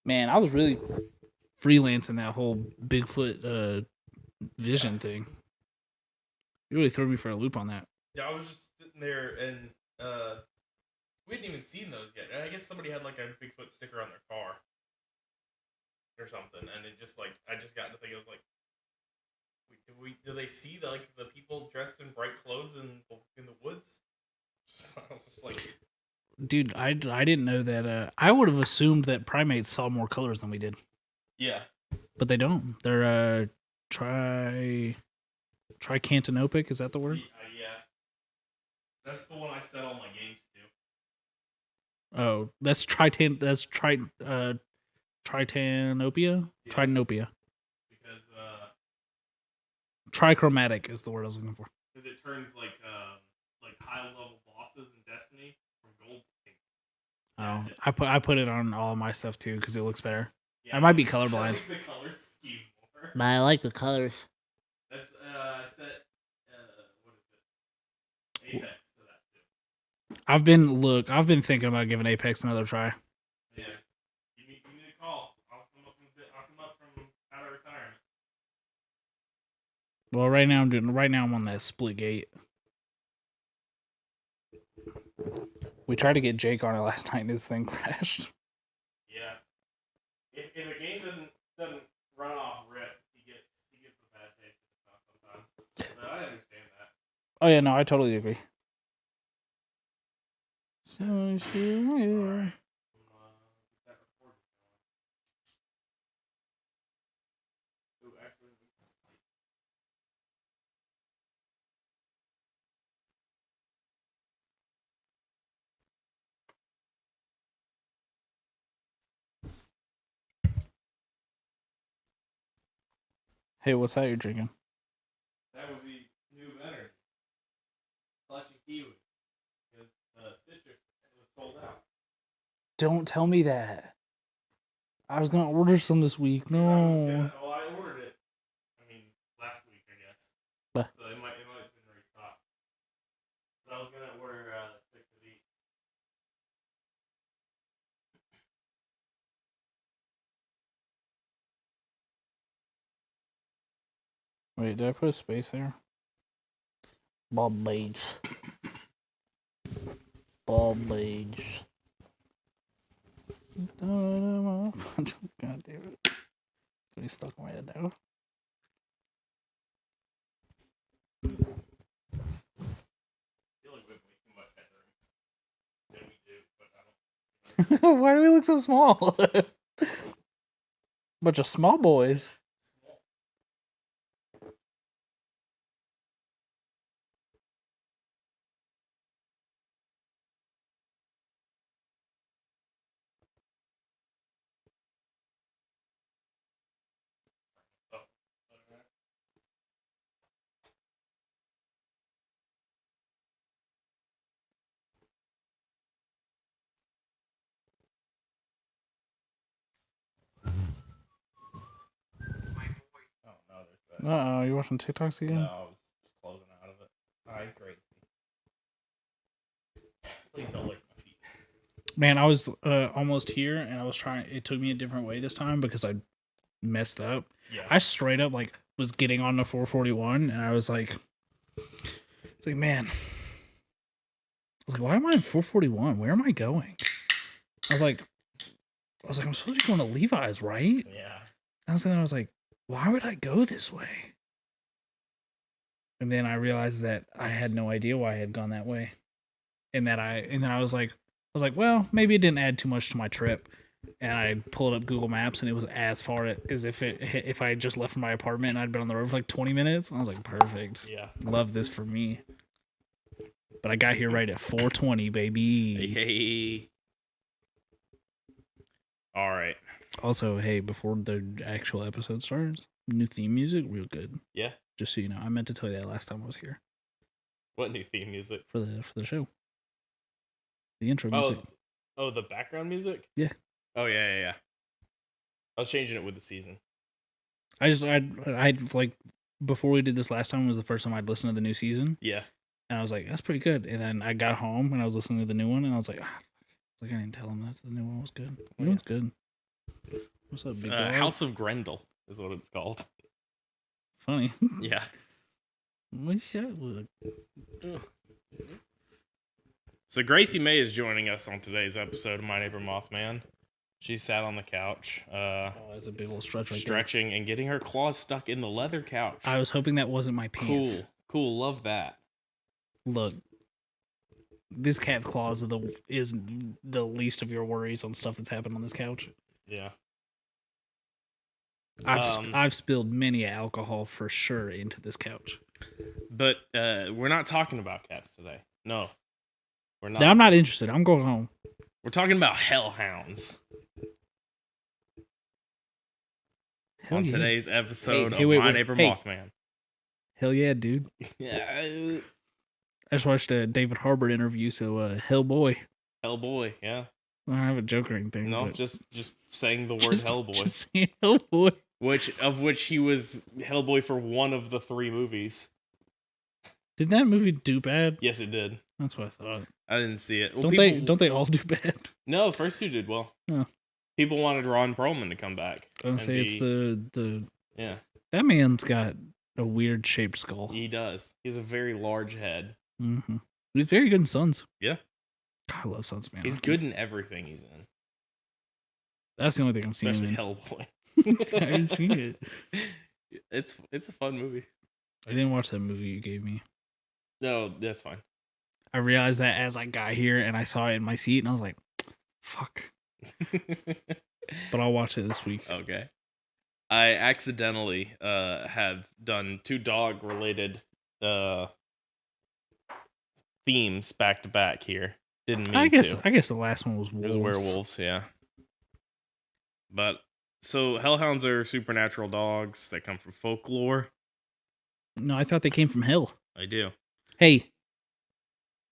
Man, I was really freelancing that whole Bigfoot vision thing. You really threw me for a loop on that. Yeah, I was just sitting there and we hadn't even seen those yet. I guess somebody had like a Bigfoot sticker on their car or something, and it just like I just got to think I was like, do they see the people dressed in bright clothes in the woods? I was just like, dude, I didn't know that. I would have assumed that primates saw more colors than we did. Yeah, but they don't. They're tricantanopic. Is that the word? Yeah. That's the one I set all my games to. Oh, that's tritanopia. Yeah. Tritanopia. Because trichromatic is the word I was looking for. Because it turns like high level bosses in Destiny from gold to pink. I put it on all of my stuff too because it looks better. Yeah, I might be colorblind. I like the colors scheme more. But I like the colors. That's set what is it? Apex to that too. I've been thinking about giving Apex another try. Yeah. Give me a call. I'll come up from out of retirement. Well, right now I'm on that split gate. We tried to get Jake on it last night and his thing crashed. Yeah. If a game doesn't run off rip, he gets a bad taste sometimes. But I understand that. Oh yeah, no, I totally agree. So sure. Hey, what's that you're drinking? That would be new energy. Clutch and kiwi. Because citrus was sold out. Don't tell me that. I was gonna order some this week. No. I ordered it. I mean, last week, I guess. So it might have been restocked. But I was gonna order 6 of each. Wait, did I put a space there? Bob Blades. God damn it. It's gonna be stuck in my head now. Why do we look so small? Bunch of small boys. Uh-oh, you watching TikToks again? No, I was just closing out of it. Alright, great. Please don't lick my feet. Man, I was almost here, and I was trying. It took me a different way this time because I messed up. Yeah. I straight up was getting on the 441, and I was like, it's like, man, I was like, why am I in 441? Where am I going? I was like, I'm supposed to be going to Levi's, right? Yeah. And then I was like, why would I go this way? And then I realized that I had no idea why I had gone that way. And then I was like, well, maybe it didn't add too much to my trip. And I pulled up Google Maps, and it was as far as if I had just left from my apartment and I'd been on the road for like 20 minutes. I was like, perfect. Yeah. Love this for me. But I got here right at 4:20, baby. Hey. All right. Also, hey, before the actual episode starts, new theme music, real good. Yeah. Just so you know, I meant to tell you that last time I was here. What new theme music? For the show. The intro music. Oh, the background music? Yeah. Oh yeah. I was changing it with the season. I like before we did this last time was the first time I'd listened to the new season, Yeah. and I was like, "That's pretty good." And then I got home and I was listening to the new one, and I was like, "Ah, fuck." I was like, I didn't tell him that's the new one was good. The new one's good. What's up, big dog? House of Grendel is what it's called. Funny. Yeah. What's that? So Gracie May is joining us on today's episode of My Neighbor Mothman. She sat on the couch, Oh, that's a big old stretch right stretching and getting her claws stuck in the leather couch. there. I was hoping that wasn't my pants. Cool. Love that. Look, this cat's claws is the least of your worries on stuff that's happened on this couch. Yeah. I've spilled many alcohol for sure into this couch. But we're not talking about cats today. No, we're not. Now, I'm not interested. I'm going home. We're talking about hellhounds. Hell on yeah. today's episode Hey, of wait, My wait, Neighbor hey. Mothman. Hell yeah, dude. Yeah. I just watched a David Harbour interview, so Hellboy. Hellboy, yeah. I don't have a joke or anything. No, but just saying the word Hellboy. Just saying Hellboy. Which he was Hellboy for one of the 3 movies. Did that movie do bad? Yes, it did. That's what I thought. I didn't see it. Well, Don't they all do bad? No, the first 2 did well. Oh. People wanted Ron Perlman to come back. I was gonna say it's the Yeah. that man's got a weird shaped skull. He does. He has a very large head. Mm-hmm. He's very good in Sons. Yeah. God, I love Sons of He's Anarchy. good in everything he's in. That's the only thing I've seen him Especially in. Hellboy. I haven't seen it. It's a fun movie. I didn't watch that movie you gave me. No, that's fine. I realized that as I got here and I saw it in my seat, and I was like, "Fuck!" But I'll watch it this week. Okay. I accidentally have done 2 dog related themes back to back here. Didn't mean I guess to. the last one was It wolves. was werewolves, yeah. But so hellhounds are supernatural dogs that come from folklore. No, I thought they came from hell. I do. Hey,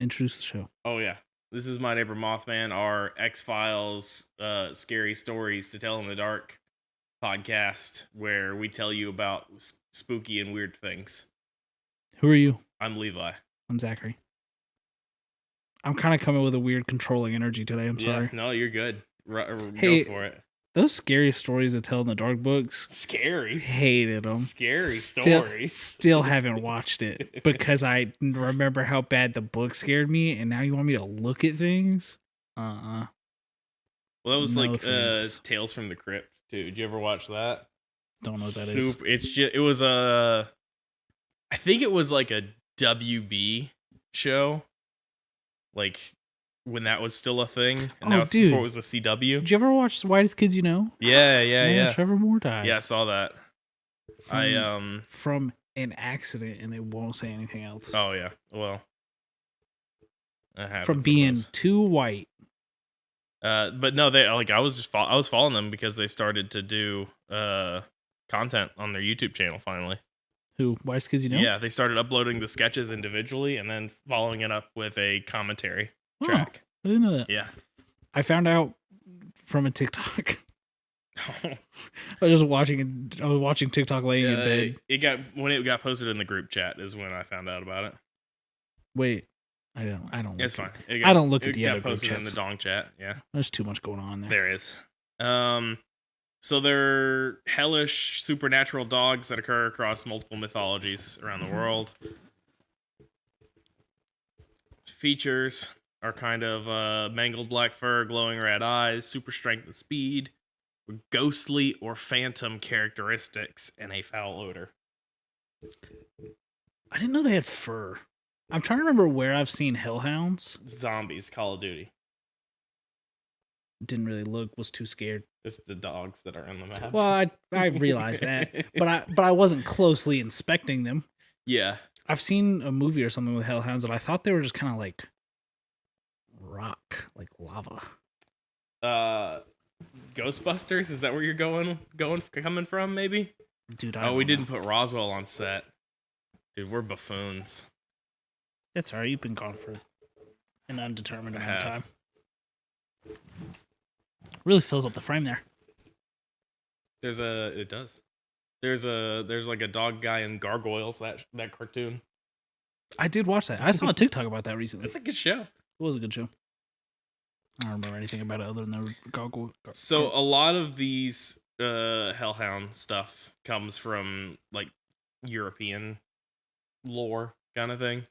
introduce the show. Oh yeah. This is My Neighbor Mothman, our X-Files scary stories to tell in the dark podcast where we tell you about spooky and weird things. Who are you? I'm Levi. I'm Zachary. I'm kind of coming with a weird controlling energy today. I'm sorry. No, you're good. Hey, go for it. Those scary stories to tell in the dark books. Scary. Hated them. Scary stories. Still haven't watched it because I remember how bad the book scared me, and now you want me to look at things? Well, that was No like thanks. Tales from the Crypt too. Did you ever watch that? Don't know what that is. It's just it was I think it was like a WB show, like when that was still a thing. And now dude. before it was the CW. Did you ever watch The Whitest Kids You Know? Yeah. Trevor Moore died. Yeah, I saw that. From an accident, and they won't say anything else. Oh yeah. Well. From being too white. But no, they like I was following them because they started to do content on their YouTube channel finally. Who? Whitest Kids You Know? Yeah, they started uploading the sketches individually and then following it up with a commentary track. I didn't know that. Yeah. I found out from a TikTok. I was watching TikTok laying in bed. When it got posted in the group chat is when I found out about it. Wait, I don't. It's fine. I don't look at the other got group posted in chats. the dong chat. Yeah, There's too much going on there. there is. So they're hellish supernatural dogs that occur across multiple mythologies around the world. Features are kind of mangled black fur, glowing red eyes, super strength and speed, with ghostly or phantom characteristics, and a foul odor. I didn't know they had fur. I'm trying to remember where I've seen hellhounds. Zombies, Call of Duty. Didn't really look. Was too scared. It's the dogs that are in the map. Well, I realized that, but I wasn't closely inspecting them. Yeah. I've seen a movie or something with hellhounds, and I thought they were just kind of like rock, like lava. Ghostbusters? Is that where you're coming from? Maybe. Dude, We didn't put Roswell on set. Dude, we're buffoons. That's alright. You've been gone for an undetermined amount of time. Really fills up the frame there. It does. There's like a dog guy in Gargoyles, that cartoon. I did watch that. I saw a TikTok about that recently. It's a good show. It was a good show. I don't remember anything about it other than the gargoyle. So a lot of these Hellhound stuff comes from like European lore kind of thing.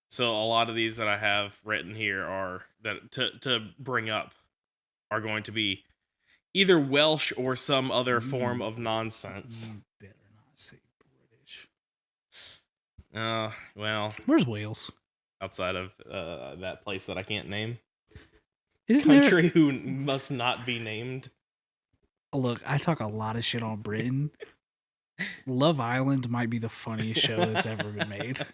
So a lot of these that I have written here are that to bring up are going to be either Welsh or some other form of nonsense. You better not say British. Well, where's Wales? Outside of that place that I can't name. Isn't Country there... who must not be named. Look, I talk a lot of shit on Britain. Love Island might be the funniest show that's ever been made.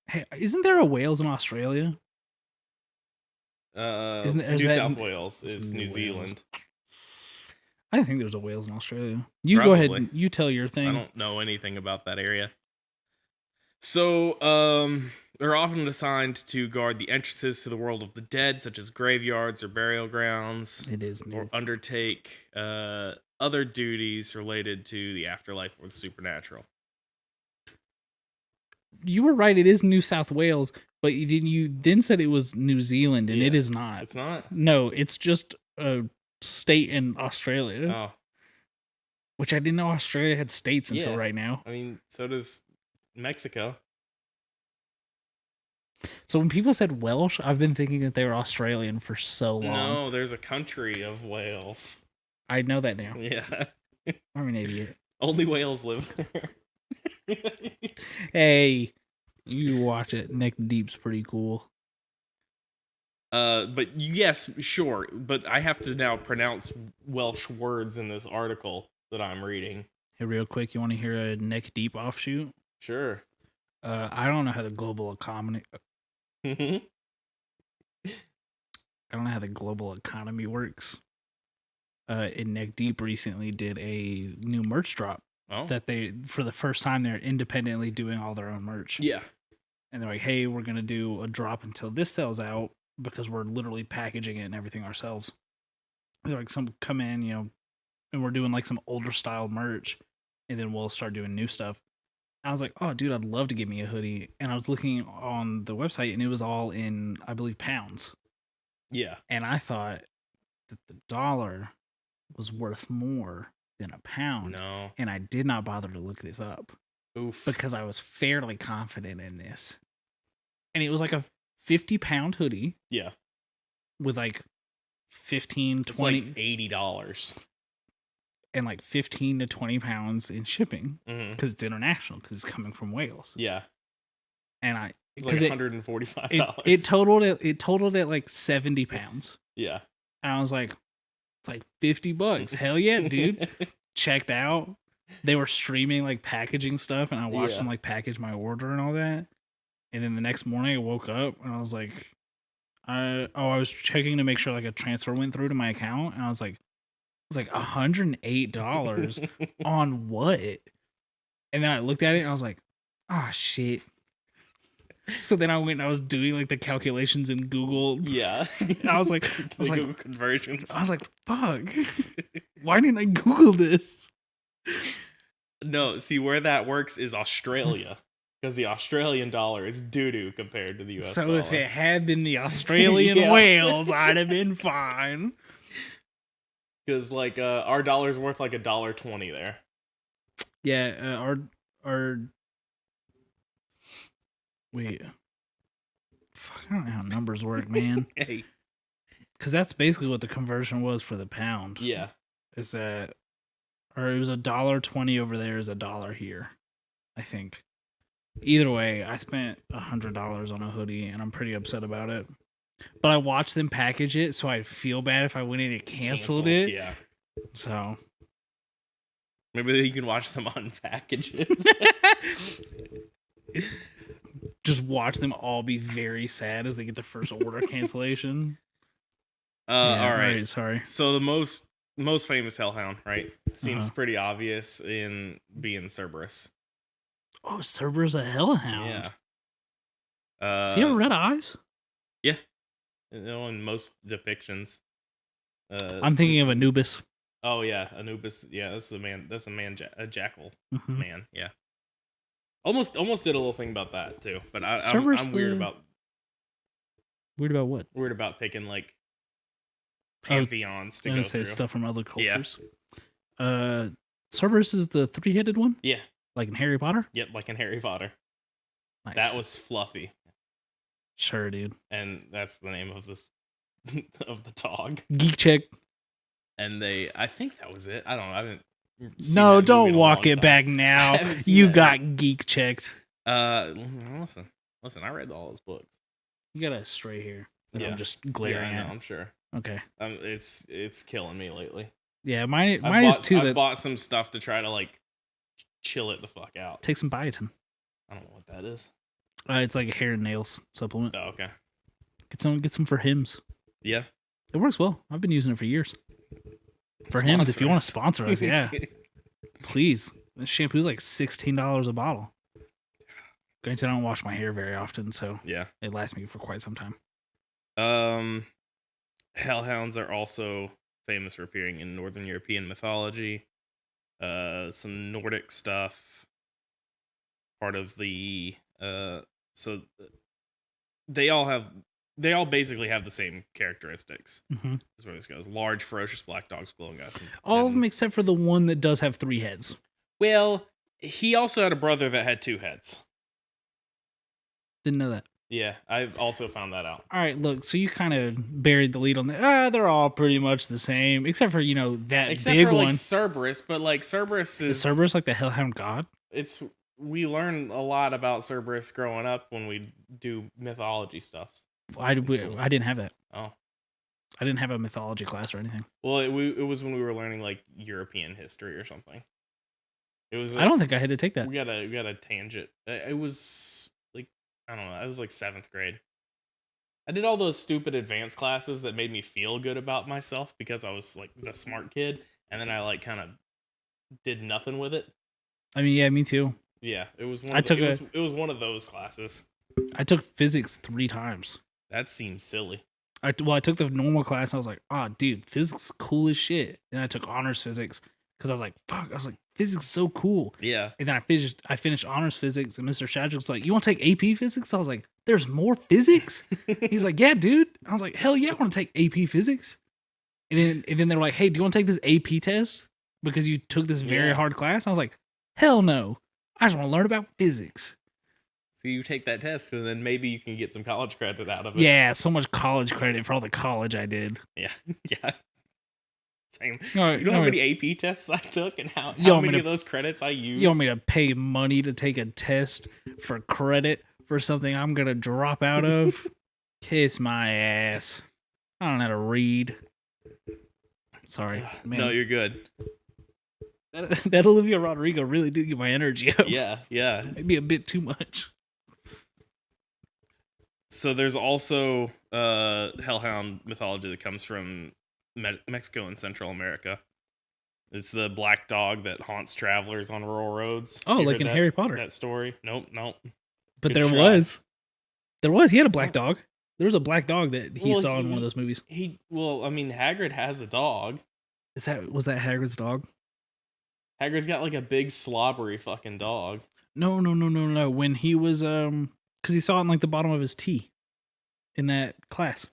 Hey, isn't there a Wales in Australia? New South Wales is New Zealand. I think there's a Wales in Australia. You Probably. Go ahead and you tell your thing. I don't know anything about that area. So, they're often assigned to guard the entrances to the world of the dead, such as graveyards or burial grounds. It is new. Or undertake other duties related to the afterlife or the supernatural. You were right. It is New South Wales, but you then said it was New Zealand, and it is not. It's not? No, it's just a state in Australia. Oh. Which I didn't know Australia had states until right now. I mean, so does Mexico. So when people said Welsh, I've been thinking that they were Australian for so long. No, there's a country of Wales. I know that now. Yeah. I'm an idiot. Only whales live there. Hey, you watch it. Neck Deep's pretty cool. But yes, sure. But I have to now pronounce Welsh words in this article that I'm reading. Hey, real quick, you want to hear a Neck Deep offshoot? Sure. I don't know how the global economy. I don't know how the global economy works. And Neck Deep recently did a new merch drop. Oh. That they, for the first time, they're independently doing all their own merch. Yeah. And they're like, hey, we're going to do a drop until this sells out because we're literally packaging it and everything ourselves. They're like, come in, and we're doing like some older style merch, and then we'll start doing new stuff. I was like, oh, dude, I'd love to get me a hoodie. And I was looking on the website, and it was all in, I believe, pounds. Yeah. And I thought that the dollar was worth more than a pound. No. And I did not bother to look this up. Oof. Because I was fairly confident in this. And it was like a 50-pound hoodie. Yeah. With like 15, 20. It's like $80. And like 15 to 20 pounds in shipping. Because it's international. Because it's coming from Wales. Yeah. And it's like $145. It totaled at like 70 pounds. Yeah. And I was like, it's like $50. Hell yeah, dude. Checked out. They were streaming like packaging stuff, and I watched them like package my order and all that. And then the next morning I woke up and I was like, I was checking to make sure like a transfer went through to my account, and I was like $108 on what? And then I looked at it and I was like, ah, shit. So then I went and I was doing like the calculations in Google. Yeah. I was like, Google conversions. I was like, fuck. Why didn't I Google this? No, see where that works is Australia. Because the Australian dollar is doo-doo compared to the US dollar. So if it had been the Australian Wales, I'd have been fine. Because like our dollar's worth like $1.20 there. Yeah, our wait. Fuck, I don't know how numbers work, man. Hey. Because that's basically what the conversion was for the pound. Yeah. Is that, or it was $1.20 over there is $1 here, I think. Either way, I spent $100 on a hoodie, and I'm pretty upset about it. But I watched them package it, so I'd feel bad if I went in and canceled it. Yeah. So maybe you can watch them unpackage it. Just watch them all be very sad as they get their first order cancellation. All right. Sorry. So the most famous Hellhound, right? Seems pretty obvious in being Cerberus. Oh, Cerberus a Hellhound. Yeah. Does he have red eyes? Yeah. In most depictions. I'm thinking of Anubis. Oh yeah, Anubis. Yeah, that's the man. That's a jackal Hmm. man. Yeah, almost did a little thing about that too. But Cerberus I'm weird the about weird about what? picking like Oh, pantheons to I'm gonna go say through. stuff from other Yeah, cultures. Uh, Cerberus is the three-headed one, yeah, like in Harry Potter. yep. Like in Harry Potter, that Nice. was Fluffy, Sure, dude. and that's the name of this of the dog. Geek check. And I think that was it. I don't know. I haven't seen No, that movie don't in a walk long it time. back I now. haven't seen You that. got geek checked. Listen. I read all his books. You got a stray here that Yeah. I'm just Yeah, glaring I know. at. I'm sure. Okay. It's killing me lately. Yeah, mine is too. I've bought some stuff to try to like chill it the fuck out. Take some biotin. I don't know what that is. It's like a hair and nails supplement. Oh, okay. Get some for Hims. Yeah. It works well. I've been using it for years. For Hims, if you want to sponsor us, yeah, please. This shampoo's like $16 a bottle. Granted, I don't wash my hair very often, so Yeah. it lasts me for quite some time. Hellhounds are also famous for appearing in Northern European mythology. Some Nordic stuff. Part of the so they all basically have the same characteristics. Mm-hmm. That's where this goes. Large, ferocious black dogs, glowing eyes. All of them except for the one that does have 3 heads. Well, he also had a brother that had 2 heads. Didn't know that. Yeah, I've also found that out. All right, look. So you kind of buried the lead on that. They're all pretty much the same, except for that Except big for one. like Cerberus, but like Cerberus Is Cerberus like the Hellhound God? We learn a lot about Cerberus growing up when we do mythology stuff. I didn't have that. Oh, I didn't have a mythology class or anything. well, it was when we were learning like European history or something. It was. I don't think I had to take that. We got a tangent. It was like I don't know. It was like 7th grade. I did all those stupid advanced classes that made me feel good about myself because I was like the smart kid, and then I like kind of did nothing with it. I mean, yeah, me too. Yeah, it was. It was one of those classes. I took physics 3 times. That seems silly. I took the normal class. And I was like, oh, dude, physics is cool as shit. And I took honors physics because I was like, fuck. I was like, physics is so cool. Yeah. And then I finished honors physics, and Mr. Shadrick was like, you want to take AP physics? I was like, there's more physics? He's like, yeah, dude. I was like, hell yeah, I want to take AP physics. And then they were like, hey, do you want to take this AP test because you took this very hard class? I was like, hell no. I just want to learn about physics. So you take that test, and then maybe you can get some college credit out of it. Yeah, so much college credit for all the college I did. Yeah. Yeah. Same. No, you know how many AP tests I took and how many of those credits I used? You want me to pay money to take a test for credit for something I'm going to drop out of? Kiss my ass. I don't know how to read. Sorry. Man. No, you're good. That Olivia Rodrigo really did get my energy up. Yeah, yeah. Maybe a bit too much. So there's also hellhound mythology that comes from Mexico and Central America. It's the black dog that haunts travelers on rural roads. Oh, like in Harry Potter. That story? Nope. But Good there try. was. He had a black dog. There was a black dog that he saw in one of those movies. Hagrid has a dog. Was that Hagrid's dog? Hagrid's got like a big slobbery fucking dog. No. When he was because he saw it in like the bottom of his tea in that class.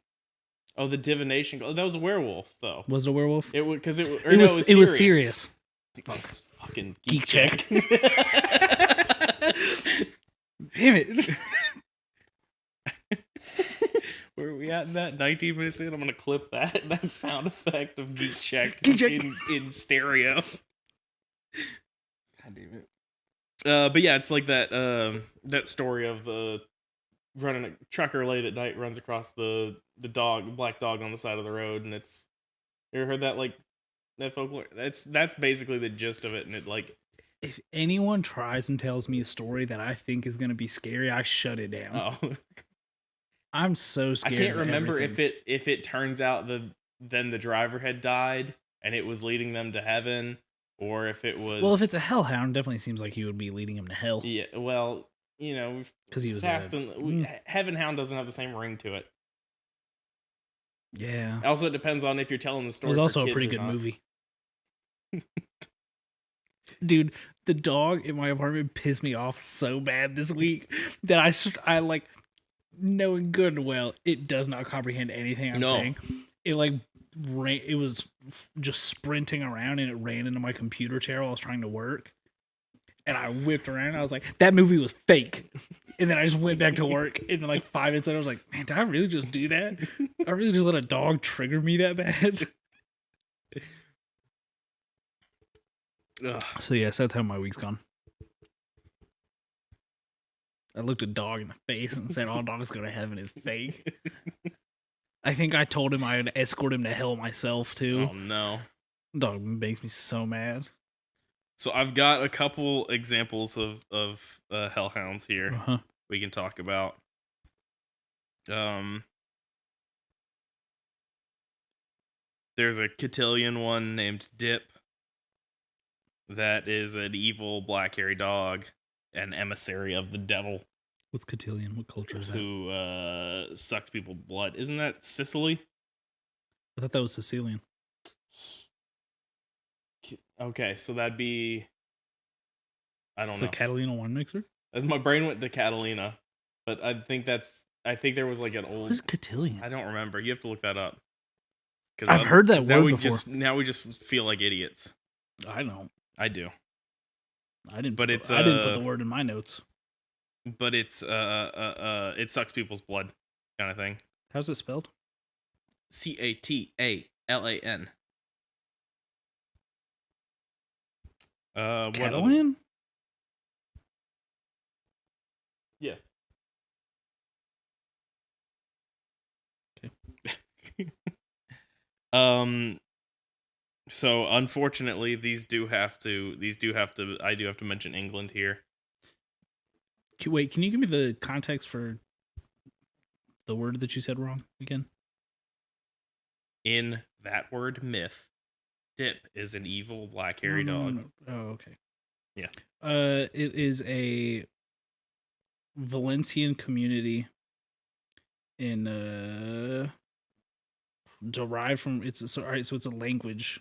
Oh, the divination. Oh, that was a werewolf, though. Was it a werewolf? It was because it was serious. Fucking geek check. Damn it. Where are we at in that? 19 minutes in? I'm going to clip that sound effect of geek check, in stereo. God damn it. But yeah, it's like that story of the running a trucker late at night runs across the black dog on the side of the road, and it's, you ever heard that, like, that folklore? That's basically the gist of it, and it, like, if anyone tries and tells me a story that I think is going to be scary, I shut it down. Oh. I'm so scared. I can't remember if it turns out then the driver had died and it was leading them to heaven, or if it was. Well, if it's a hellhound, definitely seems like he would be leading him to hell. Yeah, well, because he was Heaven Hound doesn't have the same ring to it. Yeah. Also, it depends on if you're telling the story. It was also for a pretty kids good movie. Dude, the dog in my apartment pissed me off so bad this week that I like, knowing good and well it does not comprehend anything I'm No. saying. It like it was just sprinting around and it ran into my computer chair while I was trying to work. And I whipped around and I was like, that movie was fake. And then I just went back to work. And then like 5 minutes later, I was like, man, did I really just do that? I really just let a dog trigger me that bad? Ugh. So yes, that's how my week's gone. I looked a dog in the face and said, all dogs go to heaven is fake. I think I told him I would escort him to hell myself too. Oh no. Dog makes me so mad. So I've got a couple examples of hellhounds here Uh-huh. we can talk about. There's a cotillion one named Dip. That is an evil black hairy dog, an emissary of the devil. What's cotillion? What culture is that? Who sucks people's blood. Isn't that Sicily? I thought that was Sicilian. Okay, so that'd be... I don't know. The Catalina wine mixer? My brain went to Catalina, but I think there was like an old... What is cotillion? I don't remember. You have to look that up. I've heard that word before. Now we just feel like idiots. I know. I do. I didn't But put the word in my notes. But it's it sucks people's blood kind of thing. How's it spelled? Catalan. Catalan? Yeah. Okay. So unfortunately, I do have to mention England here. Wait, can you give me the context for the word that you said wrong again? In that word myth, Dip is an evil black hairy dog. No. Oh, okay. Yeah. It is a Valencian community in derived from all right, so it's a language.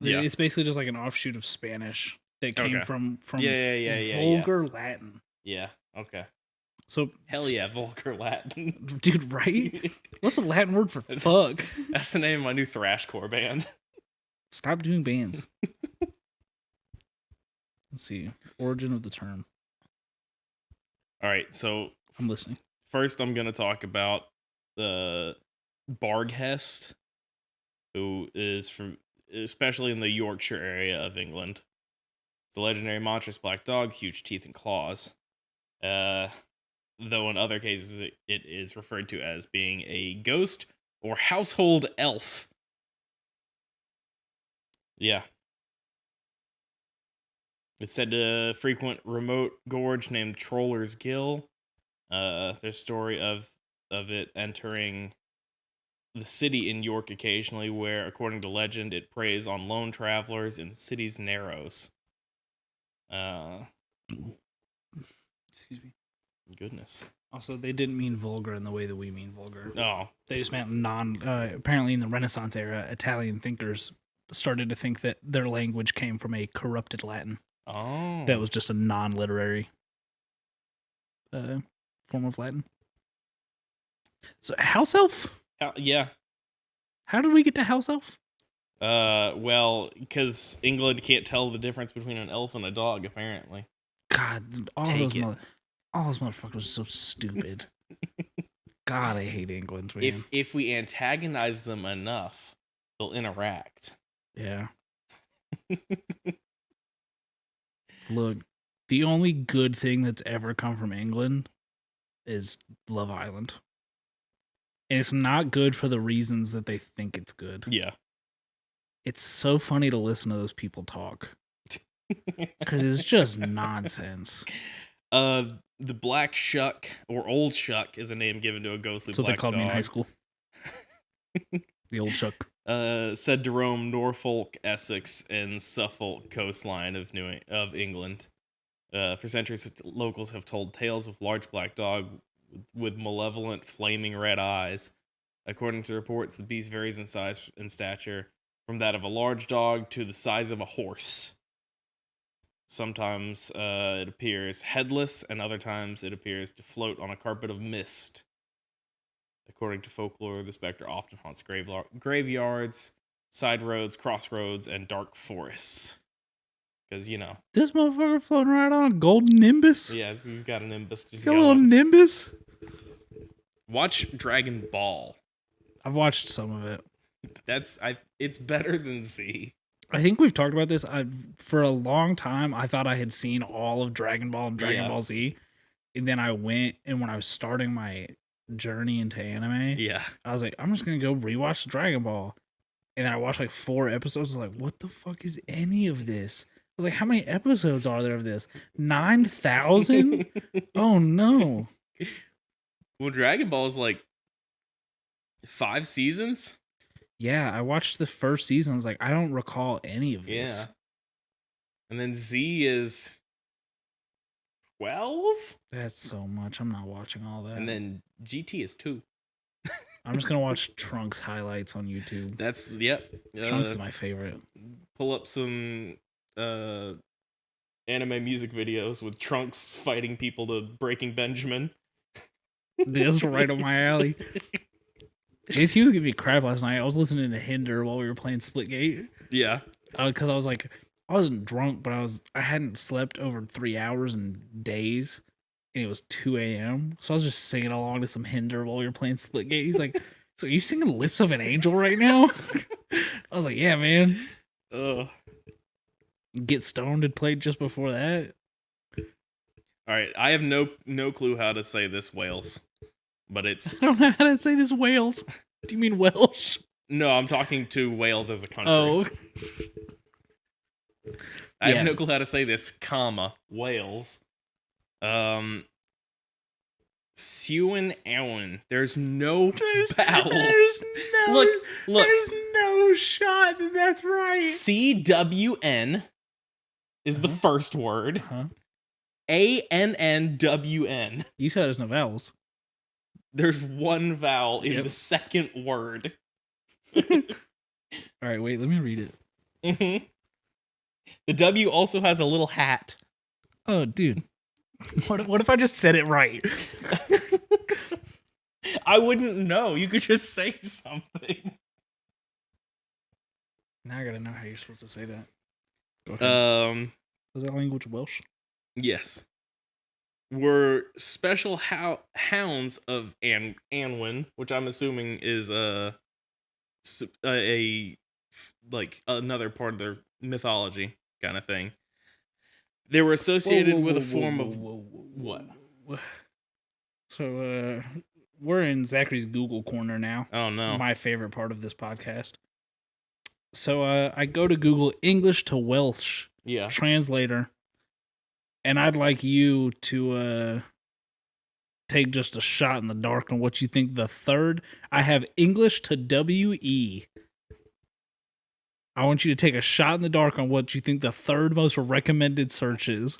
Yeah. It's basically just like an offshoot of Spanish that came from vulgar Latin. Yeah. Okay. So hell yeah, vulgar Latin. Dude, right? What's the Latin word for fuck? That's the name of my new thrashcore band. Stop doing bands. Let's see. Origin of the term. All right, so I'm listening. First, I'm gonna talk about the Barghest, who is from especially in the Yorkshire area of England. The legendary monstrous black dog, huge teeth and claws. Though in other cases it is referred to as being a ghost or household elf. Yeah. It's said to frequent remote gorge named Troller's Gill. There's story of it entering the city in York occasionally, where, according to legend, it preys on lone travelers in the city's narrows. Excuse me. Goodness. Also, they didn't mean vulgar in the way that we mean vulgar. No. They just meant apparently in the Renaissance era, Italian thinkers started to think that their language came from a corrupted Latin. Oh. That was just a non-literary form of Latin. So, house elf? Yeah. How did we get to house elf? Well, because England can't tell the difference between an elf and a dog, apparently. God, all those motherfuckers are so stupid. God, I hate England, man. If we antagonize them enough, they'll interact. Yeah. Look, the only good thing that's ever come from England is Love Island. And it's not good for the reasons that they think it's good. Yeah. It's so funny to listen to those people talk. Because it's just nonsense. The Black Shuck, or Old Shuck, is a name given to a ghostly That's what black they called dog. me in high school. The Old Shuck. Said to roam Norfolk, Essex, and Suffolk coastline of England. For centuries, locals have told tales of large black dog with malevolent, flaming red eyes. According to reports, the beast varies in size and stature, from that of a large dog to the size of a horse. Sometimes it appears headless, and other times it appears to float on a carpet of mist. According to folklore, the specter often haunts graveyards, side roads, crossroads, and dark forests. Because, This motherfucker floating around on a golden nimbus? yeah, he's got a nimbus. He's got a little nimbus? Watch Dragon Ball. I've watched some of it. It's better than Z. I think we've talked about this. For a long time, I thought I had seen all of Dragon Ball and Dragon Ball Z. And then I went, and when I was starting my journey into anime, I was like, I'm just going to go rewatch Dragon Ball. And then I watched like 4 episodes. I was like, what the fuck is any of this? I was like, how many episodes are there of this? 9,000? Oh, no. Well, Dragon Ball is like 5 seasons? Yeah, I watched the first season. I was like, I don't recall any of this. Yeah. And then Z is 12? That's so much. I'm not watching all that. And then GT is 2. I'm just going to watch Trunks highlights on YouTube. Yep. Trunks is my favorite. Pull up some anime music videos with Trunks fighting people to Breaking Benjamin. That's right up my alley. JT was giving me crap last night. I was listening to Hinder while we were playing Splitgate. Yeah. Because I was like, I wasn't drunk, but I hadn't slept over 3 hours in days, and it was 2 a.m. So I was just singing along to some Hinder while we were playing Splitgate. He's like, so are you singing Lips of an Angel right now? I was like, yeah, man. Get Stoned had played just before that. All right, I have no clue how to say this, Wales, but it's. I don't know how to say this, Wales. Do you mean Welsh? No, I'm talking to Wales as a country. Oh. I have no clue how to say this, Wales. Siwan Awen. There's no vowels. Look. There's no shot that that's right. CWN is the first word. ANNWN. You said there's no vowels. There's one vowel in the second word. All right, wait, let me read it. Mm-hmm. The W also has a little hat. Oh, dude. What if I just said it right? I wouldn't know. You could just say something. Now I gotta know how you're supposed to say that. Go ahead. Was that language Welsh? Yes. Were special hounds of Anwin, which I'm assuming is a like another part of their mythology kind of thing. They were associated with a form of what? So we're in Zachary's Google corner now. Oh no. My favorite part of this podcast. So I go to Google English to Welsh translator. And I'd like you to take just a shot in the dark on what you think the third. I have English to WE. I want you to take a shot in the dark on what you think the third most recommended search is.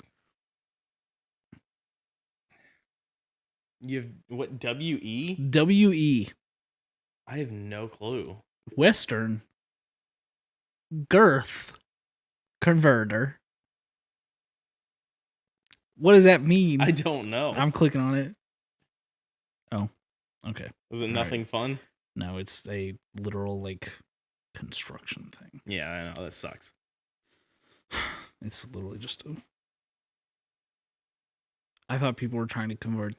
You have what, WE? WE. I have no clue. Western girth converter. What does that mean? I don't know. I'm clicking on it. Oh, okay. Was it nothing fun? No, it's a literal, like, construction thing. Yeah, I know. That sucks. It's literally just a... I thought people were trying to convert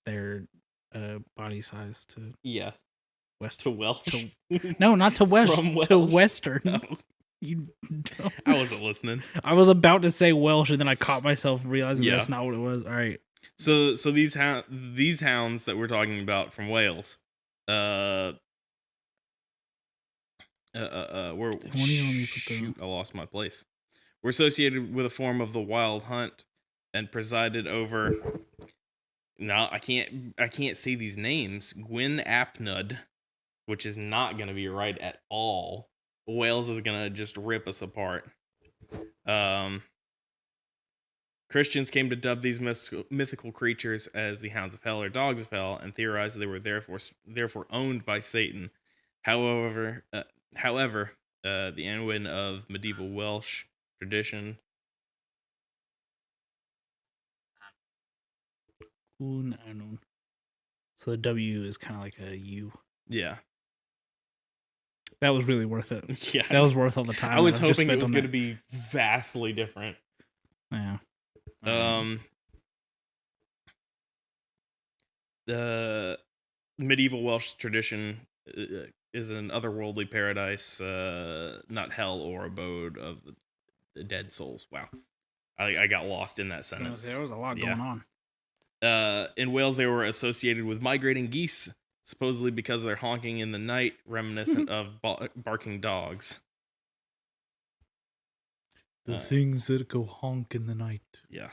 their body size to... Yeah. West to Welsh? No, not to Welsh. To Western. Oh. You don't. I wasn't listening. I was about to say Welsh, and then I caught myself realizing that's not what it was. All right. So these hounds that we're talking about from Wales, were shoot, I lost my place. We're associated with a form of the wild hunt and presided over. No, I can't say these names. Gwyn Apnud, which is not going to be right at all. Wales is going to just rip us apart. Christians came to dub these mythical creatures as the hounds of hell or dogs of hell, and theorized they were therefore owned by Satan. However, However, the Anwen of medieval Welsh tradition. So the W is kind of like a U. Yeah. That was really worth it. Yeah. That was worth all the time. I was that I've just hoping it spent was on going to that. be vastly different. Yeah. The medieval Welsh tradition is an otherworldly paradise, not hell or abode of the dead souls. Wow. I got lost in that sentence. There was a lot going on. In Wales, they were associated with migrating geese, supposedly because of their honking in the night, reminiscent of barking dogs. The things that go honk in the night. Yeah.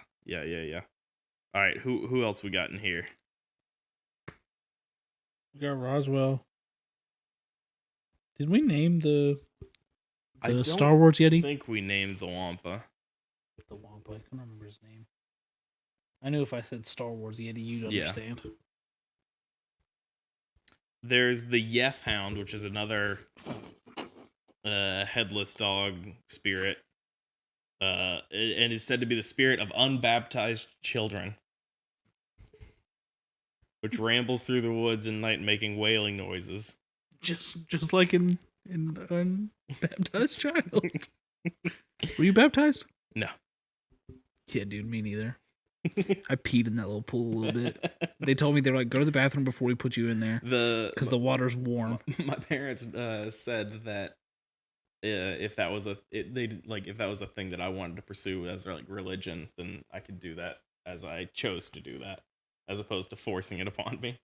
All right, who else we got in here? We got Roswell. Did we name the Star Wars Yeti? I think we named the Wampa. The Wampa. I can't remember his name. I knew if I said Star Wars Yeti, you'd understand. There's the Yeth Hound, which is another headless dog spirit. And is said to be the spirit of unbaptized children, which rambles through the woods at night making wailing noises. Just like in Unbaptized Child. Were you baptized? No. Yeah, dude, me neither. I peed in that little pool a little bit. They told me they're like, go to the bathroom before we put you in there because the water's warm. My parents said that if that was if that was a thing that I wanted to pursue as like religion, then I could do that as I chose to do that, as opposed to forcing it upon me.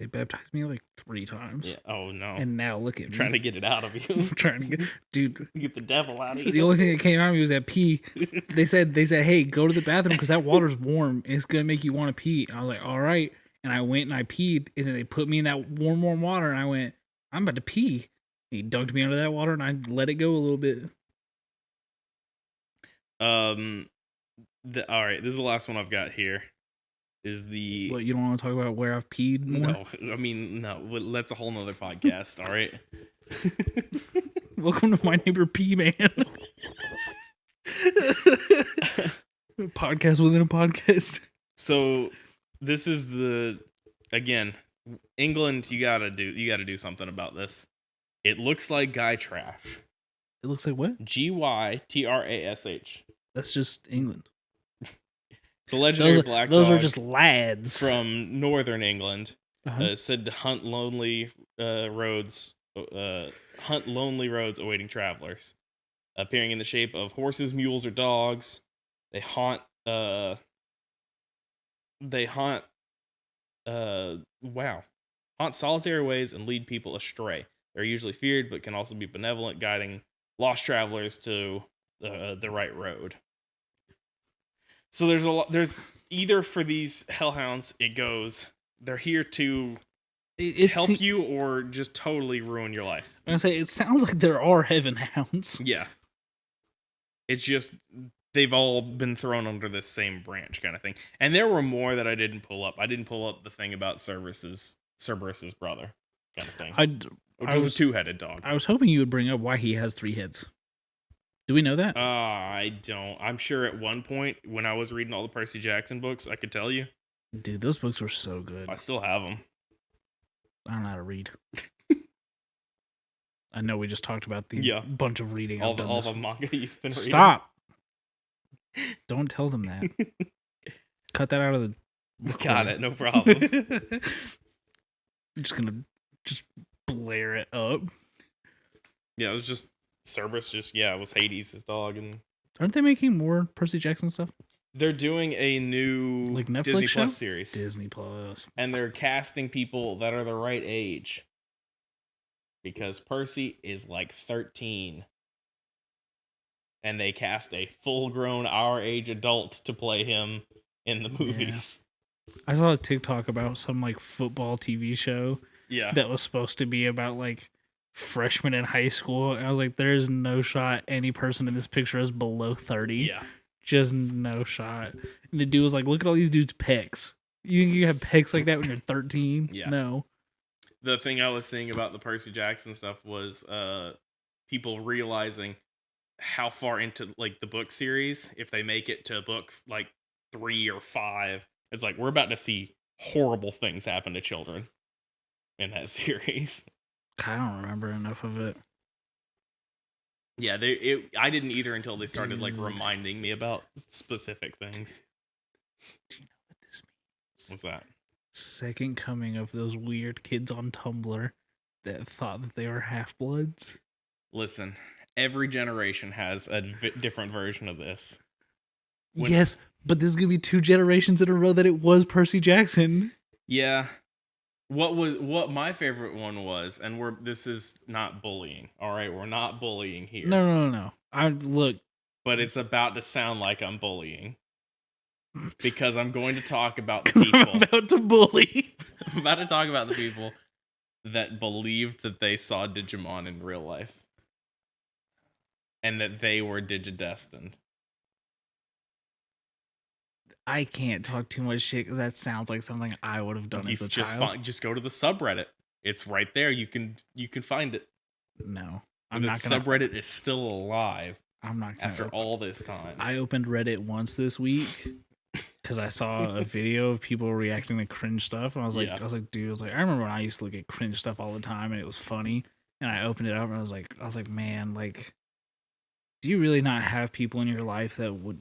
They baptized me like 3 times. Yeah. Oh no. And now look at me. Trying to get it out of you. Trying to get the devil out of you. The only thing that came out of me was that pee. They said, hey, go to the bathroom because that water's warm. It's gonna make you want to pee. And I was like, all right. And I went and I peed, and then they put me in that warm water, and I went, I'm about to pee. And he dunked me under that water, and I let it go a little bit. All right, this is the last one I've got here. Is the What, you don't want to talk about where I've peed more? No, I mean, no. That's a whole nother podcast. All right. Welcome to My Neighbor P Man. Podcast within a podcast. So this is again, England. You gotta do something about this. It looks like guy trash. It looks like what? GYTRASH. That's just England. The legendary black those dog are just lads from northern England. Said to hunt lonely roads awaiting travelers, appearing in the shape of horses, mules, or dogs. They haunt solitary ways and lead people astray. They're usually feared, but can also be benevolent, guiding lost travelers to the right road. So there's either for these hellhounds, it goes, they're here to help you or just totally ruin your life. I'm gonna say, it sounds like there are heaven hounds. Yeah. It's just, they've all been thrown under this same branch kind of thing. And there were more that I didn't pull up. I didn't pull up the thing about Cerberus's brother kind of thing. Which was a 2-headed dog. I was hoping you would bring up why he has 3 heads. Do we know that? I don't. I'm sure at one point when I was reading all the Percy Jackson books, I could tell you. Dude, those books were so good. I still have them. I don't know how to read. I know we just talked about the bunch of reading. All the manga you've been reading. Stop. Don't tell them that. Cut that out of the recording. Got it. No problem. I'm just gonna blare it up. Yeah, it was just Cerberus. It was Hades' dog, and aren't they making more Percy Jackson stuff? They're doing a new Netflix Disney show? Plus series. Disney Plus, and they're casting people that are the right age because Percy is like 13, and they cast a full-grown our age adult to play him in the movies. Yeah. I saw a TikTok about some like football TV show. Yeah, that was supposed to be about like freshmen in high school. And I was like, there's no shot any person in this picture is below 30. Yeah. Just no shot. And the dude was like, look at all these dudes' pecs. You think you have pecs like that when you're 13? Yeah. No. the thing I was saying about the Percy Jackson stuff was people realizing how far into like the book series, if they make it to book like 3 or 5, it's like we're about to see horrible things happen to children in that series. I don't remember enough of it. Yeah, I didn't either until they started like reminding me about specific things. Do you know what this means? What's that? Second coming of those weird kids on Tumblr that thought that they were half-bloods. Listen, every generation has a different version of this. Yes, but this is gonna be 2 generations in a row that it was Percy Jackson. Yeah. What my favorite one was, and this is not bullying. All right, we're not bullying here. No. Look, but it's about to sound like I'm bullying because I'm going to talk about the people. I'm about to bully. I'm about to talk about the people that believed that they saw Digimon in real life and that they were digidestined. I can't talk too much shit because that sounds like something I would have done as a child. Just go to the subreddit. It's right there. You can find it. No, I'm not gonna. Subreddit is still alive. I'm not gonna. After all this time. I opened Reddit once this week because I saw a video of people reacting to cringe stuff, and I was like, dude, I remember when I used to look at cringe stuff all the time, and it was funny. And I opened it up, and I was like, man, like, do you really not have people in your life that would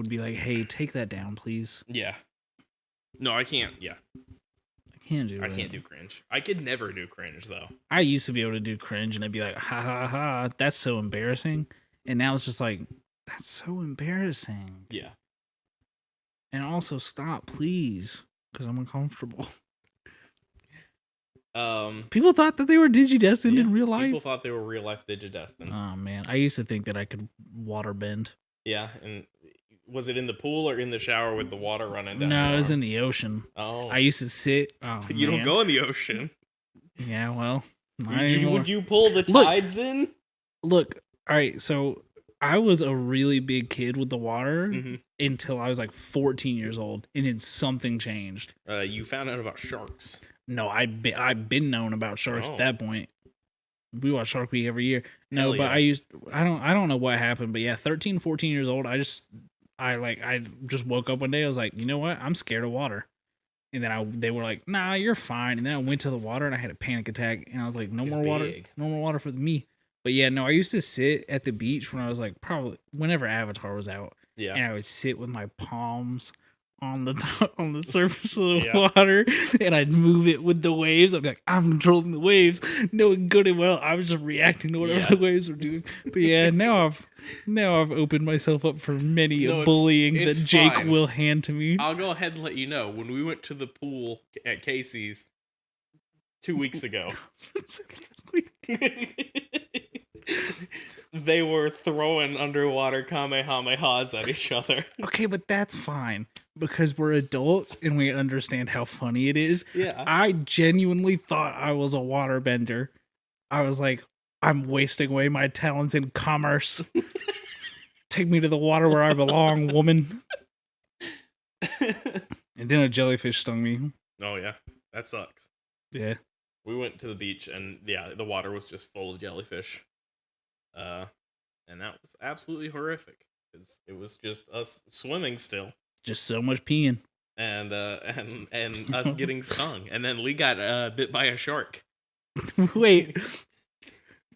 be like, hey, take that down, please? Yeah. No, I can't. Yeah. I can't do it. I can't do cringe. I could never do cringe, though. I used to be able to do cringe, and I'd be like, ha, ha, ha, that's so embarrassing. And now it's just like, that's so embarrassing. Yeah. And also, stop, please, because I'm uncomfortable. People thought that they were digidestined in real life. People thought they were real life digidestined. Oh man, I used to think that I could water bend. Yeah, and was it in the pool or in the shower with the water running down? No, it was in the ocean. Oh, I used to sit. Oh, you don't go in the ocean. Yeah, well, would you pull the tides in? Look, all right. So I was a really big kid with the water until I was like 14 years old, and then something changed. You found out about sharks. No, I've been known about sharks at that point. We watch Shark Week every year. No, but I don't know what happened, but yeah, 13, 14 years old, I just woke up one day, I was like, you know what? I'm scared of water. And then they were like, nah, you're fine. And then I went to the water and I had a panic attack, and I was like, no more water for me. But yeah, no, I used to sit at the beach when I was like, probably whenever Avatar was out. Yeah. And I would sit with my palms on the surface of the water, and I'd move it with the waves. I'd be like, I'm controlling the waves, knowing good and well I was just reacting to whatever the waves were doing. But yeah, now I've opened myself up for many bullying that Jake will hand to me. I'll go ahead and let you know, when we went to the pool at Casey's 2 weeks ago, they were throwing underwater kamehamehas at each other. Okay, but that's fine because we're adults and we understand how funny it is. Yeah. I genuinely thought I was a waterbender. I was like, I'm wasting away my talents in commerce. Take me to the water where I belong, woman. And then a jellyfish stung me. Oh, yeah. That sucks. Yeah. We went to the beach and, the water was just full of jellyfish. And that was absolutely horrific because it was just us swimming still, just so much peeing, and us getting stung, and then Lee got bit by a shark. Wait,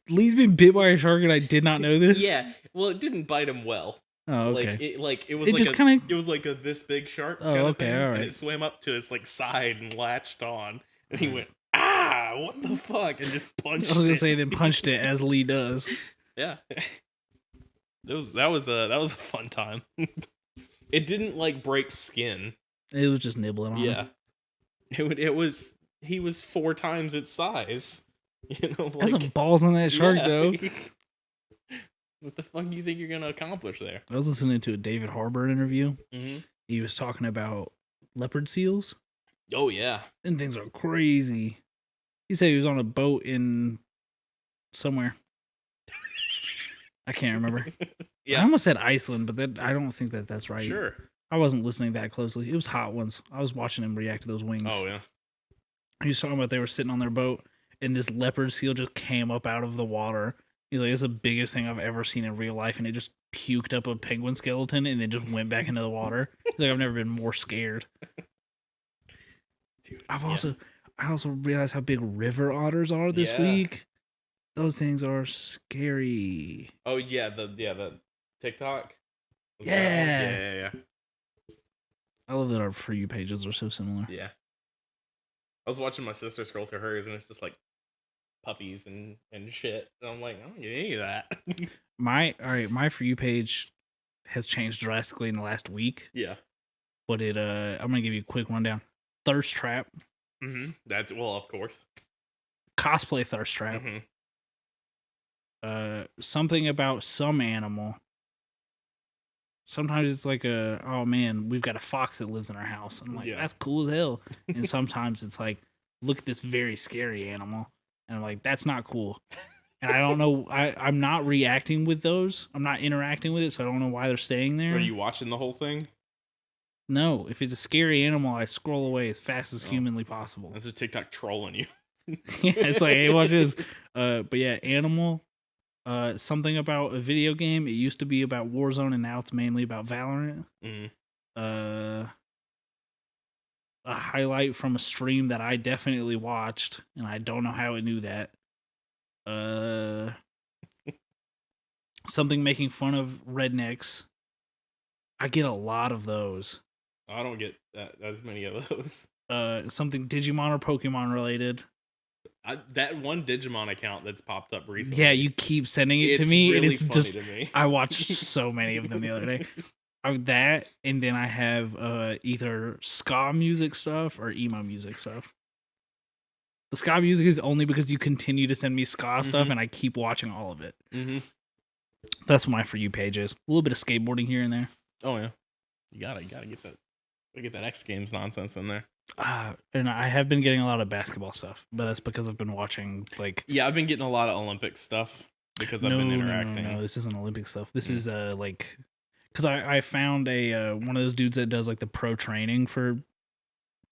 Lee's been bit by a shark, and I did not know this. Yeah, well, it didn't bite him well. Oh, okay. It was like a this big shark. Oh, okay, all right. And it swam up to his side and latched on, and he went, ah, what the fuck, and just punched it. I was gonna say, then punched it as Lee does. Yeah. That was a fun time. It didn't break skin. It was just nibbling on him. He was 4 times its size. That's some balls on that shark though. What the fuck do you think you're gonna accomplish there? I was listening to a David Harbour interview. He was talking about leopard seals. Oh yeah. And things are crazy. He said he was on a boat in somewhere. I can't remember. I almost said Iceland, but I don't think that's right. Sure. I wasn't listening that closely. It was hot ones. I was watching him react to those wings. Oh, yeah. he was talking about they were sitting on their boat and this leopard seal just came up out of the water. He's like, it's the biggest thing I've ever seen in real life, and it just puked up a penguin skeleton and then just went back into the water. He's like, I've never been more scared. Dude, I also realized how big river otters are this week. Those things are scary. Oh yeah, the TikTok. Yeah. I love that our For You pages are so similar. Yeah. I was watching my sister scroll through hers, and it's just like puppies and shit. And I'm like, I don't get any of that. My For You page has changed drastically in the last week. Yeah. But I'm gonna give you a quick rundown. Thirst trap. Mm-hmm. That's of course. Cosplay thirst trap. Mm-hmm. Something about some animal. Sometimes it's like oh man, we've got a fox that lives in our house. I'm like, that's cool as hell. And sometimes it's like, look at this very scary animal. And I'm like, that's not cool. And I don't know, I'm not reacting with those. I'm not interacting with it, so I don't know why they're staying there. Are you watching the whole thing? No, if it's a scary animal, I scroll away as fast as humanly possible. That's just TikTok trolling you. Yeah, it's like, hey, watch this. But yeah, animal. Something about a video game. It used to be about Warzone, and now it's mainly about Valorant. Mm. A highlight from a stream that I definitely watched, and I don't know how it knew that. Something making fun of rednecks. I get a lot of those. I don't get as many of those. Something Digimon or Pokemon related. That one Digimon account that's popped up recently. Yeah, you keep sending it to me, really and it's funny just. To me. I watched so many of them the other day. That, and then I have either ska music stuff or emo music stuff. The ska music is only because you continue to send me ska stuff, and I keep watching all of it. Mm-hmm. That's what my For You page is. A little bit of skateboarding here and there. Oh yeah, you gotta get that X Games nonsense in there. And I have been getting a lot of basketball stuff, but that's because I've been watching I've been getting a lot of Olympic stuff because I've been interacting. No, this isn't Olympic stuff. This is because I found one of those dudes that does like the pro training for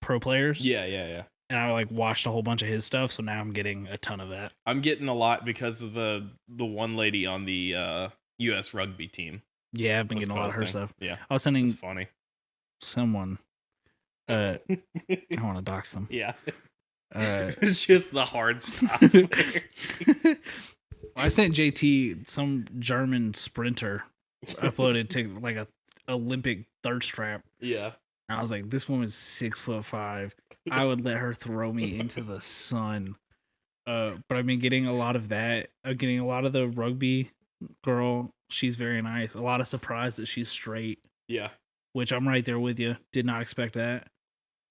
pro players. Yeah. And I watched a whole bunch of his stuff, so now I'm getting a ton of that. I'm getting a lot because of the one lady on the U.S. rugby team. Yeah, I've been getting a lot of her stuff. Yeah, I was sending funny. Someone. I want to dox them. Yeah, it's just the hard stuff. I sent JT some German sprinter uploaded to like a Olympic thirst trap. Yeah. And I was like, this woman's 6'5". I would let her throw me into the sun. But I've been getting a lot of that. I'm getting a lot of the rugby girl. She's very nice. A lot of surprise that she's straight. Yeah. Which I'm right there with you. Did not expect that.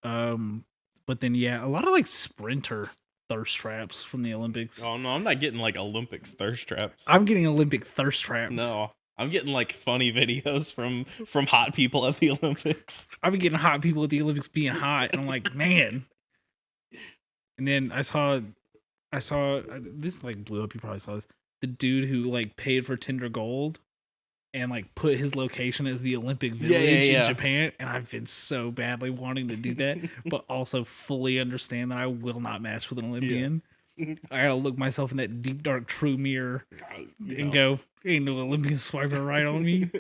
But then a lot of sprinter thirst traps from the Olympics. Oh no, I'm not getting Olympics thirst traps. I'm getting Olympic thirst traps. No. I'm getting funny videos from hot people at the Olympics. I've been getting hot people at the Olympics being hot, and I'm like, man. And then I saw this blew up. You probably saw this. The dude who paid for Tinder Gold and put his location as the Olympic Village in Japan, and I've been so badly wanting to do that, but also fully understand that I will not match with an Olympian. Yeah. I gotta look myself in that deep dark true mirror and go, ain't no Olympian swiping right on me.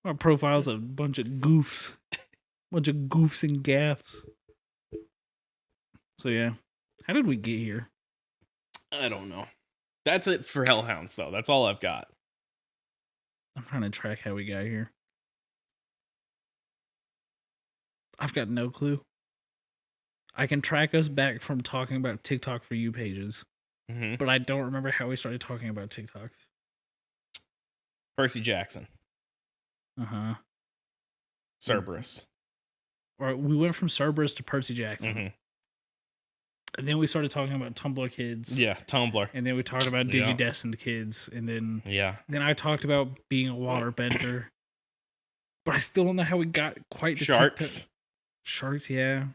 My profile's a bunch of goofs. Bunch of goofs and gaffs. So yeah. How did we get here? I don't know. That's it for Hellhounds though. That's all I've got. I'm trying to track how we got here. I've got no clue. I can track us back from talking about TikTok For You pages, but I don't remember how we started talking about TikToks. Percy Jackson. Uh-huh. Cerberus. Or we went from Cerberus to Percy Jackson. And then we started talking about Tumblr kids. Yeah, Tumblr. And then we talked about Digidestined kids. And then then I talked about being a waterbender. But I still don't know how we got quite to Sharks. Sharks, yeah.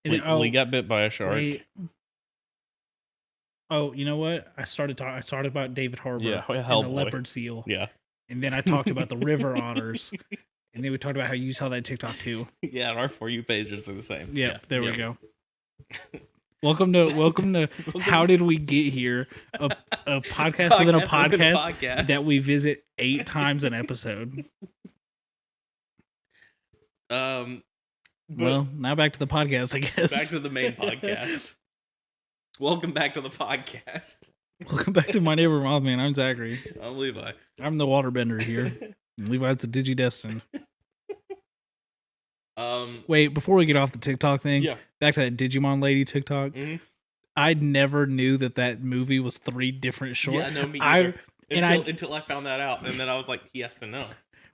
And we got bit by a shark. Wait. Oh, you know what? I started about David Harbour and the leopard seal. Yeah. And then I talked about the river otters. And then we talked about how you saw that TikTok too. Yeah, and our For You pages are the same. Yeah, there we go. Welcome to How Did We Get Here? A podcast within a podcast that we visit 8 times an episode. Well, now back to the podcast, I guess. Back to the main podcast. Welcome back to the podcast. Welcome back to My Neighbor Mothman. I'm Zachary. I'm Levi. I'm the waterbender here. And Levi's the Digidestin. Wait, before we get off the TikTok thing, back to that Digimon lady TikTok. Mm-hmm. I never knew that movie was 3 different shorts. Yeah, no, me either. Until I found that out, and then I was like, he has to know.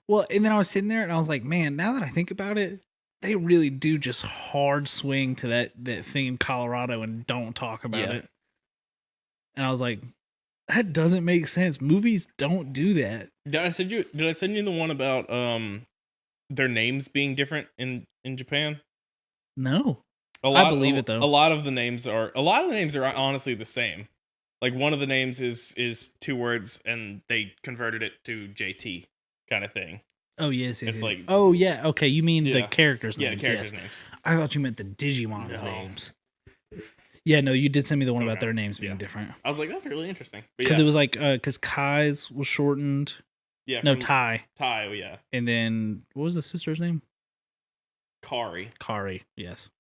Well, and then I was sitting there, and I was like, man, now that I think about it, they really do just hard swing to that thing in Colorado and don't talk about it. And I was like, that doesn't make sense. Movies don't do that. Did I send you the one about their names being different in Japan? No. I believe it though. A lot of the names are honestly the same. Like one of the names is 2 words and they converted it to JT kind of thing. Oh yes, it's like yeah, okay. You mean the characters' names? Yeah, the characters' names. I thought you meant the Digimon's names. Yeah, no, you did send me the one about their names being different. I was like, that's really interesting because it was like because Kai's was shortened. Yeah, no Tai. Tai, yeah. And then what was the sister's name? Kari, yes.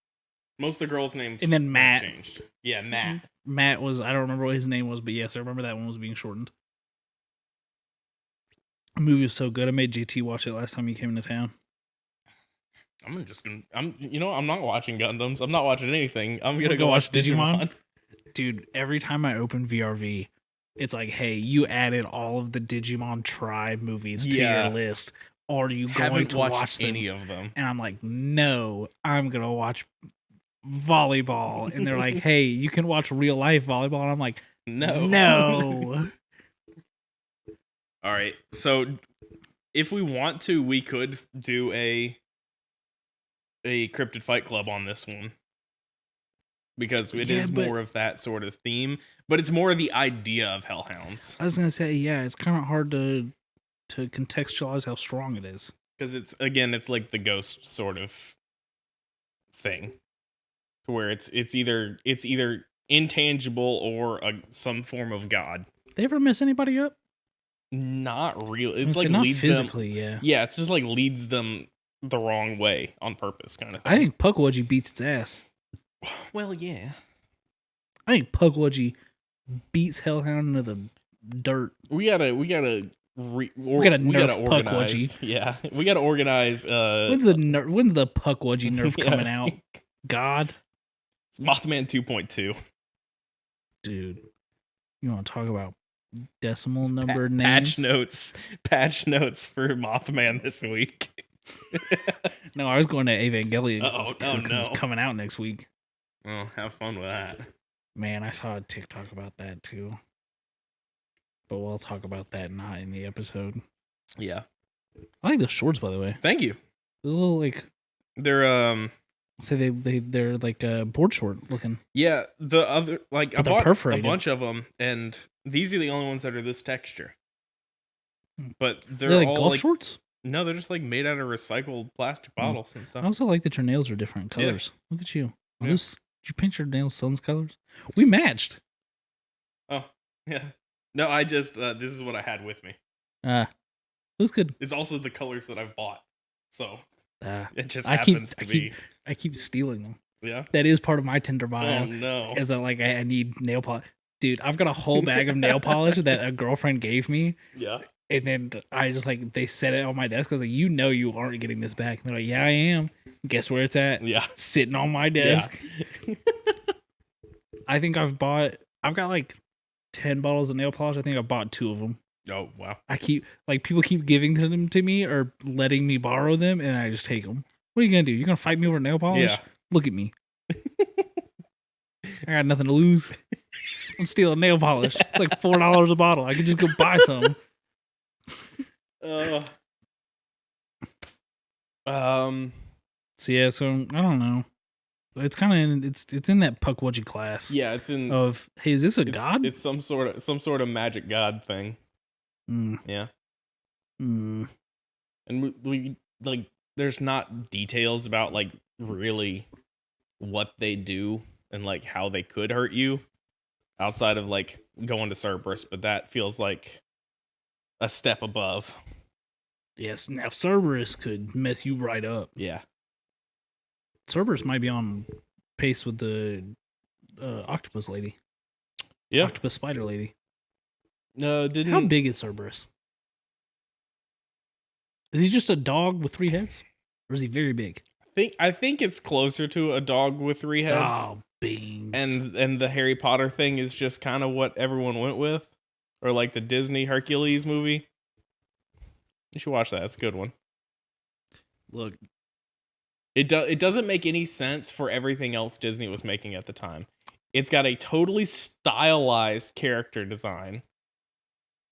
Most of the girls' names and then Matt changed. Yeah, Matt. Matt was I don't remember what his name was, but yes, I remember that one was being shortened. The movie was so good. I made JT watch it last time he came into town. I'm not watching Gundams. I'm not watching anything. I'm gonna go watch Digimon. Dude, every time I open VRV, it's like, hey, you added all of the Digimon Tribe movies to your list. Are you going to watch any of them? And I'm like, no, I'm gonna watch volleyball. And they're like, hey, you can watch real life volleyball. And I'm like, no. All right, so if we want to, we could do a Cryptid Fight Club on this one. Because it is more of that sort of theme, but it's more the idea of hellhounds. I was going to say, it's kind of hard to contextualize how strong it is. Because it's like the ghost sort of thing. Where it's either intangible or some form of god. They ever mess anybody up? Not really. It's like not leads physically, them. Yeah, it's just like leads them the wrong way on purpose, kind of thing. I think Pukwudgie beats its ass. Well, yeah. I think Pukwudgie beats Hellhound into the dirt. We gotta nerf organize. Pukwudgie. Yeah, we gotta organize. When's the Pukwudgie nerf coming out? God, it's Mothman 2.2. Dude, you want to talk about decimal number names? Patch notes for Mothman this week. No, I was going to Evangelion. No. It's coming out next week. Oh, have fun with that. Man, I saw a TikTok about that too. But we'll talk about that not in the episode. Yeah. I like those shorts, by the way. Thank you. They're a little like they're like board short looking. Yeah, the other I bought perforated. A bunch of them, and these are the only ones that are this texture. But they're like all golf shorts. No, they're just like made out of recycled plastic bottles and stuff. I also like that your nails are different colors. Yeah. Look at you. Did you paint your nails sun's colors? We matched. Oh, yeah. No, I just this is what I had with me. Looks good. It's also the colors that I've bought. So it just I happens to be. I keep stealing them. Yeah. That is part of my Tinder bio. Oh no. Is that like I need nail polish. Dude, I've got a whole bag of nail polish that a girlfriend gave me. Yeah. And then I just they set it on my desk. I was like, you aren't getting this back. And they're like, yeah, I am. Guess where it's at? Yeah. Sitting on my desk. Yeah. I think I've got like 10 bottles of nail polish. I think I bought 2 of them. Oh, wow. I keep people keep giving them to me or letting me borrow them, and I just take them. What are you going to do? You're going to fight me over nail polish? Yeah. Look at me. I got nothing to lose. I'm stealing nail polish. It's like $4 a bottle. I could just go buy some. So I don't know. It's kind of it's in that Pukwudgie class. Yeah, it's in of hey, is this a god? It's some sort of magic god thing. Yeah. And we like there's not details about like really what they do and like how they could hurt you outside of like going to Cerberus, but that feels like a step above. Yes, now Cerberus could mess you right up. Yeah. Cerberus might be on pace with the octopus lady. Yeah. Octopus spider lady. No, didn't. How big is Cerberus? Is he just a dog with 3 heads? Or is he very big? I think it's closer to a dog with 3 heads. Oh, beans. And the Harry Potter thing is just kind of what everyone went with, or like the Disney Hercules movie. You should watch that. It's a good one. Look, it doesn't make any sense for everything else Disney was making at the time. It's got a totally stylized character design.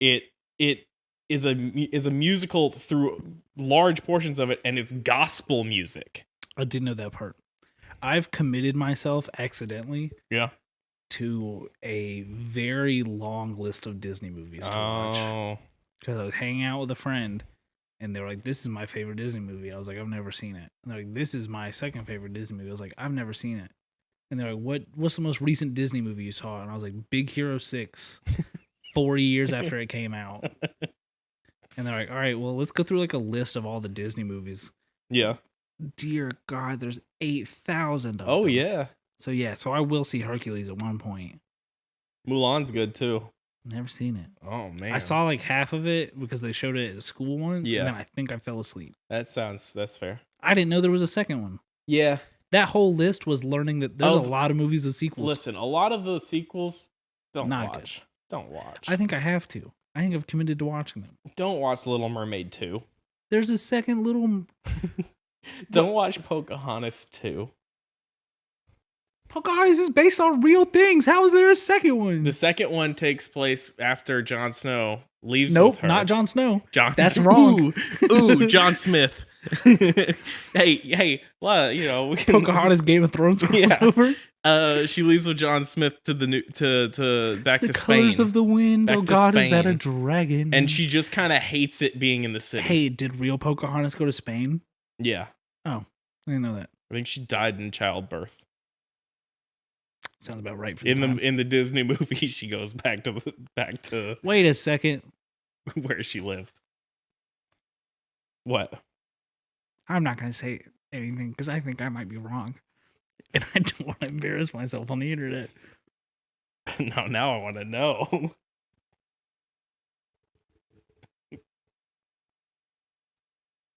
It is a musical through large portions of it, and it's gospel music. I didn't know that part. I've committed myself accidentally to a very long list of Disney movies to watch. Because I was hanging out with a friend, and they were like, "This is my favorite Disney movie." I was like, "I've never seen it." And they're like, "This is my second favorite Disney movie." I was like, "I've never seen it." And they're like, "What's the most recent Disney movie you saw?" And I was like, "Big Hero 6, 40 years after it came out." And they're like, "All right, well, let's go through like a list of all the Disney movies." Yeah. Dear God, there's 8,000 of them. Oh, yeah. So I will see Hercules at one point. Mulan's good, too. Never seen it. Oh, man. I saw like half of it because they showed it at school once, and then I think I fell asleep. That's fair. I didn't know there was a second one. Yeah. That whole list was learning that there's a lot of movies with sequels. Listen, a lot of the sequels, don't Not watch. Good. Don't watch. I think I have to. I think I've committed to watching them. Don't watch Little Mermaid 2. There's a second Little... Don't watch Pocahontas 2. Pocahontas is based on real things. How is there a second one? The second one takes place after Jon Snow leaves Nope, with her. not Jon Snow. That's wrong. Ooh, Jon Smith. hey, well, you know, we can, Pocahontas Game of Thrones crossover. She leaves with Jon Smith to the new to back it's to the colors Spain. of the wind. Back Oh to God, is that a Spain. dragon? And she just kind of hates it being in the city. Hey, did real Pocahontas go to Spain? Yeah. Oh, I didn't know that. I think she died in childbirth. Sounds about right for in the Disney movie. She goes back to Wait a second. where she lived. What? I'm not going to say anything because I think I might be wrong. And I don't want to embarrass myself on the internet. No, now I want to know.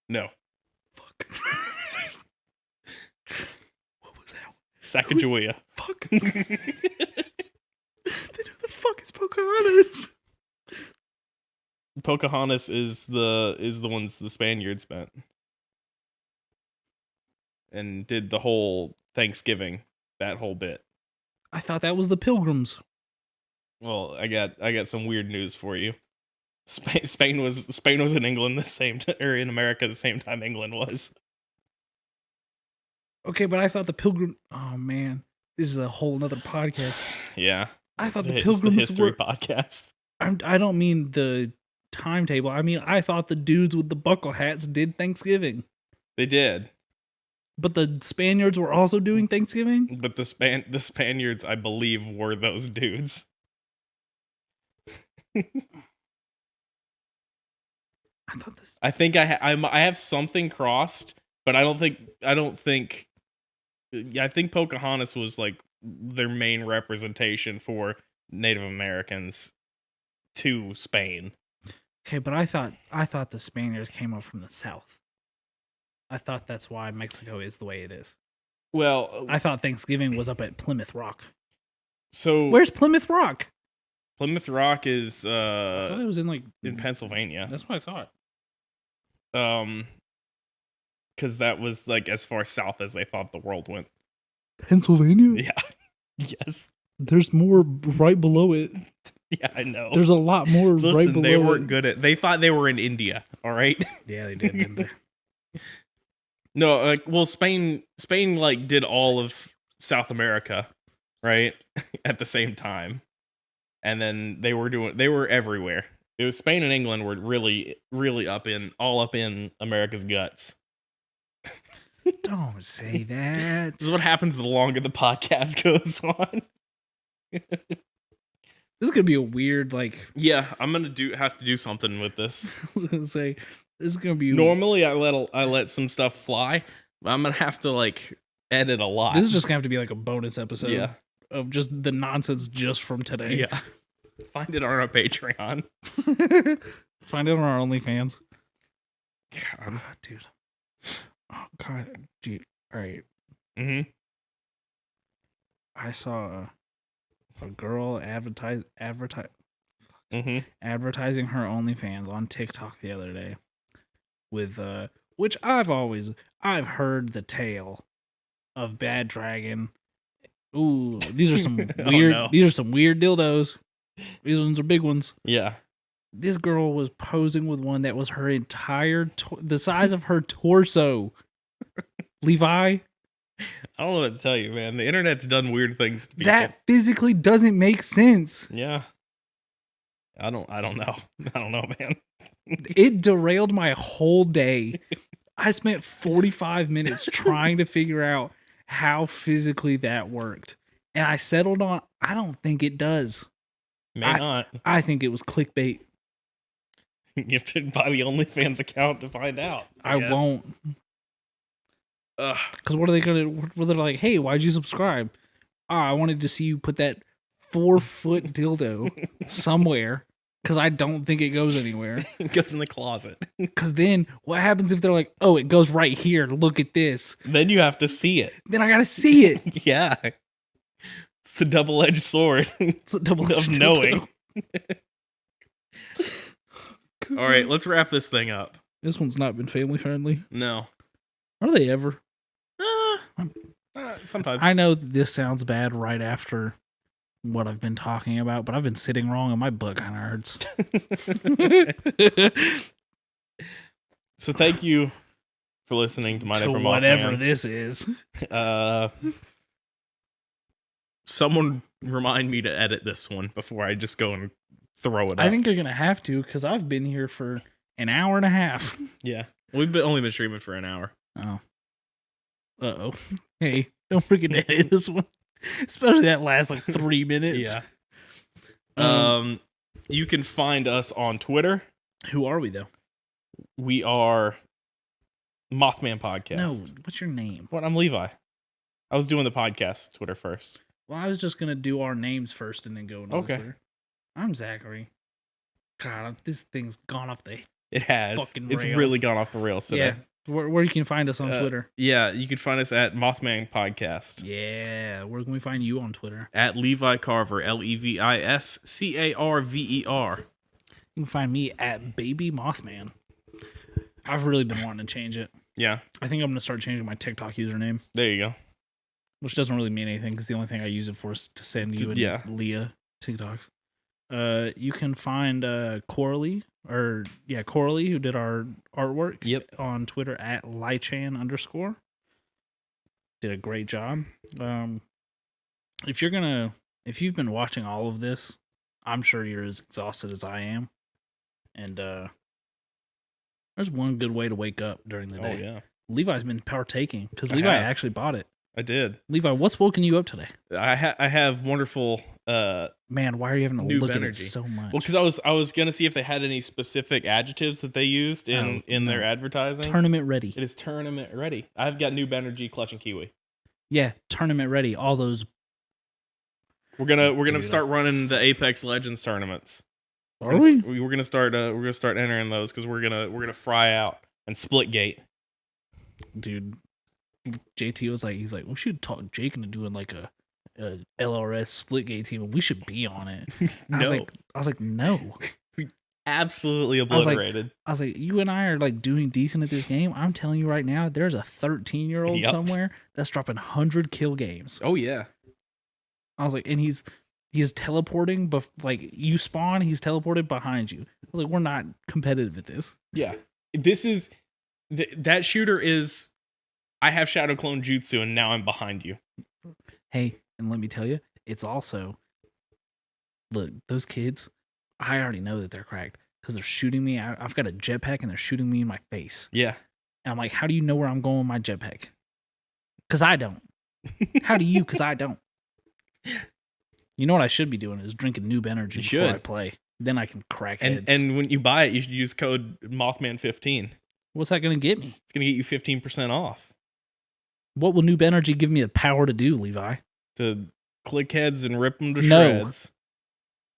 No. Fuck. What was that? Sacagawea. Fuck. Then who the fuck is Pocahontas? Pocahontas is the ones the Spaniards met. And did the whole Thanksgiving, that whole bit. I thought that was the Pilgrims. Well, I got some weird news for you. Spain was in England the same or in America the same time England was. Okay, but I thought the Pilgrim. Oh man, this is a whole nother podcast. Yeah, I thought the It's Pilgrims history were. podcast. I don't mean the timetable. I mean I thought the dudes with the buckle hats did Thanksgiving. They did. But the Spaniards were also doing Thanksgiving? But the Spaniards, I believe, were those dudes. I thought this. I think I have something crossed, but I don't think. Yeah, I think Pocahontas was like their main representation for Native Americans to Spain. Okay, but I thought the Spaniards came up from the south. I thought that's why Mexico is the way it is. Well, I thought Thanksgiving was up at Plymouth Rock. So where's Plymouth Rock? Plymouth Rock is I thought it was in Pennsylvania. That's what I thought. Because that was like as far south as they thought the world went. Pennsylvania? Yeah. Yes. There's more right below it. Yeah, I know. There's a lot more Listen, right below they weren't it. good at. They thought they were in India. All right. Yeah, they did, didn't they? No, like, well, Spain like did all of South America, right, at the same time, and then they were everywhere. It was Spain and England were really up in America's guts. Don't say that. This is what happens the longer the podcast goes on. This is gonna be a weird, like. Yeah, I'm gonna have to do something with this. I was gonna say this is gonna be. Normally, I let some stuff fly, but I'm gonna have to like edit a lot. This is just gonna have to be like a bonus episode. Yeah. Of just the nonsense just from today. Yeah. Find it on our Patreon. Find it on our OnlyFans. God. Oh, dude. Oh God, dude. All right. Mm-hmm. I saw a girl advertising her OnlyFans on TikTok the other day with which I've heard the tale of Bad Dragon. Ooh, these are some weird no. these are some weird dildos. These ones are big ones. Yeah. This girl was posing with one that was her entire the size of her torso. Levi, I don't know what to tell you, man. The internet's done weird things to people. that physically doesn't make sense. Yeah. I don't know. I don't know, man. It derailed my whole day. I spent 45 minutes trying to figure out how physically that worked. And I settled on, I don't think it does. May not. I think it was clickbait. You have to buy the OnlyFans account to find out. I guess. won't. Ugh. Because what are they going to, they're like, hey, why'd you subscribe? I wanted to see you put that 4-foot dildo somewhere. Because I don't think it goes anywhere. It goes in the closet. Because then what happens if they're like, oh, it goes right here. Look at this. Then you have to see it. Then I got to see it. Yeah. It's the double-edged sword It's the double of knowing. All right, let's wrap this thing up. This one's not been family friendly. No. Are they ever? Sometimes. I know that this sounds bad right after what I've been talking about, but I've been sitting wrong and my butt kind of hurts. So thank you for listening to my To neighbor whatever Mothman. this is. Someone remind me to edit this one before I just go and throw it up. I think you're going to have to because I've been here for an hour and a half. Yeah. We've only been streaming for an hour. Oh. Uh-oh. Hey, don't forget to edit this one. Especially that last like 3 minutes. Yeah. You can find us on Twitter. Who are we though? We are Mothman Podcast. No, what's your name? What? I'm Levi. I was doing the podcast Twitter first. Well, I was just gonna do our names first and then go into Okay. Twitter. I'm Zachary. God, this thing's gone off the It has. Fucking It's rails. really gone off the rails today. yeah. Where you can find us on Twitter? Yeah, you can find us at Mothman Podcast. Yeah, where can we find you on Twitter? At Levi Carver, LevisCarver. You can find me at Baby Mothman. I've really been wanting to change it. Yeah, I think I'm gonna start changing my TikTok username, there you go. which doesn't really mean anything because the only thing I use it for is to send you and Yeah. Leah TikToks. You can find Coralie, who did our artwork. Yep. On Twitter at Lychan_. Did a great job. If you've been watching all of this, I'm sure you're as exhausted as I am. And there's one good way to wake up during the day. Oh, yeah. Levi's been partaking because I Levi have. actually bought it. I did. Levi, what's woken you up today? I have wonderful... Man, why are you having to Noob look at it energy. so much? Well, because I was gonna see if they had any specific adjectives that they used in their no. advertising. Tournament ready. It is tournament ready. I've got Noob Energy, Clutch, and Kiwi. Yeah, tournament ready. All those. We're gonna Dude. start running the Apex Legends tournaments. Are we? We're gonna start entering those because we're gonna fry out and split gate. Dude, JT was like, he's like, we should talk Jake into doing like a LRS split gate team, and we should be on it. No. I was like, no. Absolutely was like- obliterated. I was like, you and I are like doing decent at this game. I'm telling you right now, there's a 13-year-old Yep. somewhere that's dropping 100 kill games. Oh yeah. I was like, and he's teleporting, but like you spawn, he's teleported behind you. I was like, we're not competitive at this. Yeah. This is that shooter is. I have Shadow Clone Jutsu and now I'm behind you. Hey, and let me tell you, it's also, look, those kids, I already know that they're cracked because they're shooting me. I've got a jetpack and they're shooting me in my face. Yeah. And I'm like, how do you know where I'm going with my jetpack? Because I don't. How do you? Because I don't. You know what I should be doing is drinking Noob Energy before I play. Then I can crack heads. And when you buy it, you should use code Mothman15. What's that going to get me? It's going to get you 15% off. What will Noob Energy give me the power to do, Levi? To click heads and rip them to shreds.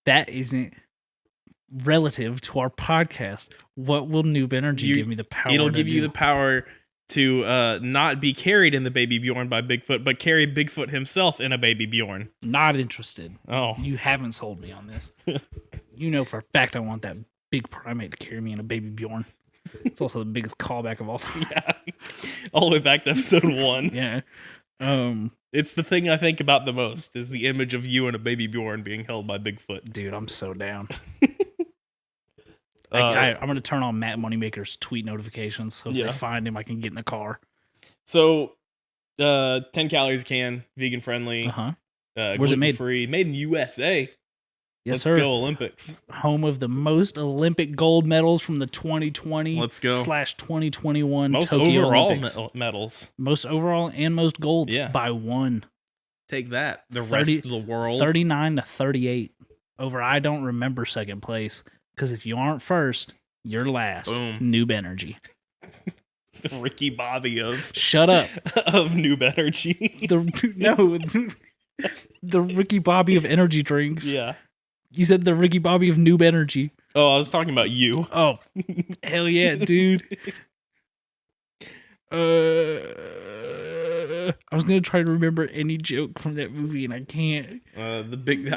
That isn't relative to our podcast. What will Noob Energy give me the power to do? It'll give you the power to not be carried in the Baby Bjorn by Bigfoot, but carry Bigfoot himself in a Baby Bjorn. Not interested. Oh. You haven't sold me on this. You know for a fact I want that big primate to carry me in a Baby Bjorn. It's also the biggest callback of all time. Yeah. All the way back to episode 1. Yeah. It's the thing I think about the most is the image of you and a Baby Bjorn being held by Bigfoot. Dude, I'm so down. I'm going to turn on Matt Moneymaker's tweet notifications so if I find him, I can get in the car. So, 10 calories a can, vegan friendly. Where's it made? Free, made in USA. Yes, Let's sir. go Olympics. Home of the most Olympic gold medals from the 2020 Let's go. /2021 Most Tokyo overall Olympics. medals. Most overall and most golds by 1. Take that. The rest of the world. 39 to 38 over I don't remember second place because if you aren't first, you're last. Boom. Noob Energy. The Ricky Bobby of Shut up. of Noob Energy. The Ricky Bobby of energy drinks. Yeah. You said the Ricky Bobby of Noob Energy. Oh, I was talking about you. Oh, hell yeah, dude. I was gonna try to remember any joke from that movie, and I can't. I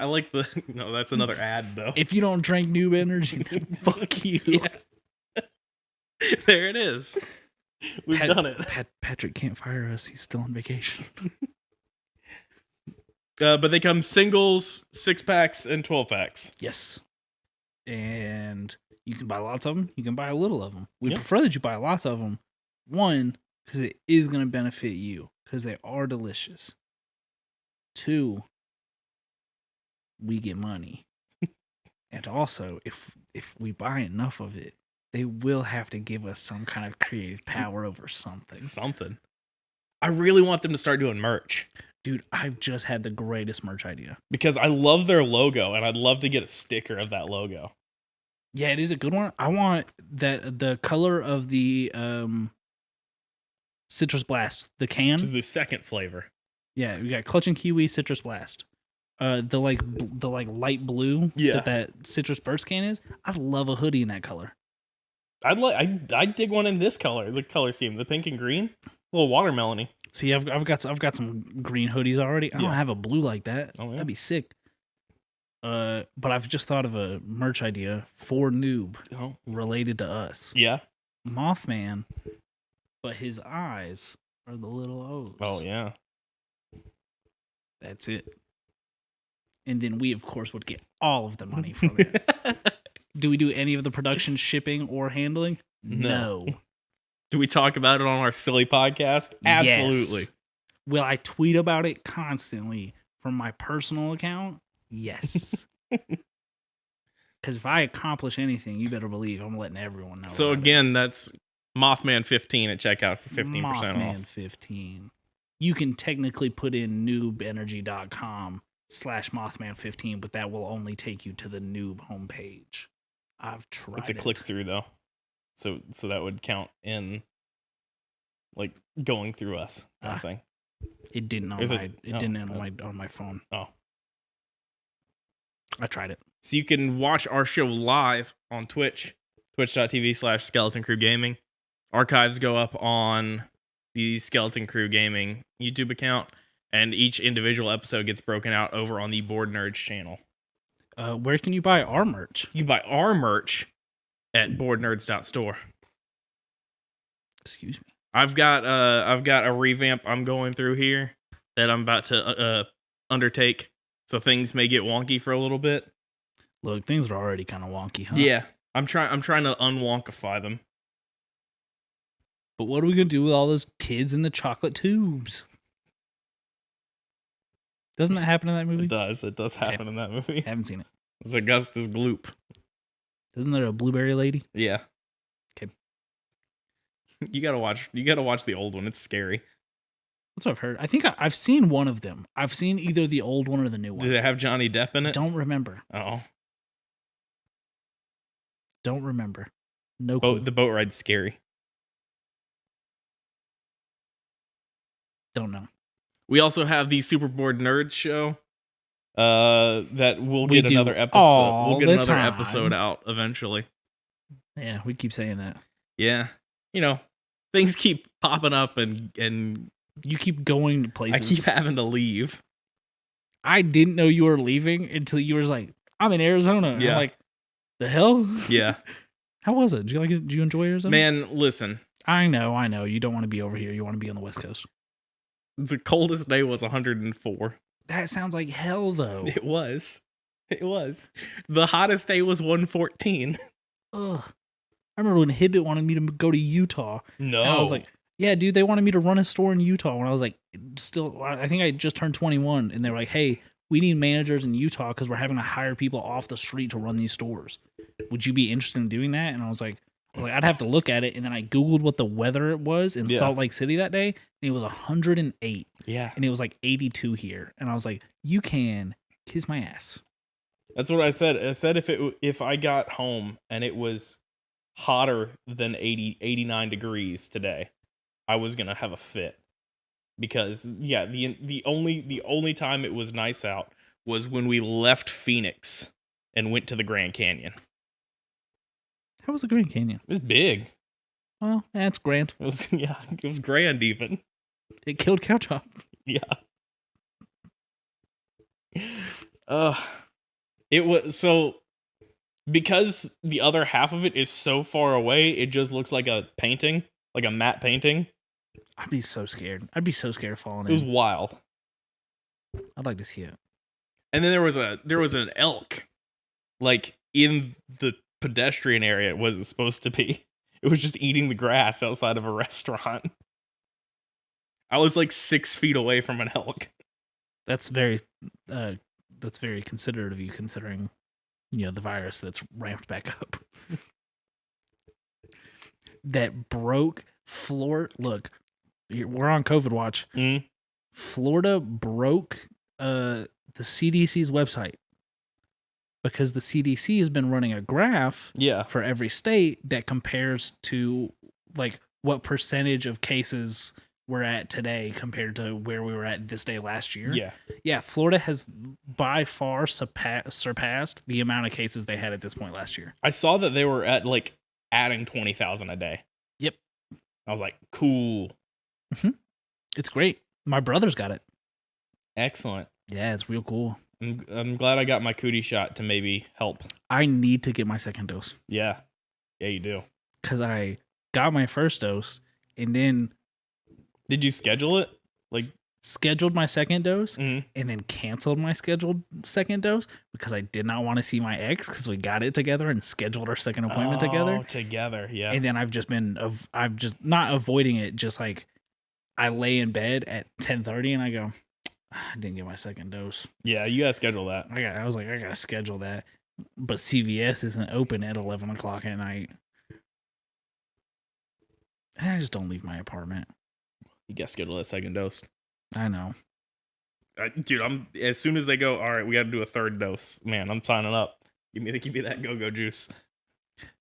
like the. No, that's another ad though. If you don't drink Noob Energy, then fuck you. Yeah. There it is. We've done it. Patrick can't fire us. He's still on vacation. But they come singles, 6-packs, and 12-packs. Yes. And you can buy lots of them. You can buy a little of them. We prefer that you buy lots of them. 1, because it is going to benefit you, because they are delicious. 2, we get money. And also, if we buy enough of it, they will have to give us some kind of creative power over something. Something. I really want them to start doing merch. Dude, I've just had the greatest merch idea. Because I love their logo, and I'd love to get a sticker of that logo. Yeah, it is a good one. I want the color of the Citrus Blast, the can. Which is the second flavor. Yeah, we got Clutch and Kiwi, Citrus Blast. The light blue that Citrus Burst can is. I'd love a hoodie in that color. I'd dig one in this color, the color scheme, the pink and green, a little watermelony. See, I've got some green hoodies already. I don't have a blue like that. Oh, yeah. That'd be sick. But I've just thought of a merch idea for Noob related to us. Yeah. Mothman, but his eyes are the little O's. Oh, yeah. That's it. And then we, of course, would get all of the money from it. Do we do any of the production, shipping, or handling? No. Do we talk about it on our silly podcast? Absolutely. Yes. Will I tweet about it constantly from my personal account? Yes. Because if I accomplish anything, you better believe I'm letting everyone know. So again, that's Mothman15 at checkout for 15% off. Mothman15. You can technically put in noobenergy.com/Mothman15, but that will only take you to the Noob homepage. I've tried. It's a click through though. So that would count in like going through us kind of thing. It didn't on my phone. Oh. I tried it. So you can watch our show live on Twitch, twitch.tv/Skeleton Crew Gaming. Archives go up on the Skeleton Crew Gaming YouTube account, and each individual episode gets broken out over on the Board Nerds channel. Where can you buy our merch? You can buy our merch at boardnerds.store. Excuse me. I've got a revamp I'm going through here that I'm about to undertake. So things may get wonky for a little bit. Look, things are already kind of wonky, huh? Yeah. I'm trying to unwonkify them. But what are we going to do with all those kids in the chocolate tubes? Doesn't that happen in that movie? It does. It does happen in that movie. Haven't seen it. It's Augustus Gloop. Isn't there a blueberry lady? Yeah. Okay. You gotta watch the old one. It's scary. That's what I've heard. I think I've seen one of them. I've seen either the old one or the new one. Did it have Johnny Depp in it? Don't remember. Oh, Don't remember. No clue. the boat ride's scary. Don't know. We also have the Superboard Nerds show. That we'll We get do another episode. all We'll get the another time. episode out eventually. Yeah, we keep saying that. Yeah, things keep popping up, and You keep going to places. I keep having to leave. I didn't know you were leaving until you were like, I'm in Arizona. And Yeah. I'm like, the hell? Yeah, How was it? Did you like it? Did you enjoy Arizona? man, listen. I know. You don't want to be over here. You want to be on the West Coast. The coldest day was 104. That sounds like hell, though. It was. The hottest day was 114. Ugh. I remember when Hibbit wanted me to go to Utah. No, And I was like, yeah, dude, they wanted me to run a store in Utah. When I was like, I think I just turned 21. And they were like, hey, we need managers in Utah because we're having to hire people off the street to run these stores. Would you be interested in doing that? And I was like, I'd have to look at it. And then I Googled what the weather was in Yeah. Salt Lake City that day. And it was 108. yeah, And it was like 82 here. And I was like, you can kiss my ass. that's what I said. I said if I got home and it was hotter than 89 degrees today, I was gonna have a fit. Because yeah, the only time it was nice out was when we left Phoenix and went to the Grand Canyon. How was the Grand Canyon? It was big. Well, that's grand. It was it was grand even. It killed Cow Chop. Yeah. It was so because the other half of it is so far away, it just looks like a painting, like a matte painting. I'd be so scared. I'd be so scared of falling It was in. wild. I'd like to see it. And then there was an elk like in the pedestrian area it wasn't supposed to be. It was just eating the grass outside of a restaurant. I was like 6 feet away from an elk. That's very considerate of you, considering the virus that's ramped back up. That broke Florida. Look, we're on COVID watch. Mm. Florida broke the CDC's website because the CDC has been running a graph Yeah. for every state that compares to like what percentage of cases we're at today compared to where we were at this day last year. Yeah. Yeah, Florida has by far surpassed the amount of cases they had at this point last year. I saw that they were at like adding 20,000 a day. Yep. I was like, cool. It's great. My brother's got it. Excellent. Yeah, it's real cool. I'm glad I got my cootie shot to maybe help. I need to get my second dose Yeah. Yeah, you do. because I got my first dose and then Did you schedule it? Like, scheduled my second dose mhm. and then canceled my scheduled second dose because I did not want to see my ex because we got it together and scheduled our second appointment together. Together, yeah. And then I've just not avoiding it, just like I lay in bed at 10:30 and I go, I didn't get my second dose. Yeah, you gotta schedule that. I was like, I gotta schedule that. But CVS isn't open at 11 o'clock at night. And I just don't leave my apartment. You gotta schedule that second dose. I know. Dude, I'm as soon as they go, all right, we gotta do a third dose. Man, I'm signing up. Give me that go-go juice.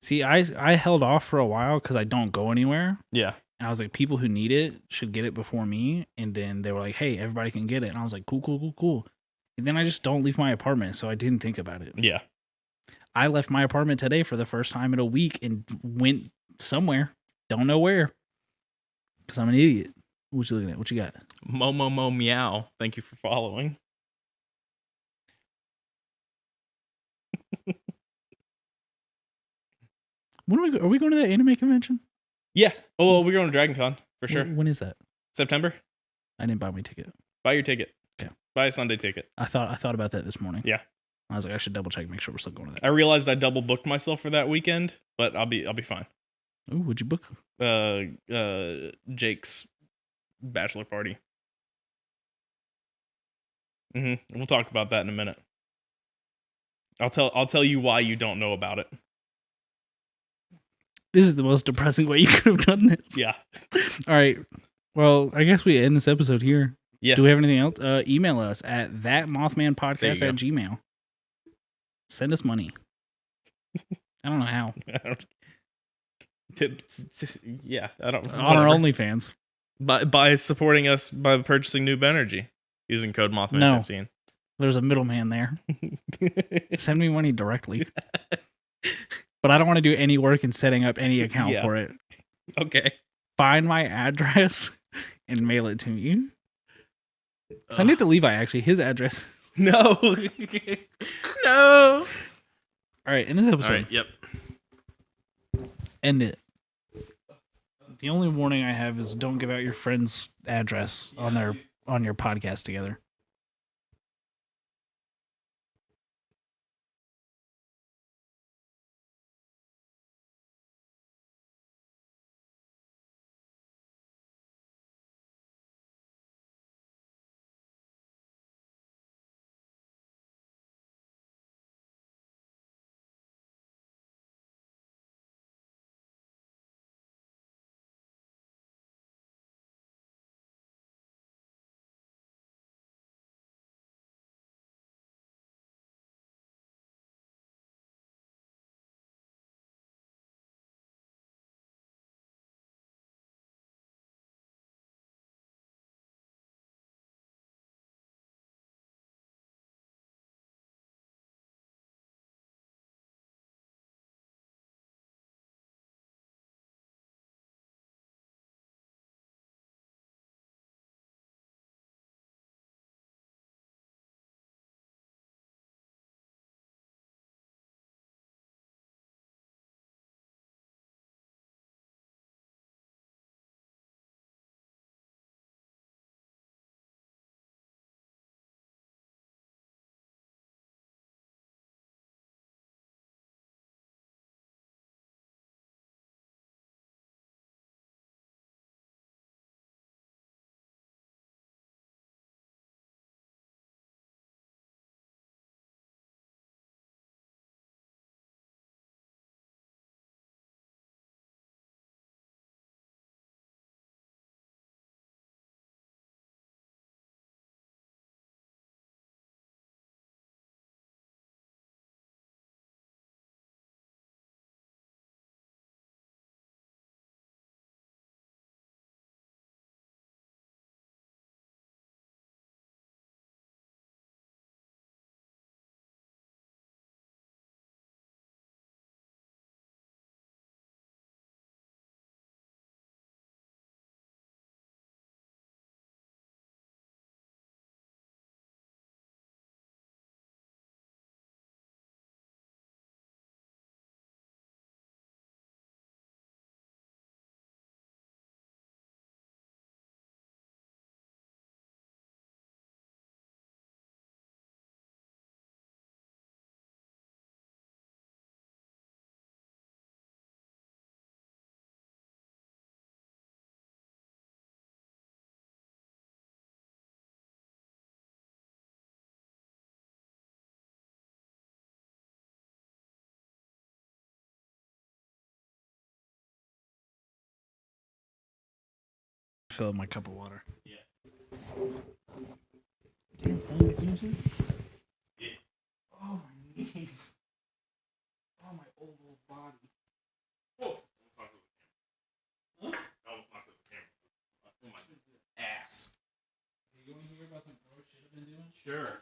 See, I held off for a while because I don't go anywhere. Yeah. And I was like, people who need it should get it before me. And then they were like, hey, everybody can get it. And I was like, cool. And then I just don't leave my apartment. So I didn't think about it. Yeah. I left my apartment today for the first time in a week and went somewhere. Don't know where. Because I'm an idiot. What you looking at? What you got? Mo meow. Thank you for following. When are we going to that anime convention? Yeah. Oh, well, we're going to DragonCon for sure. When is that? September. I didn't buy my ticket. Buy your ticket. Okay. Buy a Sunday ticket. I thought about that this morning. Yeah. I was like, I should double check, make sure we're still going to that. I realized I double booked myself for that weekend, but I'll be fine. Ooh, would you book? Jake's bachelor party. We'll talk about that in a minute. I'll tell you why you don't know about it. This is the most depressing way you could have done this. Yeah. All right. Well, I guess we end this episode here. Yeah. Do we have anything else? Email us at thatmothmanpodcast There you at gmail. Send us money. I don't know how. Yeah, I don't. On our whatever. OnlyFans. By supporting us by purchasing Noob Energy using code Mothman15. There's a middleman there. Send me money directly. But I don't want to do any work in setting up any account Yeah. for it. Okay. Find my address and mail it to me. Send it to Levi, actually. His address. No. No. All right, in this episode, All right. Yep. end it. The only warning I have is don't give out your friend's address on your podcast together. Fill up my cup of water. Yeah. Damn, son, you finish it? Yeah. Oh, my knees. Oh, my old body. Whoa. Oh my ass. You want to hear about some gross shit I've been doing? Sure.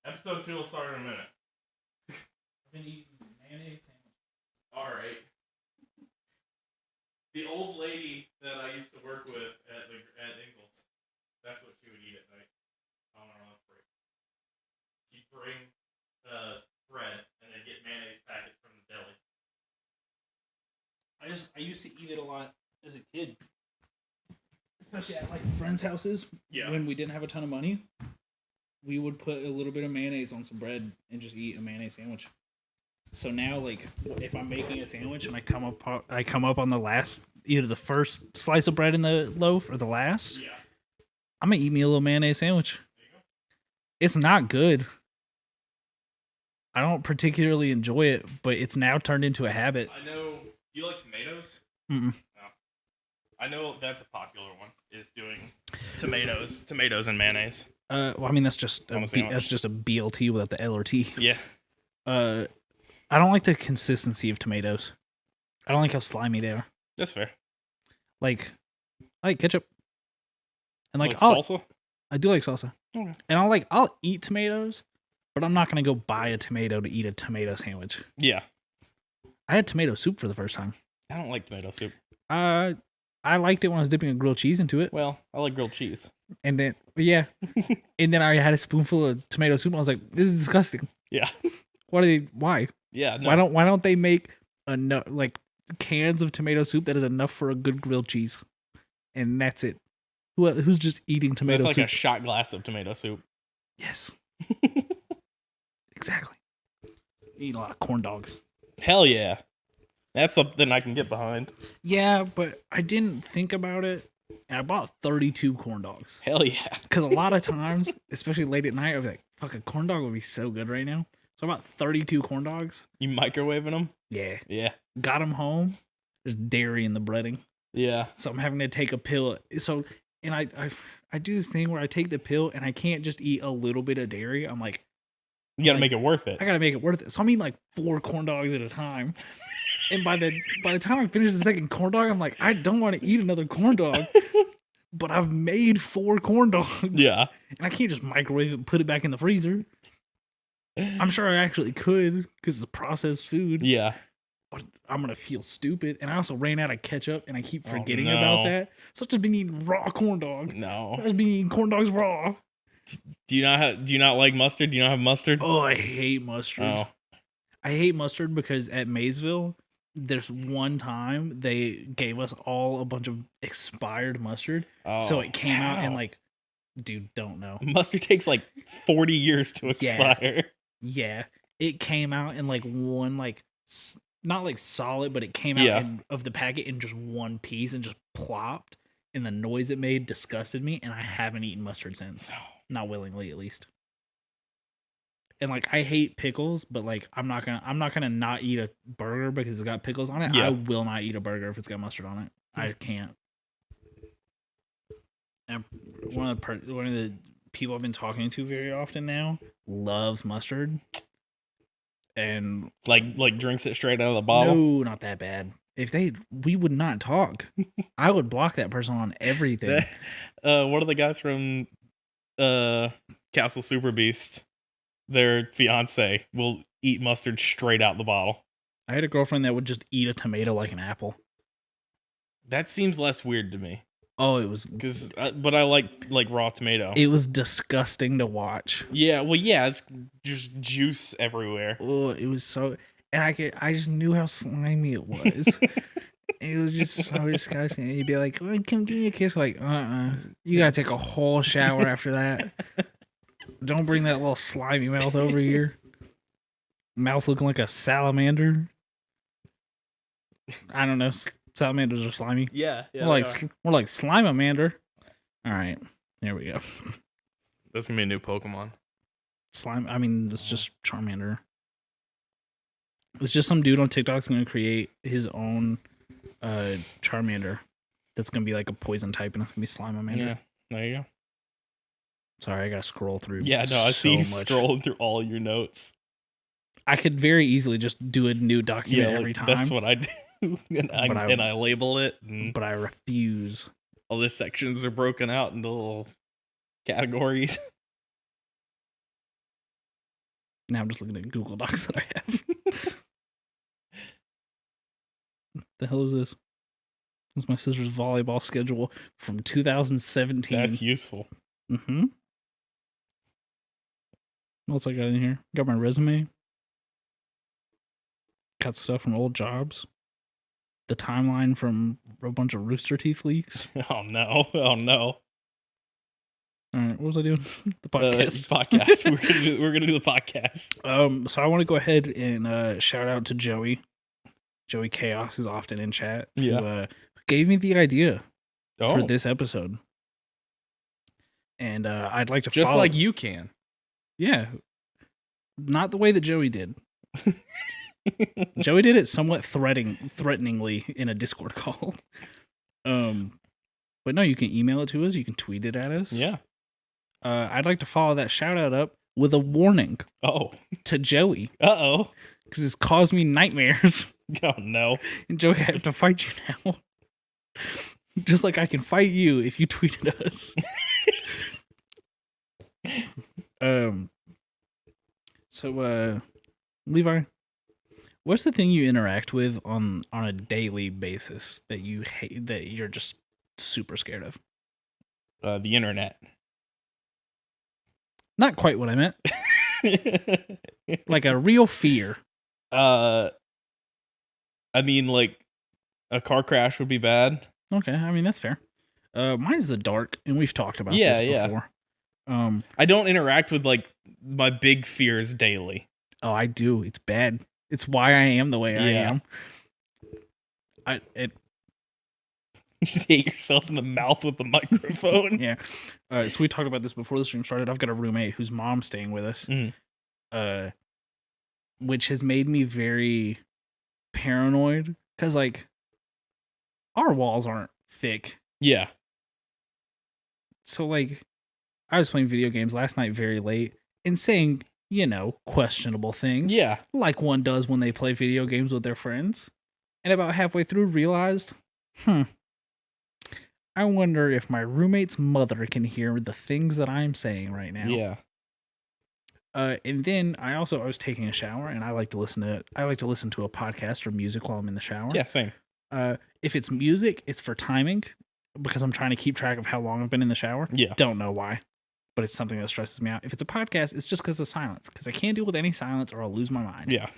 Episode 2 will start in a minute. I've been eating mayonnaise sandwich. All right. The old lady that I used to work with at Ingles, that's what she would eat at night on our lunch break. She'd bring bread and then get mayonnaise packets from the deli. I used to eat it a lot as a kid, especially at like friends' houses. Yeah. When we didn't have a ton of money, we would put a little bit of mayonnaise on some bread and just eat a mayonnaise sandwich. So now, like, if I'm making a sandwich and I come up on the last, either the first slice of bread in the loaf or the last, Yeah. I'm gonna eat me a little mayonnaise sandwich. It's not good. I don't particularly enjoy it, but it's now turned into a habit. I know Do you like tomatoes? Mm-mm. No. I know that's a popular one. Is doing tomatoes and mayonnaise. Well, I mean that's just On a sandwich. that's just a BLT without the L or T. Yeah. I don't like the consistency of tomatoes. I don't like how slimy they are. That's fair. Like, I like ketchup. And like salsa? I do like salsa. Okay. And I'll eat tomatoes, but I'm not gonna go buy a tomato to eat a tomato sandwich. Yeah. I had tomato soup for the first time. I don't like tomato soup. I liked it when I was dipping a grilled cheese into it. Well, I like grilled cheese. And then and then I had a spoonful of tomato soup and I was like, this is disgusting. Yeah. Why? Yeah. No. Why don't they make enough like cans of tomato soup that is enough for a good grilled cheese? And that's it. Who's just eating tomato That's like soup? a shot glass of tomato soup. Yes. Exactly. Eat a lot of corn dogs. Hell yeah. That's something I can get behind. Yeah, but I didn't think about it. And I bought 32 corn dogs. Hell yeah. Because a lot of times, especially late at night, I was like, fuck, a corn dog would be so good right now. So I bought 32 corn dogs. You microwaving them? Yeah. Yeah. Got them home. There's dairy in the breading. Yeah. So I'm having to take a pill. So, and I do this thing where I take the pill and I can't just eat a little bit of dairy. I'm like, You gotta make it worth it. I gotta make it worth it. So I'm eating like 4 corn dogs at a time. And by the time I finish the second corn dog, I'm like, I don't want to eat another corn dog. But I've made 4 corn dogs. Yeah. And I can't just microwave it and put it back in the freezer. I'm sure I actually could because it's processed food. Yeah. But I'm gonna feel stupid. And I also ran out of ketchup and I keep forgetting no. about that. So I've just been eating raw corn dog. No. I've just been eating corn dogs raw. Do you not like mustard? Do you not have mustard? Oh, I hate mustard. Oh. I hate mustard because at Maysville, there's one time they gave us all a bunch of expired mustard. So it came out and like, dude, don't know. Mustard takes like 40 years to expire. Yeah. It came out in like one, like, not like solid, but it came out of the packet in just one piece and just plopped. And the noise it made disgusted me. And I haven't eaten mustard since. Not willingly, at least. And like I hate pickles, but like I'm not gonna not eat a burger because it's got pickles on it. Yeah. I will not eat a burger if it's got mustard on it. I can't. And one of the people I've been talking to very often now loves mustard, and Like drinks it straight out of the bottle. no, not that bad. If we would not talk. I would block that person on everything. One of the guys from Castle Super Beast, their fiance will eat mustard straight out the bottle. I had a girlfriend that would just eat a tomato like an apple. That seems less weird to me. Oh, it was but I like raw tomato. It was disgusting to watch. Yeah, well, yeah, it's just juice everywhere. Oh, it was so, and I just knew how slimy it was. It was just so disgusting. And you'd be like, well, "Come give me a kiss." Like, you gotta take a whole shower after that. Don't bring that little slimy mouth over here. Mouth looking like a salamander. I don't know. Salamanders are slimy. Yeah, More like Slimamander. All right, there we go. That's gonna be a new Pokemon. Slime. I mean, it's just Charmander. It's just some dude on TikTok's gonna create his own Charmander. That's gonna be like a poison type, and it's gonna be Slimamander. Yeah, there you go. Sorry, I gotta scroll through. Yeah, no, I see you much. scrolling through all your notes. I could very easily just do a new document Yeah, every time. that's what I do, and I label it. But I refuse. All the sections are broken out into little categories. Now I'm just looking at Google Docs that I have. The hell is this? This is my sister's volleyball schedule from 2017. That's useful. Mm-hmm. What else I got in here? Got my resume. Got stuff from old jobs. The timeline from a bunch of Rooster Teeth leaks. Oh no! Oh no! All right, what was I doing? The podcast. Podcast. We're gonna do the podcast. So I want to go ahead and shout out to Joey. Joey Chaos is often in chat. Yeah. Who gave me the idea for Oh, this episode. And I'd like to just follow. like you can. Yeah. Not the way that Joey did. Joey did it somewhat threateningly in a Discord call. But no, you can email it to us. You can tweet it at us. Yeah. I'd like to follow that shout out up with a warning Oh. to Joey Uh-oh. because it's caused me nightmares. Oh, no. And Joey, I have to fight you now. Just like I can fight you if you tweeted us. So Levi, what's the thing you interact with on a daily basis that you hate, that you're just super scared of? The internet. Not quite what I meant. Like a real fear. I mean, like, a car crash would be bad. Okay, I mean that's fair. Mine's the dark, and we've talked about Yeah, this yeah. before. I don't interact with, like, my big fears daily. Oh, I do. It's bad. It's why I am the way I Yeah. am. You just hit yourself in the mouth with the microphone. Yeah. So we talked about this before the stream started. I've got a roommate whose mom's staying with us, which has made me very paranoid because, like, our walls aren't thick. Yeah. So, like, I was playing video games last night very late and saying, questionable things. Yeah. Like one does when they play video games with their friends. And about halfway through realized, I wonder if my roommate's mother can hear the things that I'm saying right now. Yeah. And then I was taking a shower, and I like to listen to a podcast or music while I'm in the shower. Yeah, same. If it's music, it's for timing because I'm trying to keep track of how long I've been in the shower. Yeah. Don't know why, but it's something that stresses me out. If it's a podcast, it's just because of silence, because I can't deal with any silence or I'll lose my mind. Yeah.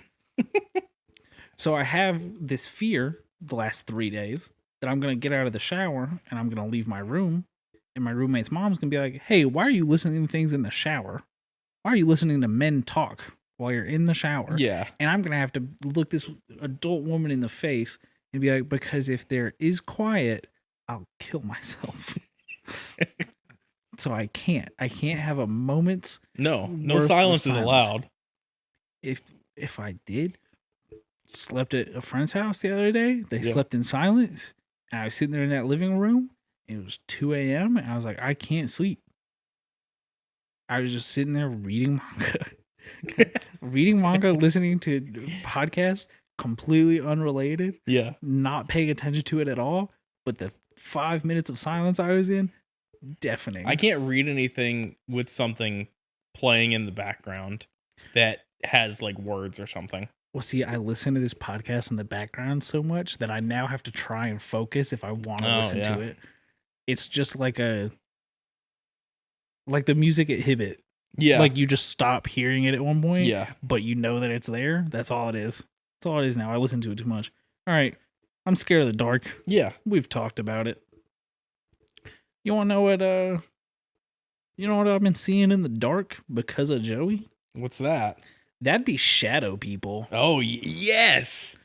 So I have this fear the last 3 days that I'm going to get out of the shower and I'm going to leave my room, and my roommate's mom's going to be like, hey, why are you listening to things in the shower? Why are you listening to men talk while you're in the shower? Yeah. And I'm going to have to look this adult woman in the face and be like, because if there is quiet, I'll kill myself. So I can't have a moment's No worth of silence is allowed. If I did, slept at a friend's house the other day, they slept in silence, and I was sitting there in that living room, and it was 2 a.m., and I was like, I can't sleep. I was just sitting there reading manga, listening to podcasts completely unrelated, not paying attention to it at all, but the 5 minutes of silence I was in, deafening. I can't read anything with something playing in the background that has, like, words or something. Well, see, I listen to this podcast in the background so much that I now have to try and focus if I want to listen to it. It's just like the music at Hibbit. Yeah. Like, you just stop hearing it at one point, but you know that it's there. That's all it is. That's all it is now. I listen to it too much. All right. I'm scared of the dark. Yeah. We've talked about it. You want to know what I've been seeing in the dark because of Joey? What's that? That'd be shadow people. Oh, yes.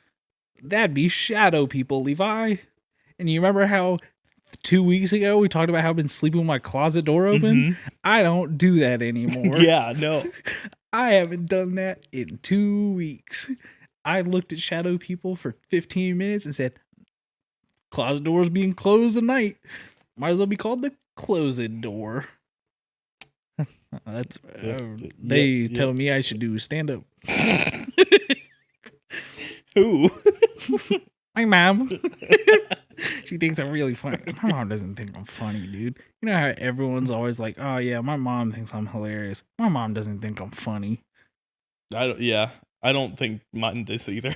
That'd be shadow people, Levi. And you remember how 2 weeks ago we talked about how I've been sleeping with my closet door open? I don't do that anymore. Yeah, no. I haven't done that in 2 weeks. I looked at shadow people for 15 minutes and said, closet doors being closed at night. Might as well be called the closed door. That's they tell me I should do stand up. Who? My mom. She thinks I'm really funny. My mom doesn't think I'm funny, dude. You know how everyone's always like, "Oh yeah, my mom thinks I'm hilarious." My mom doesn't think I'm funny. I don't think mine does either.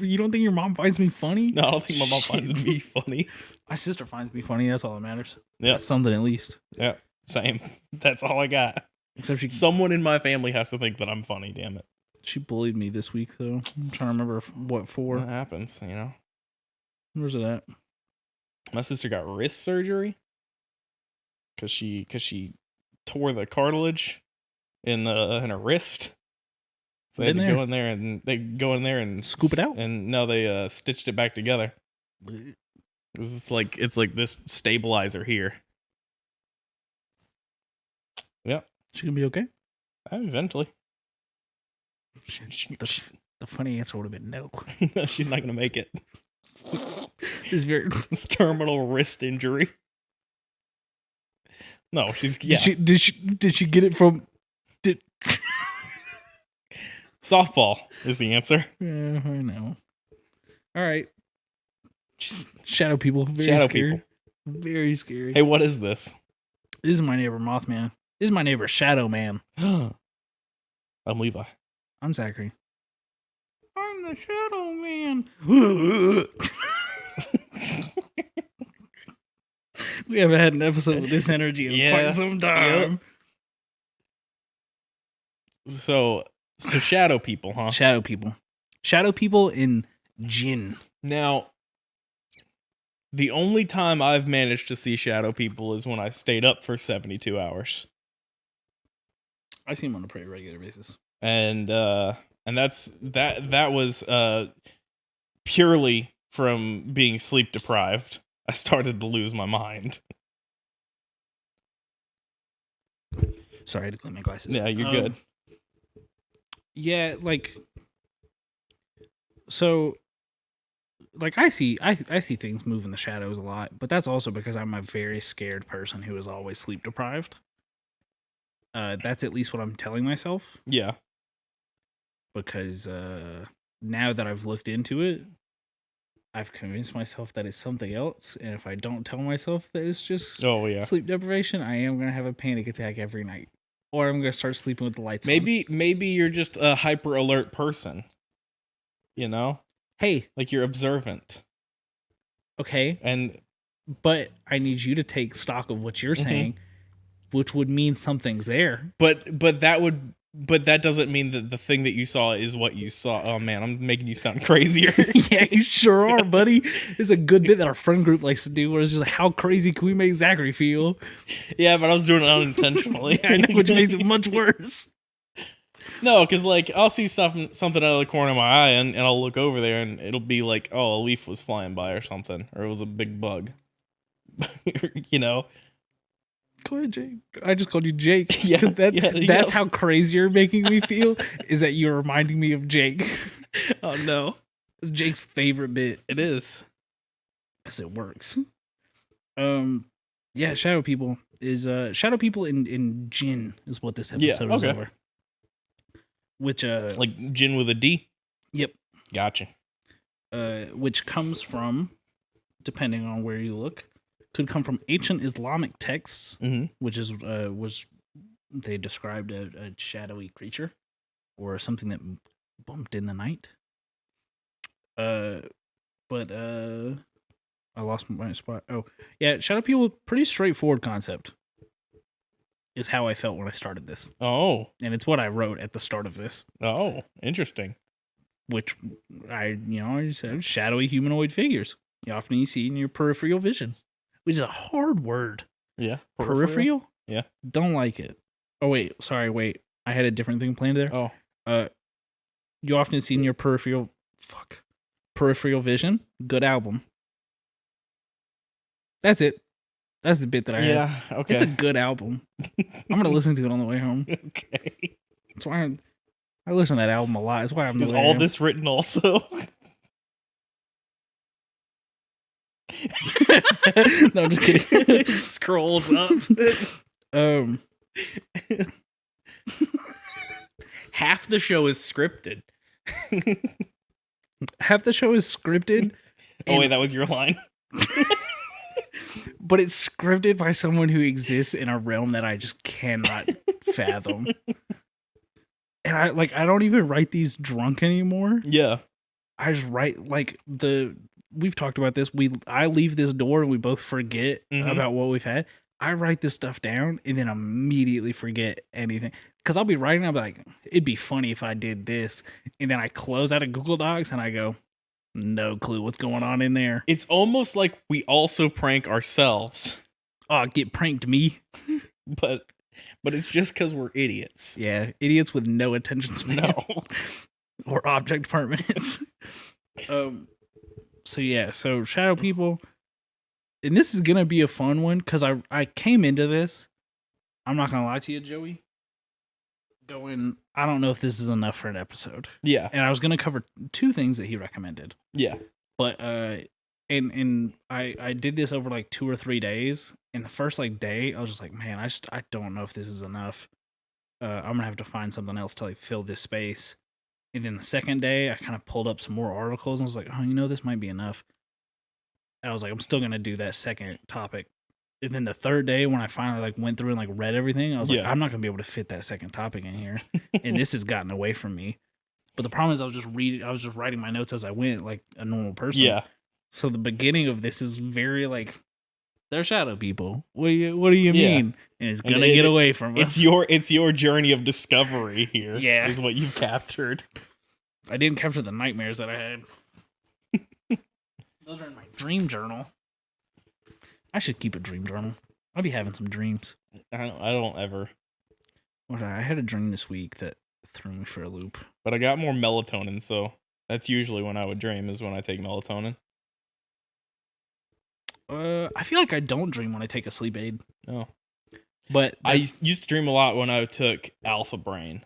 You don't think your mom finds me funny? No, I don't think my mom finds me funny. My sister finds me funny. That's all that matters. Yeah, that's something at least. Yeah, same. That's all I got. Except someone in my family has to think that I'm funny. Damn it. She bullied me this week though. I'm trying to remember what for. That happens, you know. Where's it at? My sister got wrist surgery because she tore the cartilage in her wrist. So they had to go in there and scoop it out. And no, they stitched it back together. It's like this stabilizer here. Yeah. She gonna be okay? Eventually. The funny answer would have been no. She's not gonna make it. It's very. It's terminal wrist injury. No, she's yeah. Did she get it from? Softball is the answer. Yeah, I know. All right. Just shadow people. Very Shadow scary. people. Very scary. Hey, what is this? This is my neighbor Mothman. This is my neighbor Shadow Man. I'm Levi. I'm Zachary. I'm the Shadow Man. We haven't had an episode with this energy in quite some time. Yep. So shadow people, huh? Shadow people. Shadow people in Jinn. Now, the only time I've managed to see shadow people is when I stayed up for 72 hours. I see them on a pretty regular basis. And that's that was purely from being sleep deprived. I started to lose my mind. Sorry, I had to clean my glasses. Yeah, you're good. Yeah, so I see things move in the shadows a lot, but that's also because I'm a very scared person who is always sleep deprived. That's at least what I'm telling myself. Yeah. Because now that I've looked into it, I've convinced myself that it's something else, and if I don't tell myself that it's just sleep deprivation, I am gonna have a panic attack every night, or I'm gonna start sleeping with the lights on. Maybe you're just a hyper alert person. You know? Hey, like you're observant. Okay, but I need you to take stock of what you're saying, which would mean something's there. But that doesn't mean that the thing that you saw is what you saw. Oh man, I'm making you sound crazier. Yeah, you sure are, buddy. It's a good bit that our friend group likes to do, where it's just like, how crazy can we make Zachary feel? Yeah, but I was doing it unintentionally. I know, which makes it much worse. No, because like I'll see something out of the corner of my eye, and I'll look over there, and it'll be like, oh, a leaf was flying by or something, or it was a big bug. You know. Go ahead, Jake. I just called you Jake. Yeah, that's how crazy you're making me feel. Is that you're reminding me of Jake? Oh no, it's Jake's favorite bit. It is because it works. Yeah, shadow people is shadow people in Jinn is what this episode is over. Which like Jinn with a D. Yep. Gotcha. Which comes from, depending on where you look, could come from ancient Islamic texts, which is was they described a shadowy creature or something that bumped in the night. But I lost my spot. Oh, yeah, shadow people, pretty straightforward concept. Is how I felt when I started this. Oh. And it's what I wrote at the start of this. Oh, interesting. Which I said shadowy humanoid figures. You often see in your peripheral vision. Which is a hard word. Yeah. Peripheral? Yeah. Don't like it. Oh, wait. I had a different thing planned there. Oh. You often see in your peripheral vision. Good album. That's it. That's the bit that I had. Yeah, okay. It's a good album. I'm going to listen to it on the way home. Okay. That's why I listen to that album a lot. That's why I'm. Is all this written also? No, I'm just kidding. It scrolls up. Half the show is scripted. Half the show is scripted. Oh wait, that was your line. But it's scripted by someone who exists in a realm that I just cannot fathom. And I don't even write these drunk anymore. Yeah. I just write we've talked about this. I leave this door and we both forget about what we've had. I write this stuff down and then immediately forget anything. Because I'll be writing, I'll be like, it'd be funny if I did this. And then I close out of Google Docs and I go, no clue what's going on in there. It's almost like we also prank ourselves. Oh, get pranked me. But it's just because we're idiots. Yeah, idiots with no attention span. No. Or object permanence. So shadow people. And this is going to be a fun one because I came into this. I'm not going to lie to you, Joey. going, I don't know if this is enough for an episode. Yeah. And I was going to cover 2 things that he recommended. Yeah. But and I did this over like 2 or 3 days. And the first like day, I was just like, man, I don't know if this is enough. I'm going to have to find something else to like fill this space. And then the second day, I kind of pulled up some more articles and was like, oh, this might be enough. And I was like, I'm still going to do that second topic. And then the third day, when I finally like went through and like read everything, I was like, Yeah. I'm not going to be able to fit that second topic in here. And this has gotten away from me. But the problem is I was just writing my notes as I went like a normal person. Yeah. So the beginning of this is very like, they're shadow people. What do you mean? And it's gonna get away from us. It's your journey of discovery here. Yeah. Is what you've captured. I didn't capture the nightmares that I had. Those are in my dream journal. I should keep a dream journal. I'll be having some dreams. I don't ever. I had a dream this week that threw me for a loop. But I got more melatonin, so that's usually when I would dream, is when I take melatonin. I feel like I don't dream when I take a sleep aid. Oh. But I used to dream a lot when I took Alpha Brain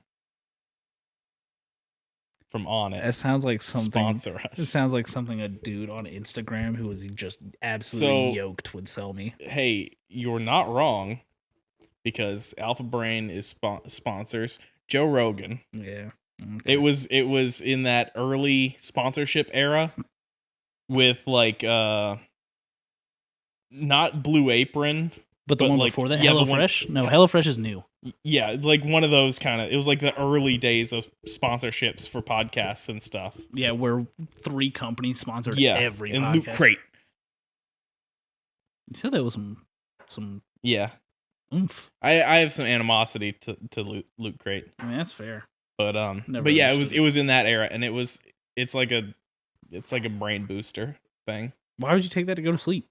from On It. that sounds like something. Sponsor It us. sounds like something a dude on Instagram who was just absolutely yoked would sell me. Hey, you're not wrong, because Alpha Brain is sponsors Joe Rogan. Yeah. Okay. It was in that early sponsorship era with like not Blue Apron, But the one like, before that, yeah, the one- HelloFresh? No, HelloFresh is new. yeah, like one of those kind of. It was like the early days of sponsorships for podcasts and stuff. Yeah, where 3 companies sponsored Yeah, every and podcast. Loot Crate. You said there was some Yeah, oomph. I have some animosity to Loot Crate, I mean, that's fair. but Never but yeah, understood it was in that era, and it's like a brain booster thing. Why would you take that to go to sleep?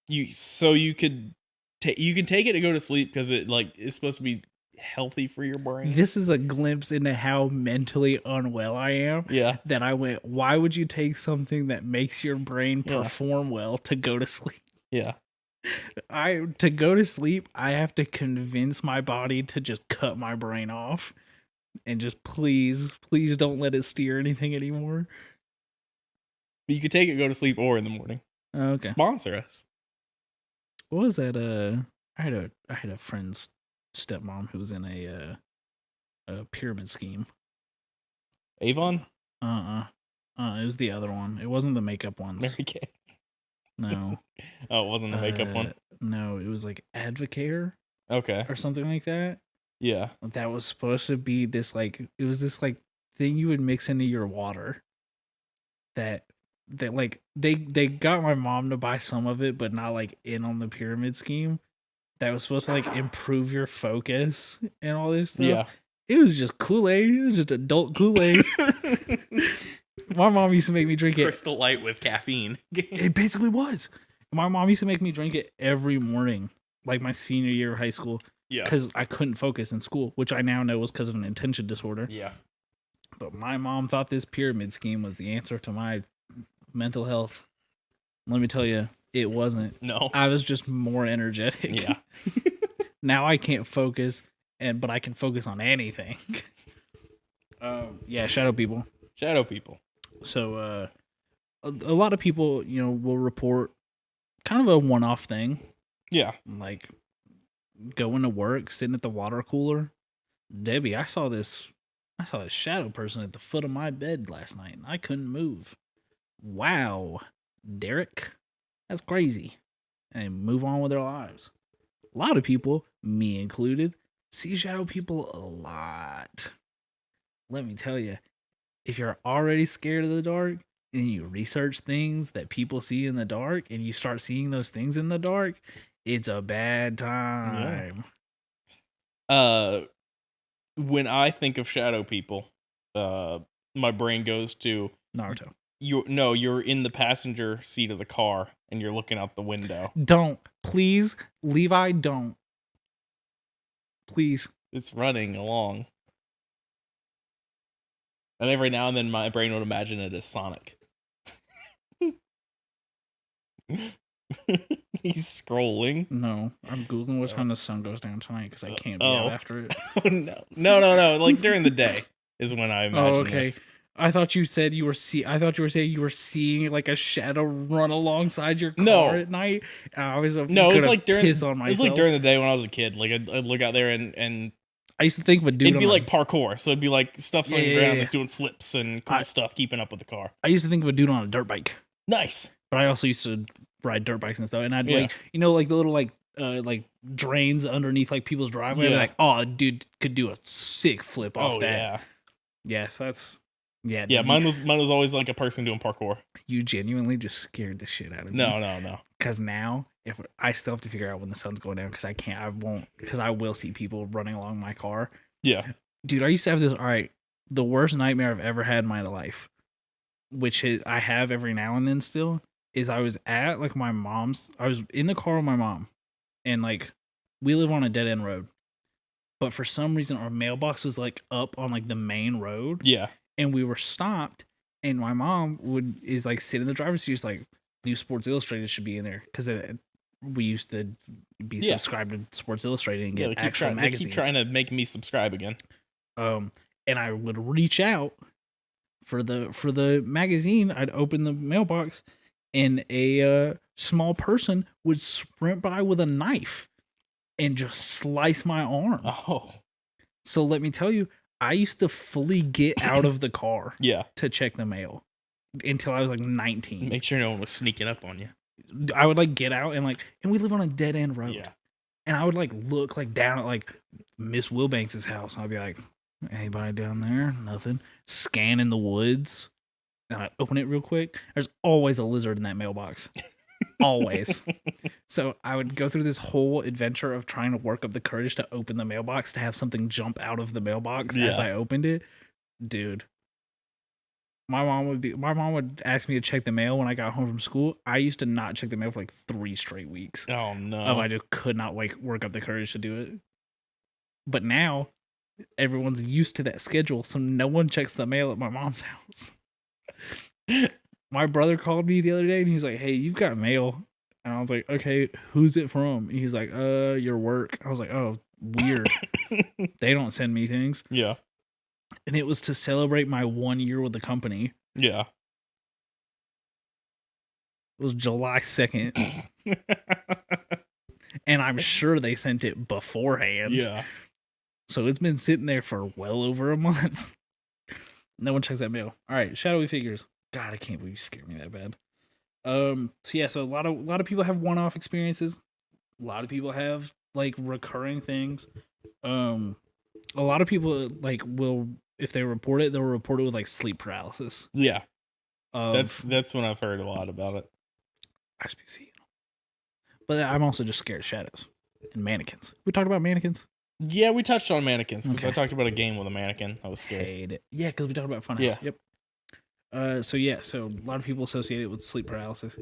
You can take it to go to sleep because it like is supposed to be healthy for your brain. This is a glimpse into how mentally unwell I am. Yeah, That I went, why would you take something that makes your brain Yeah. perform well to go to sleep? yeah. To go to sleep, I have to convince my body to just cut my brain off and just please don't let it steer anything anymore. But you could take it, go to sleep, or in the morning. Okay. Sponsor us. What was that? I had a friend's stepmom who was in a pyramid scheme. Avon, It was the other one. It wasn't the makeup ones. Mary Kay. No. Oh, it wasn't the makeup one. No, it was like Advocare Okay. or something like that. Yeah. That was supposed to be this like, it was this like thing you would mix into your water. That like they got my mom to buy some of it, but not like in on the pyramid scheme. That was supposed to like improve your focus and all this stuff. Yeah. It was just Kool-Aid. It was just adult Kool-Aid. My mom used to make me drink it. Crystal Light with caffeine. It basically was. My mom used to make me drink it every morning, like my senior year of high school, Yeah. because I couldn't focus in school, which I now know was because of an attention disorder. Yeah. But my mom thought this pyramid scheme was the answer to my mental health. Let me tell you, it wasn't. No. I was just more energetic. Yeah. Now I can't focus, but I can focus on anything. Yeah, shadow people. Shadow people. So a lot of people, will report kind of a one-off thing, Yeah. like going to work, sitting at the water cooler. Debbie, I saw this shadow person at the foot of my bed last night, and I couldn't move. Wow, Derek, that's crazy. And move on with their lives. A lot of people, me included, see shadow people a lot. Let me tell you, if you're already scared of the dark and you research things that people see in the dark and you start seeing those things in the dark, it's a bad time. When I think of shadow people, my brain goes to Naruto. You're in the passenger seat of the car and you're looking out the window. Don't. Please, Levi, don't. Please. It's running along. And every now and then my brain would imagine it as Sonic. He's scrolling. No, I'm googling what time the sun goes down tonight because I can't be oh. out after it. Oh no! Like during the day is when I imagine Oh, okay. this. I thought you said you were I thought you were saying you were seeing like a shadow run alongside your car No. at night. And I was No, it was gonna like during piss on myself. it was like during the day when I was a kid. Like I'd look out there and I used to think of a dude. it'd be like parkour, so it'd be like stuff's on the ground yeah. that's doing flips and cool stuff, keeping up with the car. I used to think of a dude on a dirt bike. Nice. But I also used to ride dirt bikes and stuff, and I'd Yeah. like like the little like drains underneath like people's driveway. Yeah. Like, oh, dude could do a sick flip off that. Yeah. Yeah, so that's yeah. Yeah, mine was always like a person doing parkour. You genuinely just scared the shit out of me. No. Because now, if I still have to figure out when the sun's going down, because I will see people running along my car. Yeah. Dude, I used to have this. All right, the worst nightmare I've ever had in my life, which is I have every now and then still, is I was at like my mom's. I was in the car with my mom, and like we live on a dead end road, but for some reason our mailbox was like up on like the main road. Yeah. And we were stopped, and my mom is like sitting in the driver's seat, just like New Sports Illustrated should be in there because we used to be subscribed to Sports Illustrated and get actual magazines. They keep trying to make me subscribe again. And I would reach out for the magazine. I'd open the mailbox, and a small person would sprint by with a knife and just slice my arm. Oh. So let me tell you, I used to fully get out of the car to check the mail until I was like 19. Make sure no one was sneaking up on you. I would like get out and we live on a dead end road. Yeah. And I would like look like down at like Miss Wilbanks' house. And I'd be like, anybody down there? Nothing. Scan in the woods. And I'd open it real quick. There's always a lizard in that mailbox. Always. So I would go through this whole adventure of trying to work up the courage to open the mailbox to have something jump out of the mailbox as I opened it. Dude. My mom would ask me to check the mail when I got home from school. I used to not check the mail for like 3 straight weeks. Oh no. I just could not work up the courage to do it. But now everyone's used to that schedule, so no one checks the mail at my mom's house. My brother called me the other day and he's like, "Hey, you've got mail." And I was like, "Okay, who's it from?" And he's like, your work." I was like, "Oh, weird." They don't send me things. Yeah. And it was to celebrate my 1 year with the company. Yeah. It was July 2nd. And I'm sure they sent it beforehand. Yeah. So it's been sitting there for well over a month. No one checks that mail. All right, shadowy figures. God, I can't believe you scared me that bad. So a lot of people have one-off experiences. A lot of people have like recurring things. A lot of people like will, if they report it, they'll report it with like sleep paralysis. Yeah. That's when I've heard a lot about it. I just be seeing them. But I'm also just scared of shadows and mannequins. We talked about mannequins. Yeah, we touched on mannequins because Okay. I talked about a game with a mannequin. I was scared. Hate it. Yeah, because we talked about Funhouse. Yeah. Yep. So a lot of people associate it with sleep paralysis.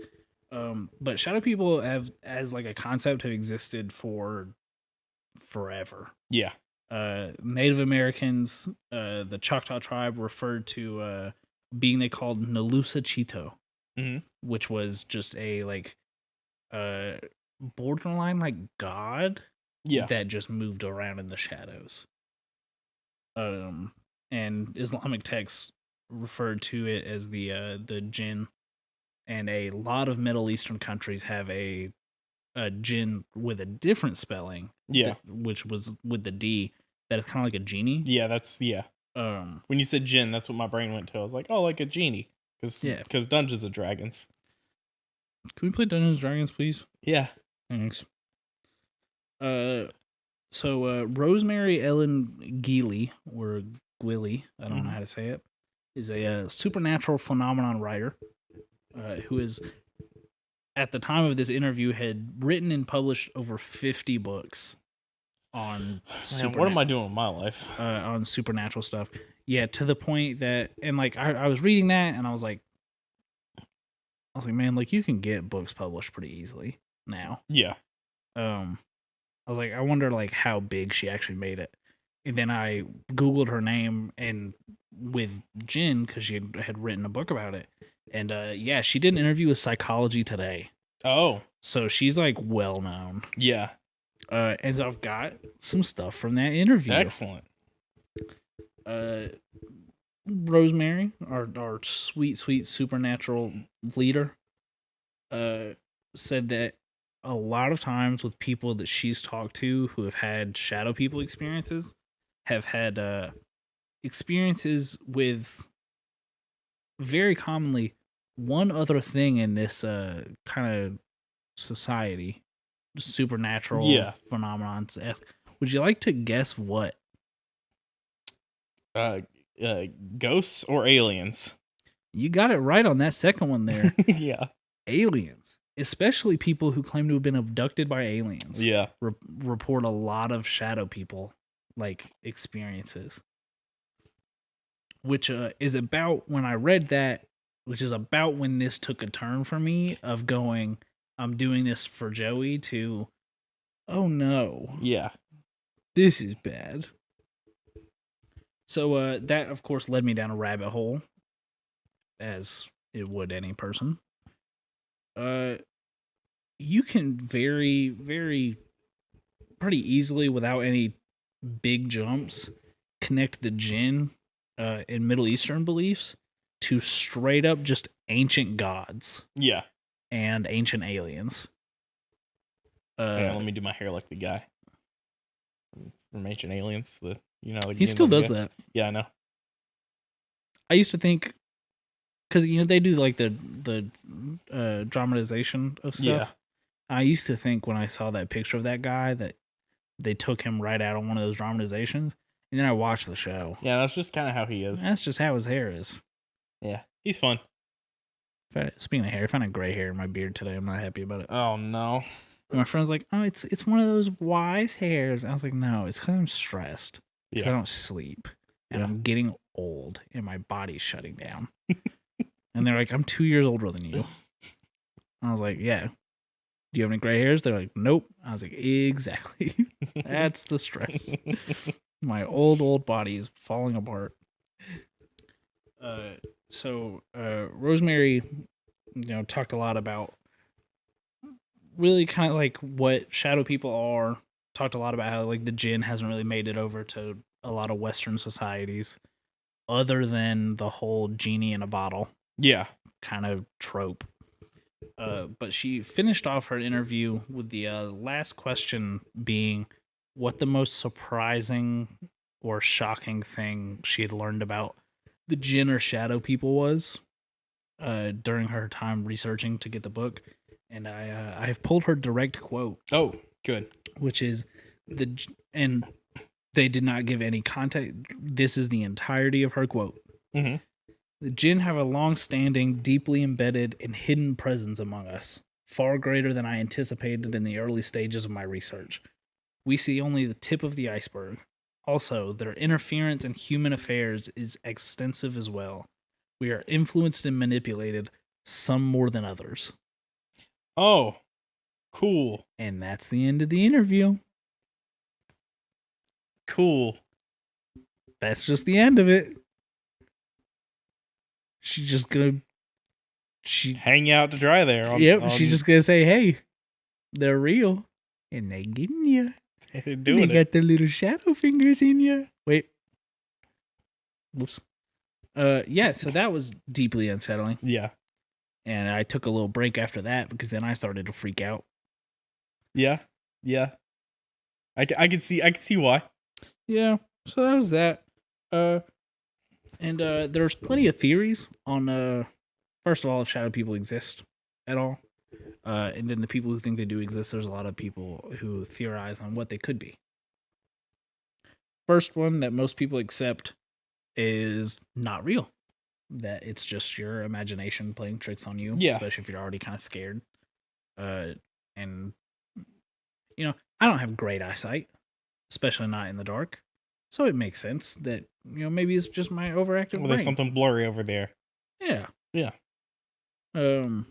But shadow people as like a concept have existed for forever. Yeah. Native Americans, the Choctaw tribe referred to being they called Nalusa Chito, which was just a like borderline like god that just moved around in the shadows. And Islamic texts referred to it as the jinn, and a lot of Middle Eastern countries have a jinn with a different spelling. Yeah. Which was with the D. That is kind of like a genie. Yeah, when you said jinn, that's what my brain went to. I was like, oh, like a genie. Because Dungeons and Dragons. Can we play Dungeons and Dragons, please? Yeah. Thanks. So Rosemary Ellen Geely, or Gwilly, I don't know how to say it, is a supernatural phenomenon writer who is, at the time of this interview, had written and published over 50 books on what am I doing with my life? On supernatural stuff. Yeah, to the point that, and like I was reading that and I was like, man, like you can get books published pretty easily now. Yeah. I was like, I wonder like how big she actually made it. And then I Googled her name and with Jinn, because she had written a book about it. And she did an interview with Psychology Today. Oh, So she's like well known. yeah. And so I've got some stuff from that interview. Excellent. Rosemary, our sweet, sweet supernatural leader, said that a lot of times with people that she's talked to who have had shadow people experiences have had experiences with very commonly one other thing in this kind of society, supernatural phenomenons. Would you like to guess what? Ghosts or aliens? You got it right on that second one there. Yeah. Aliens, especially people who claim to have been abducted by aliens. Yeah. Report a lot of shadow people like experiences, which is about when I read that, which is about when this took a turn for me of going, I'm doing this for Joey to, oh no. Yeah. This is bad. So that, of course, led me down a rabbit hole, as it would any person. You can very, very, pretty easily, without any big jumps, connect the jinn in Middle Eastern beliefs to straight up just ancient gods. Yeah. And ancient aliens. Let me do my hair like the guy from Ancient Aliens. He still does that. Yeah, I know. I used to think, because they do like the dramatization of stuff. Yeah. I used to think when I saw that picture of that guy that they took him right out on one of those dramatizations, and then I watched the show. Yeah, that's just kind of how he is. That's just how his hair is. Yeah, he's fun. Speaking of hair, I found a gray hair in my beard today. I'm not happy about it. Oh no. And my friend's like, "Oh, it's one of those wise hairs." I was like, "No, it's because I'm stressed. Because I don't sleep, and I'm getting old, and my body's shutting down." And they're like, "I'm 2 years older than you." I was like, "Yeah. Do you have any gray hairs?" They're like, "Nope." I was like, "Exactly. That's the stress. My old body is falling apart." So Rosemary, talked a lot about really kind of like what shadow people are. Talked a lot about how like the jinn hasn't really made it over to a lot of Western societies, other than the whole genie in a bottle kind of trope. But she finished off her interview with the last question being what the most surprising or shocking thing she had learned about the jinn or shadow people was during her time researching to get the book. And I have pulled her direct quote. Oh, good. Which is and they did not give any context. This is the entirety of her quote. Mm-hmm. The jinn have a long-standing, deeply embedded, and hidden presence among us, far greater than I anticipated in the early stages of my research. We see only the tip of the iceberg. Also, their interference in human affairs is extensive as well. We are influenced and manipulated, some more than others. Oh, cool. And that's the end of the interview. Cool. That's just the end of it. She's just gonna hang out to dry there. She's just gonna say, "Hey, they're real, and they getting you. They got their little shadow fingers in you." Wait. Whoops. Yeah. So that was deeply unsettling. Yeah. And I took a little break after that because then I started to freak out. Yeah. Yeah. I can see why. Yeah. So that was that. And there's plenty of theories on first of all, if shadow people exist at all. And then the people who think they do exist, there's a lot of people who theorize on what they could be. First one that most people accept is not real. That it's just your imagination playing tricks on you, especially if you're already kind of scared. And I don't have great eyesight, especially not in the dark. So it makes sense that, maybe it's just my overactive brain. There's something blurry over there. Yeah. Yeah. But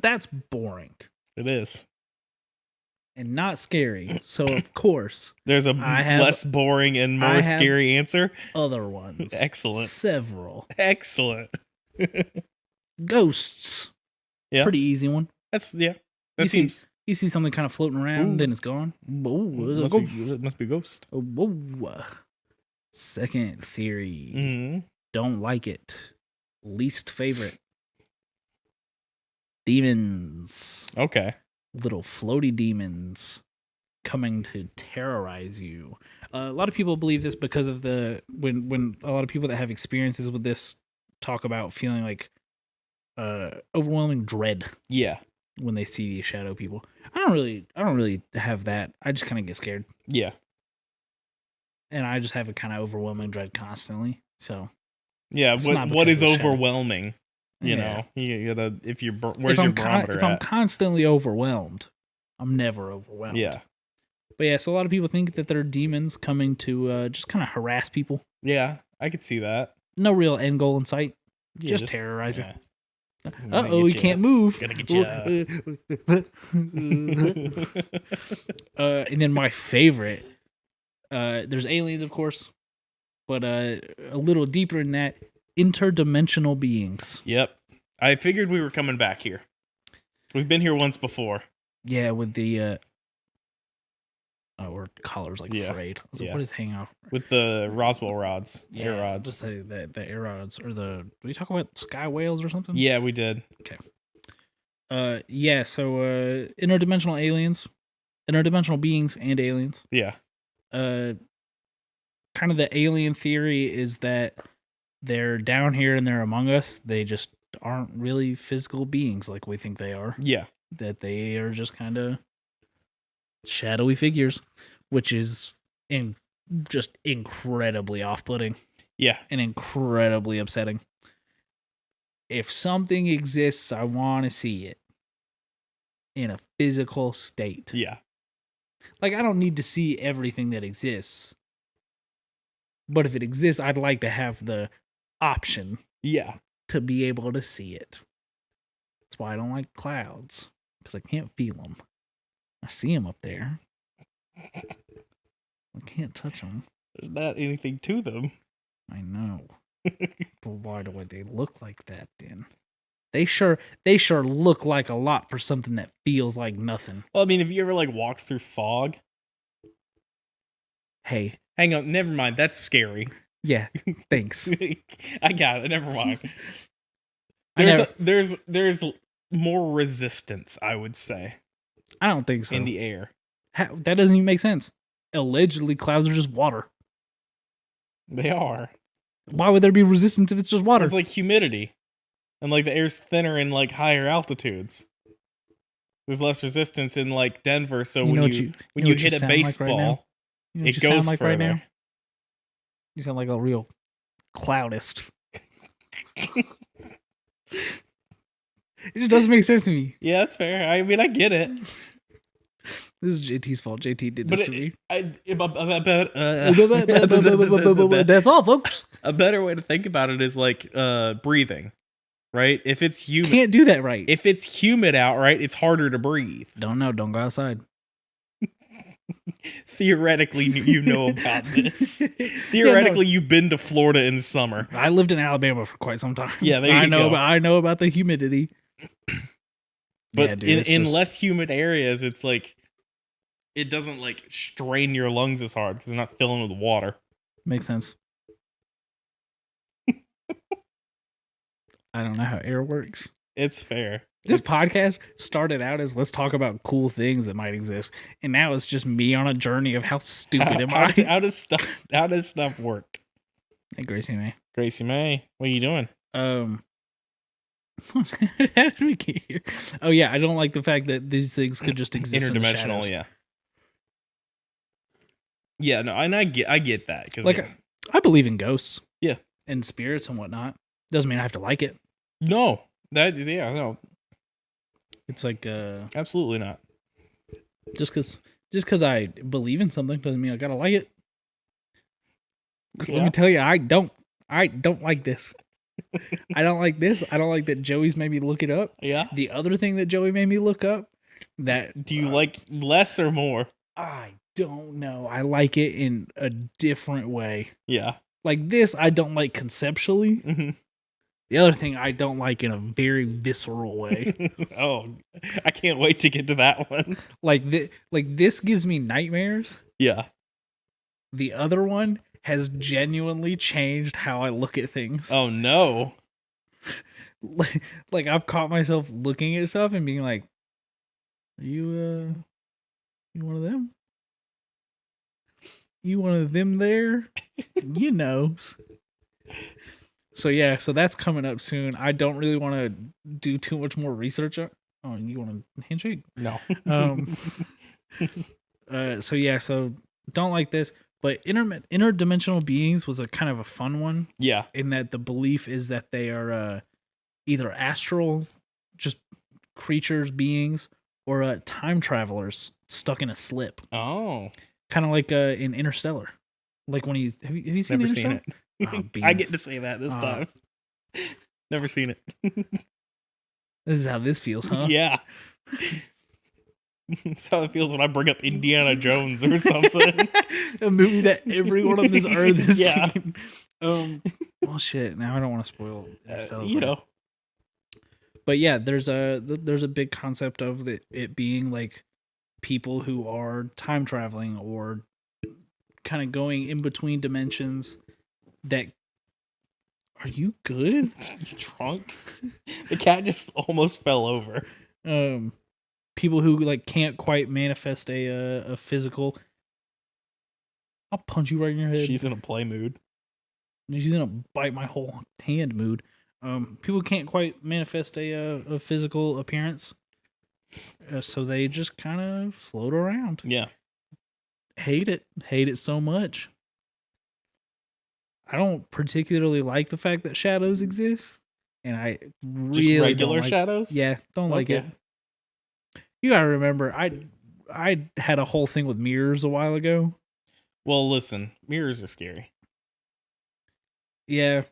that's boring. It is. And not scary. So, of course, there's a less boring and more scary answer. Other ones. Excellent. Several. Excellent. Ghosts. Yeah. Pretty easy one. That You seems. You see something kind of floating around, Ooh. then it's gone. Oh, it's a Must ghost. be, must be ghost. Oh, whoa. Second theory. Mm-hmm. Don't like it. Least favorite. Demons. Okay. Little floaty demons coming to terrorize you. A lot of people believe this because of when a lot of people that have experiences with this talk about feeling like overwhelming dread Yeah. when they see these shadow people. I don't really have that. I just kind of get scared. Yeah. And I just have a kind of overwhelming dread constantly. So Yeah. It's not What because is of the shadow. overwhelming? You Yeah. know, you gotta where's your barometer if at? I'm constantly overwhelmed, I'm never overwhelmed. Yeah. But yeah, so a lot of people think that they're demons coming to just kind of harass people. Yeah, I could see that. No real end goal in sight. Yeah, Just terrorizing. yeah. Uh-oh, he can't move. Gonna get ya. And then my favorite, there's aliens, of course, but a little deeper in that, interdimensional beings. Yep. I figured we were coming back here. We've been here once before. Yeah, with the or collars like Yeah, frayed. I was like, yeah. what is hanging off? With the Roswell rods. Air Let's rods. say the air rods or did we talk about sky whales or something? Yeah, we did. Yeah, so interdimensional aliens, interdimensional beings and aliens. Yeah. Kind of the alien theory is that they're down here and they're among us. They just aren't really physical beings like we think they are. Yeah. That they are just kind of shadowy figures, which is just incredibly off-putting Yeah. and incredibly upsetting. If something exists, I want to see it in a physical state. Yeah. Like, I don't need to see everything that exists. But if it exists, I'd like to have the option Yeah. to be able to see it. That's why I don't like clouds, because I can't feel them. I see them up there. I can't touch them. There's not anything to them. I know. But why do they look like that then? They sure look like a lot for something that feels like nothing. Well, I mean, have you ever like walked through fog? Hey, Hang on, never mind. That's scary. yeah, thanks. I got it. Never mind. I There's more resistance, I would say, I don't think so. in the air. That doesn't even make sense. Allegedly, clouds are just water. They are. Why would there be resistance if it's just water? It's like humidity, and like the air's thinner in like higher altitudes. There's less resistance in like Denver, so when you hit a baseball, it goes further. Right now? You sound like a real cloudist. It just doesn't make sense to me. Yeah, that's fair. I mean, I get it. This is JT's fault. JT did this to me. That's all, folks. A better way to think about it is like breathing, right? If it's humid, Can't do that right. if it's humid out, right, it's harder to breathe. Don't know. Don't go outside. Theoretically, you know about this. Theoretically, you've been to Florida in summer. I lived in Alabama for quite some time. Yeah, there you go. I know about the humidity. But Yeah, dude, in less humid areas, it's like it doesn't like strain your lungs as hard because they're not filling with water. Makes sense. I don't know how air works. It's fair. This podcast started out as let's talk about cool things that might exist, and now it's just me on a journey of how stupid am I? How does stuff work? Hey, Gracie May. Gracie May, what are you doing? How did we get here? Oh yeah, I don't like the fact that these things could just exist. Interdimensional, yeah. Yeah, no, and I get that because like I believe in ghosts, yeah, and spirits and whatnot. Doesn't mean I have to like it. no, no, It's like absolutely not. just because I believe in something doesn't mean I gotta like it. 'Cause Yeah. let me tell you, I don't like this. I don't like this. I don't like that Joey's made me look it up. Yeah. The other thing that Joey made me look up, that Do you like less or more? I don't know. I like it in a different way. Yeah. Like this, I don't like conceptually. Mm-hmm. The other thing I don't like in a very visceral way, Oh, I can't wait to get to that one. like this gives me nightmares. Yeah. The other one has genuinely changed how I look at things. Oh no. Like I've caught myself looking at stuff and being like, "Are you one of them? You one of them there? You know." So yeah, so that's coming up soon. I don't really want to do too much more research on. Oh, you want a handshake? No. So yeah, so don't like this. But interdimensional beings was a kind of a fun one. Yeah. In that the belief is that they are either astral, just creatures, beings, or time travelers stuck in a slip. Oh. Kind of like in Interstellar. Like when he's have you seen Never Interstellar? seen it. Oh, I beans. get to say that this time. Never seen it. This is how this feels, huh? Yeah. That's how it feels when I bring up Indiana Jones or something. A movie that everyone on this earth has Yeah. seen. Well, shit. Now I don't want to spoil Interstellar. You know. But yeah, there's a big concept of it being like people who are time traveling or kind of going in between dimensions. That are you good? You drunk? The cat just almost fell over. People who like can't quite manifest a physical. I'll punch you right in your head. She's in a play mood. She's gonna bite my whole hand mood. People can't quite manifest a physical appearance, so they just kind of float around. Yeah. Hate it so much. I don't particularly like the fact that shadows exist, and I really Just regular don't like, shadows? Yeah, don't like Okay. it. You gotta remember, I had a whole thing with mirrors a while ago. Well, listen, mirrors are scary. Yeah,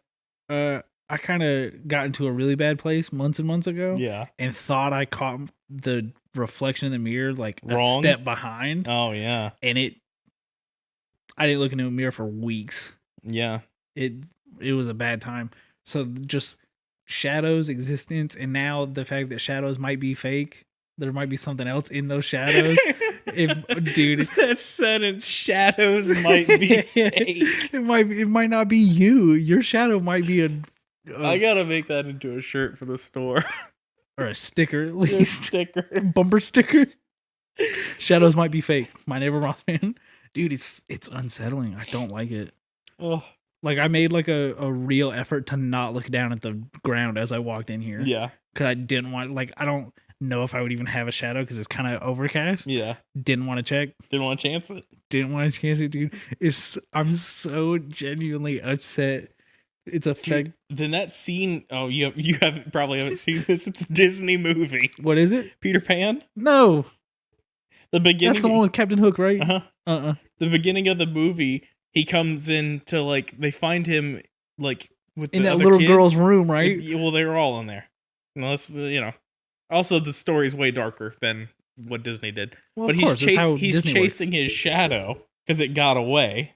I kind of got into a really bad place months and months ago. Yeah. And thought I caught the reflection in the mirror like Wrong? a step behind. Oh, yeah. And I didn't look into a mirror for weeks. Yeah. It was a bad time. So just shadows existence, and now the fact that shadows might be fake. There might be something else in those shadows. Dude, that sentence, shadows might be fake. It might not be you. Your shadow might be I gotta make that into a shirt for the store. Or a sticker at A least. sticker. Bumper sticker. Shadows might be fake. My neighbor Mothman. Dude, it's unsettling. I don't like it. Oh. Like I made like a real effort to not look down at the ground as I walked in here. Yeah. Cause I didn't want, like, I don't know if I would even have a shadow because it's kind of overcast. Yeah. Didn't want to check. Didn't want to chance it. Didn't want to chance it, dude. I'm so genuinely upset. It's a fact. Then that scene. Oh, you probably haven't seen this. It's a Disney movie. What is it? Peter Pan. No. The beginning. That's the one with Captain Hook, right? Uh-huh. The beginning of the movie, he comes into like they find him like with in the that other little kids. girl's room, right? Well, they were all in there. Unless Also, the story's way darker than what Disney did. Well, but of course, that's how he's Disney works. chasing his shadow because it got away,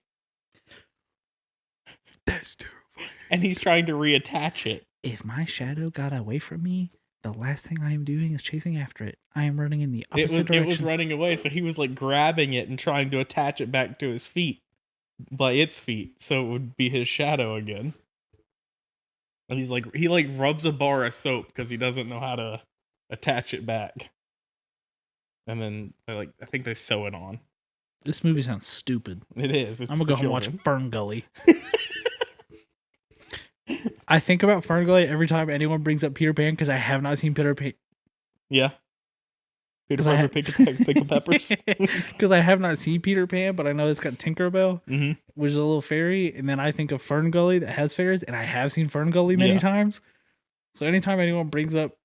That's terrifying. and he's trying to reattach it. If my shadow got away from me, the last thing I am doing is chasing after it. I am running in the opposite direction. It was running away, so he was like grabbing it and trying to attach it back to his feet by its feet, so it would be his shadow again. And he rubs a bar of soap because he doesn't know how to attach it back. And then I think they sew it on. This movie sounds stupid. It is. I'm gonna go home and watch Fern Gully. I think about Fern Gully every time anyone brings up Peter Pan because I have not seen Peter Pan. Yeah. Peter 'Cause I Piper pickle peppers. Because I have not seen Peter Pan, but I know it's got Tinkerbell, which is a little fairy, and then I think of Fern Gully that has fairies, and I have seen Fern Gully many times. So anytime anyone brings up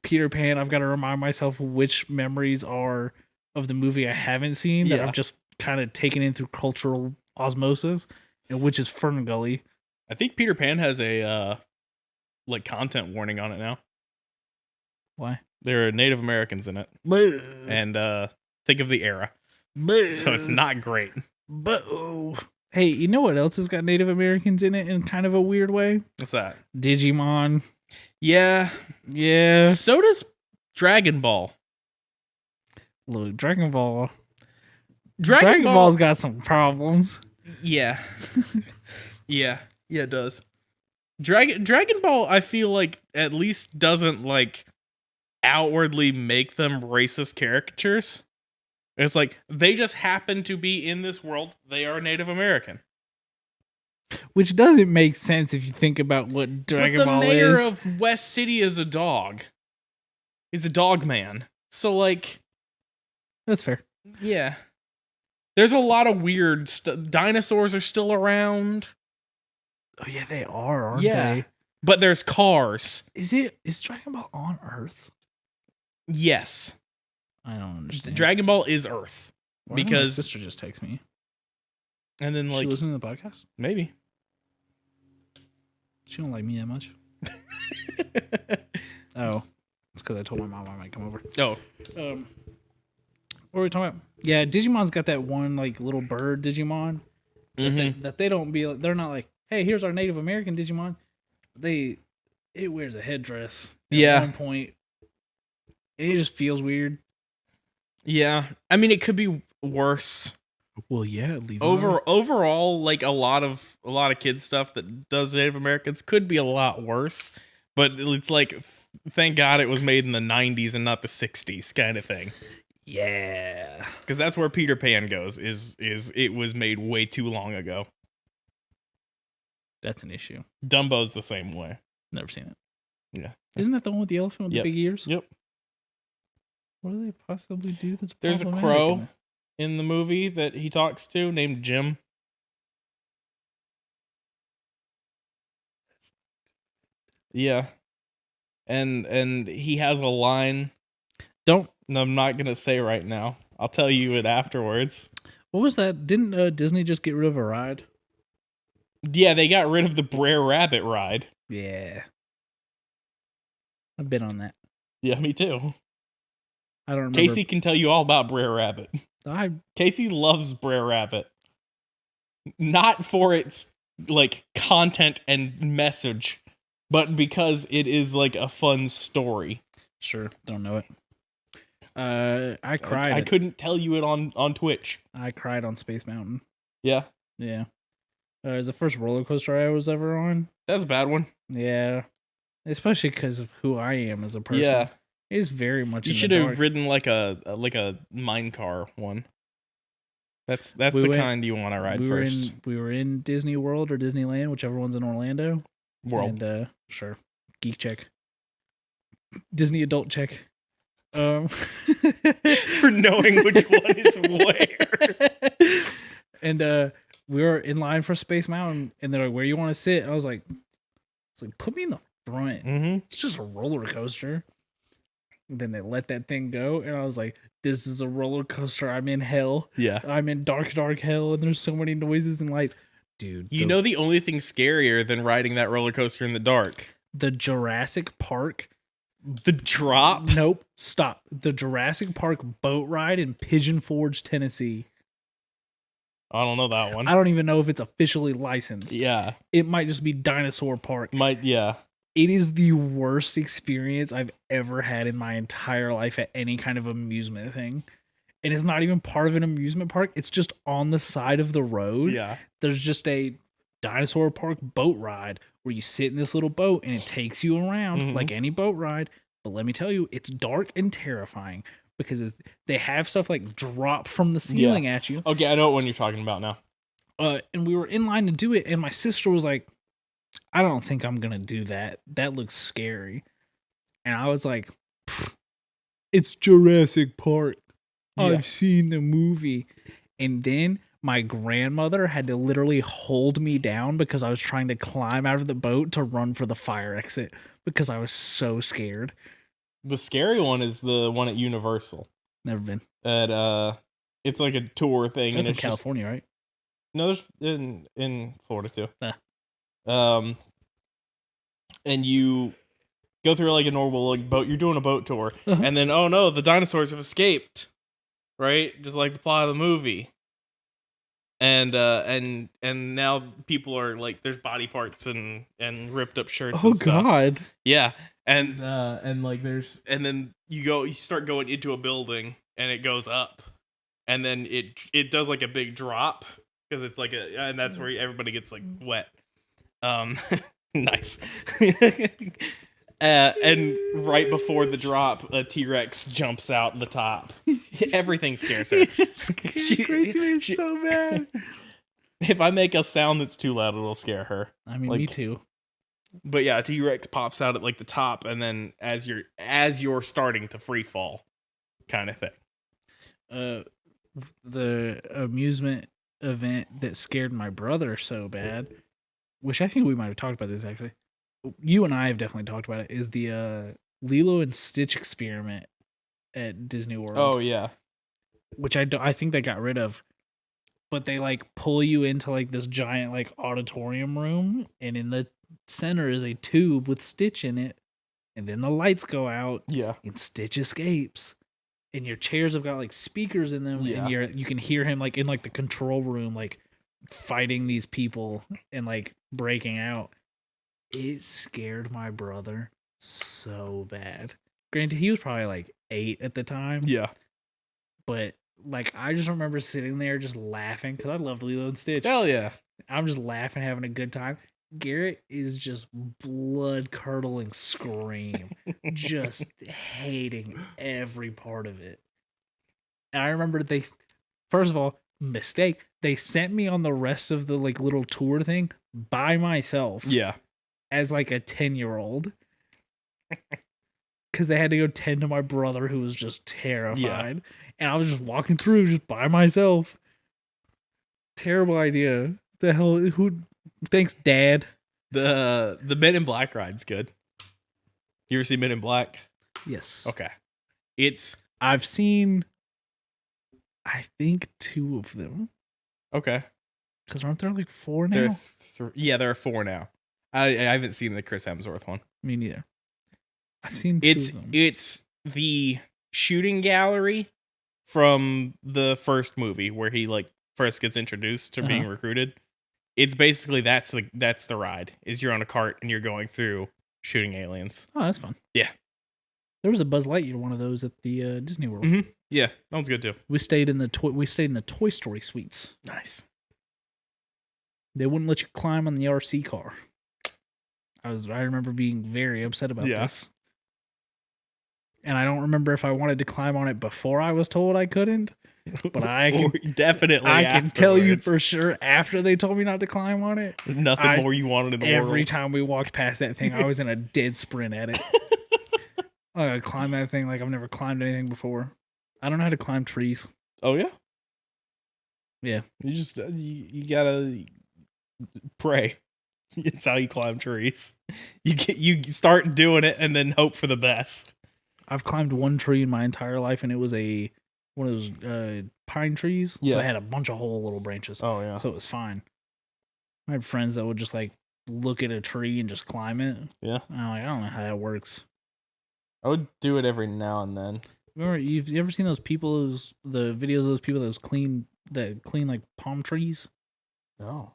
Peter Pan, I've got to remind myself which memories are of the movie I haven't seen that I've just kind of taken in through cultural osmosis, and which is Fern Gully. I think Peter Pan has a content warning on it now. Why? There are Native Americans in it. And think of the era. So it's not great. But Hey, you know what else has got Native Americans in it in kind of a weird way? What's that? Digimon. Yeah. Yeah. So does Dragon Ball. Look, Dragon Ball. Dragon Ball- Ball's got some problems. Yeah. Yeah, it does. Dragon Ball, I feel like at least doesn't like outwardly make them racist caricatures. It's like they just happen to be in this world. They are Native American. Which doesn't make sense if you think about what Dragon Ball But the mayor is. of West City is a dog. He's a dog man. So like, That's fair. yeah. There's a lot of weird stuff. Dinosaurs are still around. Oh yeah, they are, aren't Yeah. they? But there's cars. Is Dragon Ball on Earth? Yes. I don't understand. Dragon Ball is Earth. Why did because- my sister just text me. And then She like listening to the podcast? maybe. She don't like me that much. Oh, it's because I told my mom I might come over. Oh. What are we talking about? Yeah, Digimon's got that one like little bird Digimon that they don't be. They're not like, hey, here's our Native American Digimon. It wears a headdress. At one point, it just feels weird. Yeah. I mean, it could be worse. Well, yeah, leave Overall, like a lot of kids stuff that does Native Americans could be a lot worse. But it's like, thank God it was made in the 90s and not the 60s kind of thing. Yeah, Because that's where Peter Pan goes. Is it was made way too long ago. that's an issue. Dumbo's the same way. Never seen it. Yeah. Isn't that the one with the elephant with Yep. the big ears? Yep. What do they possibly do that's There's a problematic in crow it? in the movie that he talks to named Jim. Yeah. And he has a line Don't. I'm not gonna say right now. I'll tell you it afterwards. What was that? Didn't Disney just get rid of a ride? Yeah, they got rid of the Brer Rabbit ride. Yeah. I've been on that. Yeah, me too. I don't remember. Casey can tell you all about Brer Rabbit. I Casey loves Brer Rabbit. Not for its like content and message, but because it is like a fun story. sure don't know it. I cried. I couldn't tell you it on Twitch. I cried on Space Mountain. Yeah. Yeah. It was the first roller coaster I was ever on. That's a bad one. Yeah. Especially because of who I am as a person. Yeah. It's very much. You in should the have dark. ridden like a mine car one. That's We the went- kind you want to ride we first. we were in Disney World or Disneyland, whichever one's in Orlando. World. And sure. Geek check. Disney adult check. For knowing which one is where. And we were in line for Space Mountain, and they're like, "Where you want to sit?" I was like, put me in the front. Mm-hmm. It's just a roller coaster." And then they let that thing go, and I was like, "This is a roller coaster. I'm in hell. Yeah. I'm in dark, dark hell, and there's so many noises and lights, dude." You know the only thing scarier than riding that roller coaster in the dark? the Jurassic Park. The drop? Nope, stop. The Jurassic Park boat ride in Pigeon Forge, Tennessee. I don't know that one. I don't even know if it's officially licensed. Yeah. It might just be Dinosaur Park. Yeah. It is the worst experience I've ever had in my entire life at any kind of amusement thing. And it's not even part of an amusement park. It's just on the side of the road. Yeah. There's just a Dinosaur Park boat ride where you sit in this little boat and it takes you around like any boat ride. But let me tell you, it's dark and terrifying because they have stuff like drop from the ceiling at you. Okay, I know what one you're talking about now. And we were in line to do it, and my sister was like, "I don't think I'm gonna do that. That looks scary." And I was like, "It's Jurassic Park. Yeah. I've seen the movie." And then my grandmother had to literally hold me down because I was trying to climb out of the boat to run for the fire exit because I was so scared. The scary one is the one at Universal. Never been. It's like a tour thing. That's and in it's California, right? No, there's in Florida too. Ah. And you go through like a normal like boat. You're doing a boat tour, Uh-huh. and then oh no, the dinosaurs have escaped. Right, just like the plot of the movie. and now people are like, there's body parts and ripped up shirts. Oh and stuff. God. Yeah, and like there's, and then you start going into a building and it goes up, and then it does like a big drop because it's like and that's where everybody gets like wet. Nice. And right before the drop, a T-Rex jumps out the top. Everything scares her. Gracie is so bad. If I make a sound that's too loud, it'll scare her. I mean, Like, me too. But yeah, T-Rex pops out at like the top, and then as you're starting to free fall, kind of thing. The amusement event that scared my brother so bad, which I think we might have talked about this actually. You and I have definitely talked about it. Is the Lilo and Stitch experiment at Disney World? Oh yeah, which I think they got rid of. But they like pull you into like this giant like auditorium room, and in the center is a tube with Stitch in it, and then the lights go out. yeah. And Stitch escapes, and your chairs have got like speakers in them, Yeah. and you can hear him like in like the control room, like fighting these people and like breaking out. It scared my brother so bad. Granted, he was probably like 8 at the time. Yeah. But like I just remember sitting there just laughing because I loved Lilo and Stitch. Hell yeah. I'm just laughing, having a good time. Garrett is just blood curdling scream, just hating every part of it. And I remember first of all, mistake. They sent me on the rest of the like little tour thing by myself. Yeah. As like a 10-year-old. Because they had to go tend to my brother who was just terrified. Yeah. And I was just walking through just by myself. Terrible idea. The hell? Who? Thanks, Dad. The Men in Black ride's good. You ever see Men in Black? Yes. Okay. I've seen, I think, 2 of them. Okay. Because aren't there like 4 now? There are 4 now. I haven't seen the Chris Hemsworth one. Me neither. I've seen 2 of them. It's the shooting gallery from the first movie where he like first gets introduced to being recruited. It's basically that's the ride. Is you're on a cart and you're going through shooting aliens. Oh, that's fun. Yeah. There was a Buzz Lightyear one of those at the Disney World. Mm-hmm. Yeah, that one's good too. We stayed in the Toy Story suites. Nice. They wouldn't let you climb on the RC car. I remember being very upset about this. And I don't remember if I wanted to climb on it before I was told I couldn't. But I can definitely. I can tell you for sure after they told me not to climb on it. Nothing more you wanted in the world. Every time we walked past that thing, I was in a dead sprint at it. I gotta climb that thing like I've never climbed anything before. I don't know how to climb trees. Oh yeah? Yeah. You just you gotta pray. It's how you climb trees. You start doing it and then hope for the best. I've climbed one tree in my entire life, and it was one of those pine trees. Yeah. So it had a bunch of whole little branches. Oh yeah. So it was fine. I had friends that would just like look at a tree and just climb it. Yeah. And I'm like, I don't know how that works. I would do it every now and then. Remember, you ever seen those people? The videos of those people that clean like palm trees? No.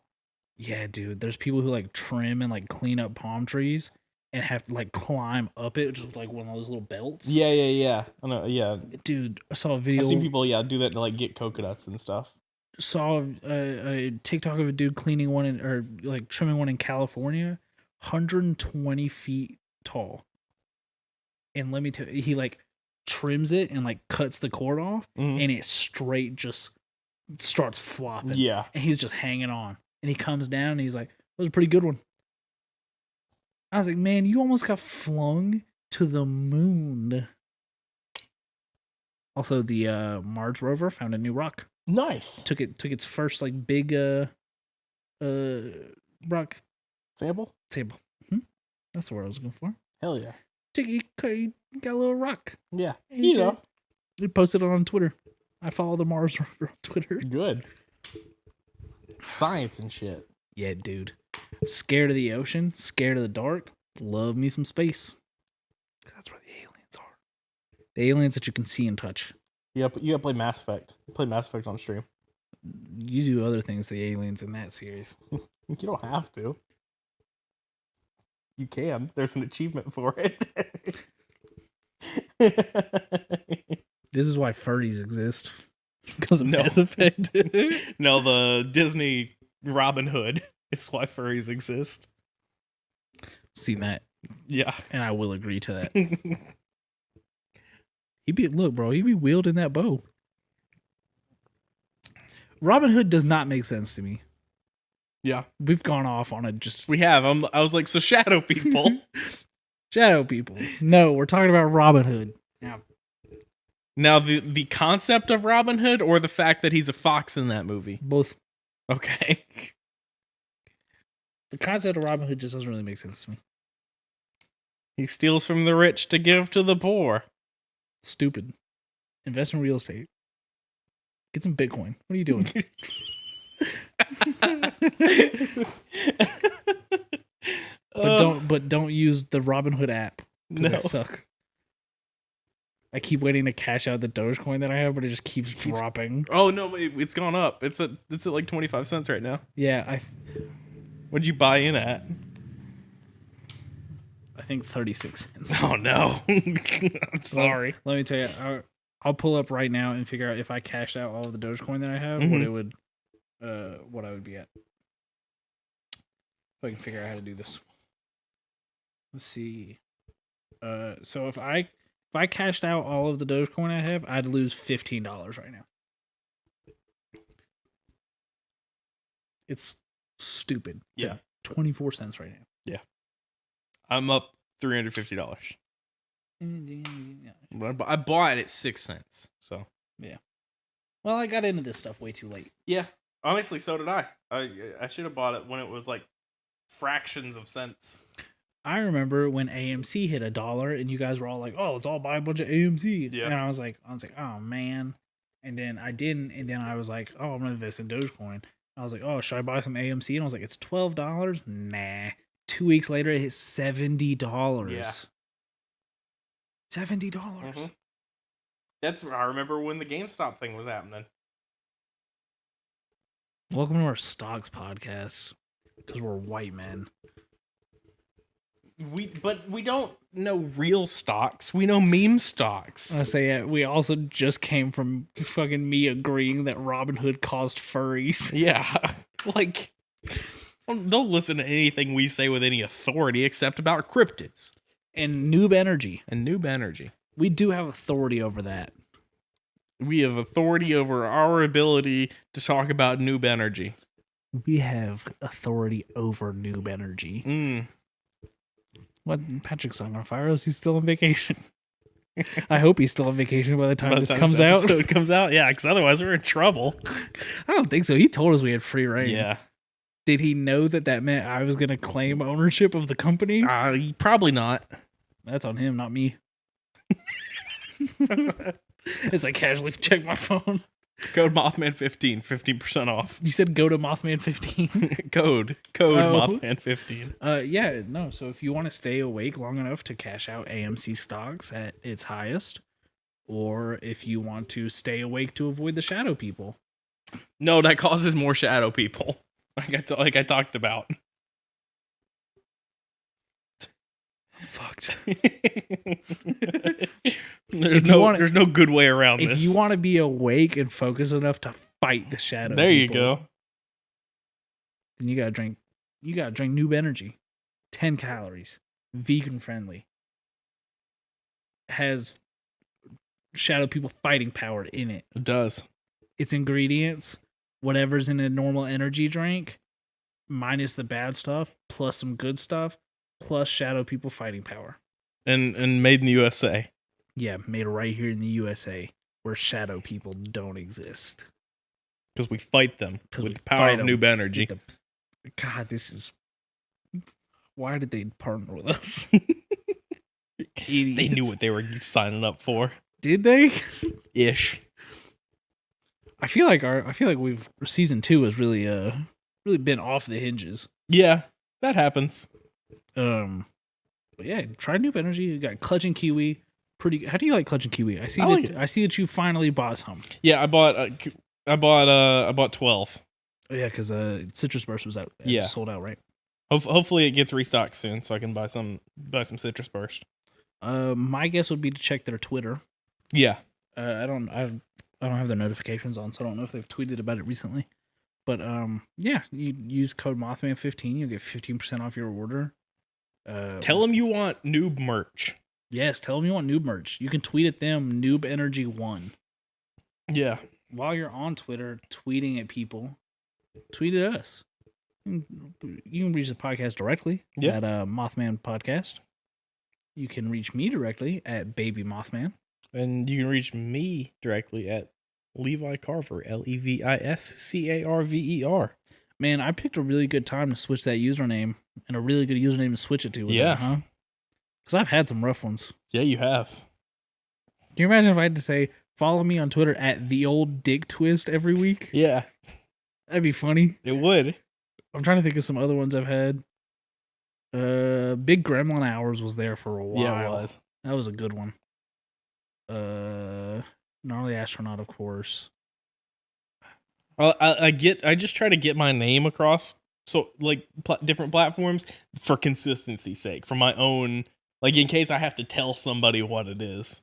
Yeah, dude. There's people who like trim and like clean up palm trees and have to like climb up it, just like one of those little belts. Yeah. I know. Yeah. Dude, I saw a video. I've seen people do that to like get coconuts and stuff. Saw a TikTok of a dude cleaning one or like trimming one in California, 120 feet tall. And let me tell you, he like trims it and like cuts the cord off, and it straight just starts flopping. Yeah. And he's just hanging on. And he comes down and he's like, that was a pretty good one. I was like, man, you almost got flung to the moon. Also, the Mars rover found a new rock. Nice. Took its first like big rock sample. That's the word I was looking for. Hell yeah. He got a little rock. Yeah. He posted it on Twitter. I follow the Mars rover on Twitter. Good. Science and shit. Yeah, dude. I'm scared of the ocean, scared of the dark. Love me some space. That's where the aliens are. The aliens that you can see and touch. You gotta play Mass Effect. Play Mass Effect on stream. you do other things to the aliens in that series. You don't have to. You can. There's an achievement for it. This is why furries exist. Because of No. Mass Effect. No, the Disney Robin Hood is why furries exist. Seen that, Yeah. and I will agree to that. He be wielding that bow. Robin Hood does not make sense to me. Yeah. We've gone off on a just We have. I was like, so shadow people. shadow people. No, we're talking about Robin Hood. Now, the concept of Robin Hood or the fact that he's a fox in that movie? Both. Okay. The concept of Robin Hood just doesn't really make sense to me. He steals from the rich to give to the poor. Stupid. Invest in real estate. Get some Bitcoin. What are you doing? But don't use the Robin Hood app. No. They suck. I keep waiting to cash out the Dogecoin that I have, but it just keeps dropping. Oh no, it's gone up. It's at like 25 cents right now. Yeah, What'd you buy in at? I think 36 cents. Oh no. I'm sorry. Let me tell you, I'll pull up right now and figure out if I cashed out all of the Dogecoin that I have, Mhm. what I would be at. If I can figure out how to do this. Let's see. So if I cashed out all of the Dogecoin I have, I'd lose $15 right now. It's stupid. It's Yeah. at 24 cents right now. I'm up $350. I bought it at 6 cents. So Well, I got into this stuff way too late. yeah, honestly, so did I. I should have bought it when it was like fractions of cents. I remember when AMC hit $1 and you guys were all like, "Oh, let's all buy a bunch of AMC." Yeah. And I was like, "Oh man." And then I didn't, and then I was like, "Oh, I'm going to invest in Dogecoin." I was like, "Oh, should I buy some AMC?" And I was like, "It's $12." Nah. 2 weeks later it hit $70. Yeah. $70. Mhm. I remember when the GameStop thing was happening. Welcome to our stocks podcast because we're white men. But we don't know real stocks. We know meme stocks. I say yeah, we also just came from fucking me agreeing that Robin Hood caused furries. Yeah. Like, don't listen to anything we say with any authority except about cryptids And noob energy. and noob energy. We do have authority over that. We have authority over our ability to talk about noob energy. We have authority over noob energy. What? Patrick's not gonna fire us. He's still on vacation. I hope he's still on vacation by the time this comes out. It comes out, yeah, because otherwise we're in trouble. I don't think so. He told us we had free reign. Yeah, Did he know that meant I was gonna claim ownership of the company? probably not. That's on him, not me. As I casually check my phone. Code Mothman 15, 15% off. You said go to Mothman 15. Code Oh. Mothman 15. Yeah, no. So if you want to stay awake long enough to cash out AMC stocks at its highest, or if you want to stay awake to avoid the shadow people, No, that causes more shadow people. Like I talked about. fucked. There's no good way around If this. you want to be awake and focused enough to fight the shadow, There you people, go. then you gotta drink Noob Energy, 10 calories, vegan friendly, has shadow people fighting power in it. It does. Its ingredients, whatever's in a normal energy drink, minus the bad stuff, plus some good stuff, plus shadow people fighting power. And made in the USA. Yeah, made right here in the USA, where shadow people don't exist. Because we fight them 'Cause with we the power fight of 'em noob energy. God, this is. Why did they partner with us? They knew what they were signing up for. Did they? Ish. I feel like season 2 has really been off the hinges. Yeah, that happens. But yeah, try Noob Energy. You got Clutch and Kiwi. How do you like Clutch and Kiwi? I see I like it. I see that you finally bought some. Yeah, I bought I bought 12. Oh, yeah, because Citrus Burst was out. Yeah. Sold out, right? Hopefully it gets restocked soon, so I can buy some Citrus Burst. My guess would be to check their Twitter. Yeah. I don't have their notifications on, so I don't know if they've tweeted about it recently. But yeah, you use code Mothman15, you'll get 15% off your order. Tell them you want noob merch. Yes, tell them you want noob merch. You can tweet at them, Noob Energy 1. Yeah. While you're on Twitter tweeting at people, tweet at us. You can reach the podcast directly at Mothman Podcast. You can reach me directly at Baby Mothman. And you can reach me directly at Levi Carver, LevisCarver. Man, I picked a really good time to switch that username and a really good username to switch it to. Yeah. Huh? Because I've had some rough ones. Yeah, you have. Can you imagine if I had to say, follow me on Twitter at The Old Dick Twist every week? Yeah. That'd be funny. It would. I'm trying to think of some other ones I've had. Big Gremlin Hours was there for a while. Yeah, it was. That was a good one. Gnarly Astronaut, of course. I just try to get my name across, so like different platforms for consistency's sake, for my own, like in case I have to tell somebody what it is.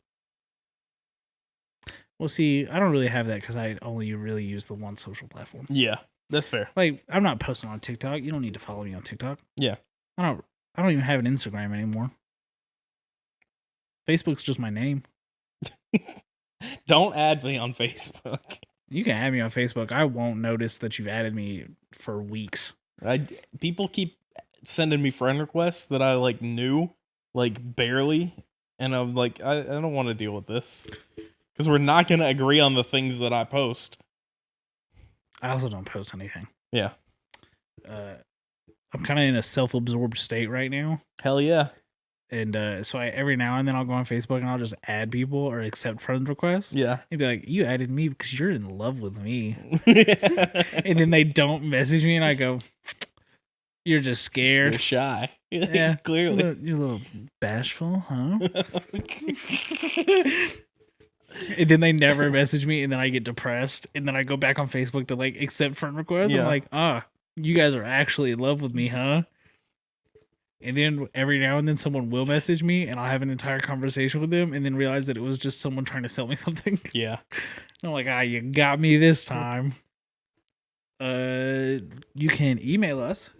Well, see, I don't really have that because I only really use the one social platform. Yeah, that's fair. Like, I'm not posting on TikTok. You don't need to follow me on TikTok. Yeah. I don't even have an Instagram anymore. Facebook's just my name. Don't add me on Facebook. You can add me on Facebook. I won't notice that you've added me for weeks. People keep sending me friend requests that I like knew, like barely, and I'm like, I don't want to deal with this because we're not gonna agree on the things that I post. I also don't post anything. Yeah. I'm kind of in a self-absorbed state right now. Hell yeah. And so every now and then I'll go on Facebook and I'll just add people or accept friend requests. Yeah. And be like, you added me because you're in love with me. And then they don't message me and I go, you're just scared. You're shy. Yeah. Clearly. You're a little bashful, huh? And then they never message me and then I get depressed. And then I go back on Facebook to like accept friend requests. Yeah. I'm like, you guys are actually in love with me, huh? And then every now and then someone will message me and I'll have an entire conversation with them and then realize that it was just someone trying to sell me something. Yeah. I'm like, you got me this time. You can email us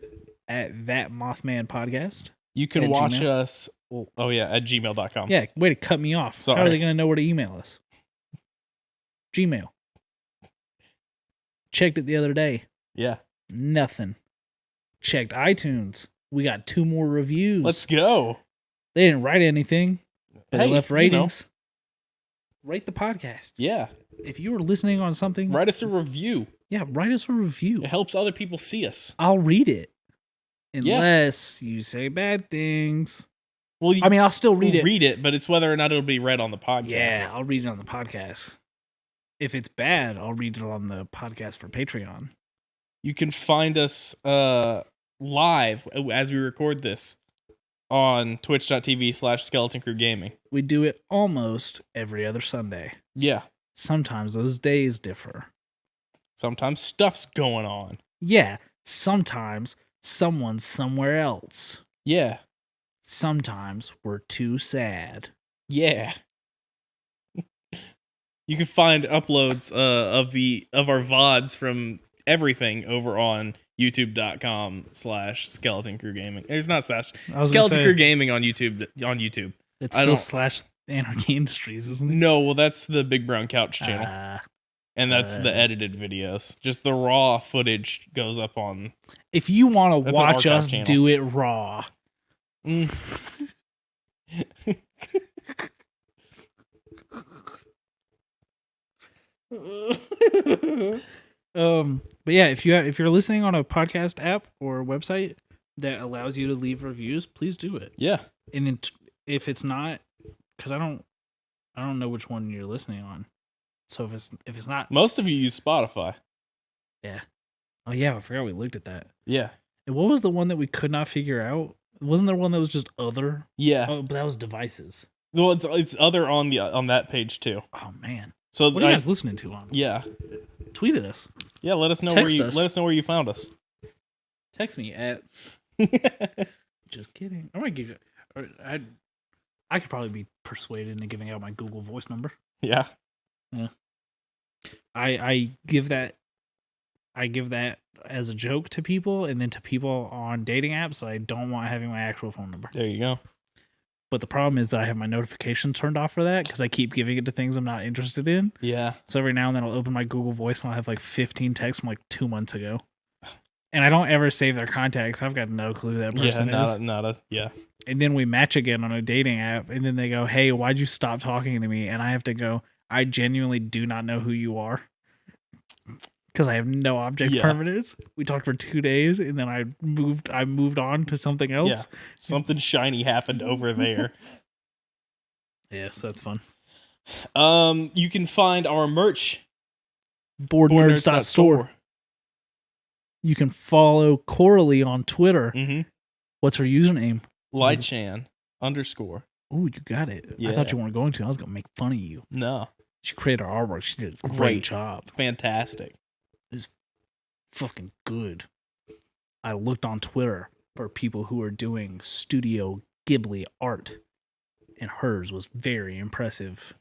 at thatmothmanpodcast. You can at watch Gmail. us. Oh yeah, at gmail.com. Yeah, way to cut me off. Sorry. How are they going to know where to email us? Gmail. Checked it the other day. Yeah. Nothing. Checked iTunes. We got 2 more reviews. Let's go. They didn't write anything. But they Hey, left you ratings. Rate the podcast. Yeah. If you were listening on something, Write us a review. yeah, write us a review. It helps other people see us. I'll read it. Yeah. Unless you say bad things. Well, I'll still read we'll it. read it, but it's whether or not it'll be read on the podcast. Yeah, I'll read it on the podcast. If it's bad, I'll read it on the podcast for Patreon. You can find us live as we record this on twitch.tv/Skeleton Crew Gaming. We do it almost every other Sunday. Yeah. Sometimes those days differ. Sometimes stuff's going on. Yeah, sometimes someone's somewhere else. Yeah. Sometimes we're too sad. Yeah. You can find uploads of our VODs from everything over on youtube.com/Skeleton Crew Gaming. It's not slash Skeleton Crew Gaming on YouTube. It's still / Anarchy Industries, isn't it? No, well that's the Big Brown Couch channel. And that's the edited videos. Just the raw footage goes up on. If you want to That's an watch archive us channel. do it raw. But yeah, if you're listening on a podcast app or website that allows you to leave reviews, please do it. Yeah. And then if it's not, because I don't know which one you're listening on. So if it's not, Most of you use Spotify. yeah. Oh yeah, I forgot we looked at that. Yeah. And what was the one that we could not figure out? Wasn't there one that was just other? Yeah. Oh, but that was devices. Well, it's other on that page too. Oh man. So What are you guys listening to on? Yeah. Tweet at us. Yeah, let us know Text us. let us know where you found us. Text me at. Just kidding. I might give it. I could probably be persuaded into giving out my Google Voice number. Yeah. I give that as a joke to people, and then to people on dating apps. I don't want having my actual phone number. There you go. But the problem is that I have my notifications turned off for that because I keep giving it to things I'm not interested in. Yeah. So every now and then I'll open my Google Voice and I'll have like 15 texts from like 2 months ago. And I don't ever save their contacts. So I've got no clue who that person is. Yeah. And then we match again on a dating app. And then they go, hey, why'd you stop talking to me? And I have to go, I genuinely do not know who you are. Because I have no object permanence. We talked for 2 days and then I moved on to something else. Yeah. Something shiny happened over there. Yeah, so that's fun. You can find our merch. Boardnerds.store. You can follow Coralie on Twitter. Mm-hmm. What's her username? Lightchan _ Ooh, you got it. Yeah. I thought you weren't going to. I was going to make fun of you. No. She created our artwork. She did a great job. It's fantastic. It's fucking good. I looked on Twitter for people who are doing Studio Ghibli art, and hers was very impressive.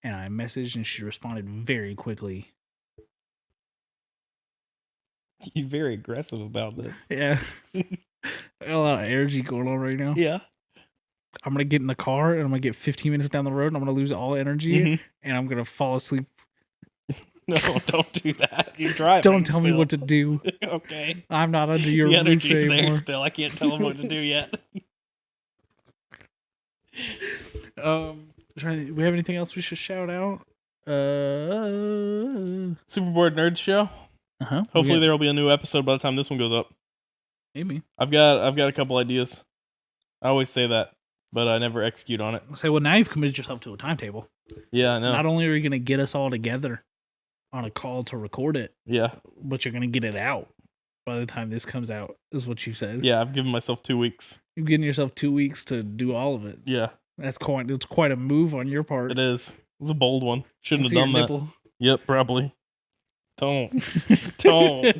And I messaged, and she responded very quickly. You're very aggressive about this. Yeah. I got a lot of energy going on right now. Yeah. I'm going to get in the car, and I'm going to get 15 minutes down the road, and I'm going to lose all energy, Mhm. and I'm going to fall asleep. No, don't do that. You're driving. Don't tell me what to do. Okay. I'm not under your The roof energy's there anymore. still. I can't tell them what to do yet. We have anything else we should shout out? Superboard Nerds Show. Hopefully there will be a new episode by the time this one goes up. Maybe. I've got a couple ideas. I always say that, but I never execute on it. I'll say, well, now you've committed yourself to a timetable. Yeah, I know. Not only are you going to get us all together on a call to record it, Yeah. but you're going to get it out by the time this comes out, is what you said. Yeah, I've given myself 2 weeks. You've given yourself 2 weeks to do all of it. Yeah. It's quite a move on your part. It is. It was a bold one. Shouldn't See have done your that. nipple? Yep, probably. Don't. Don't.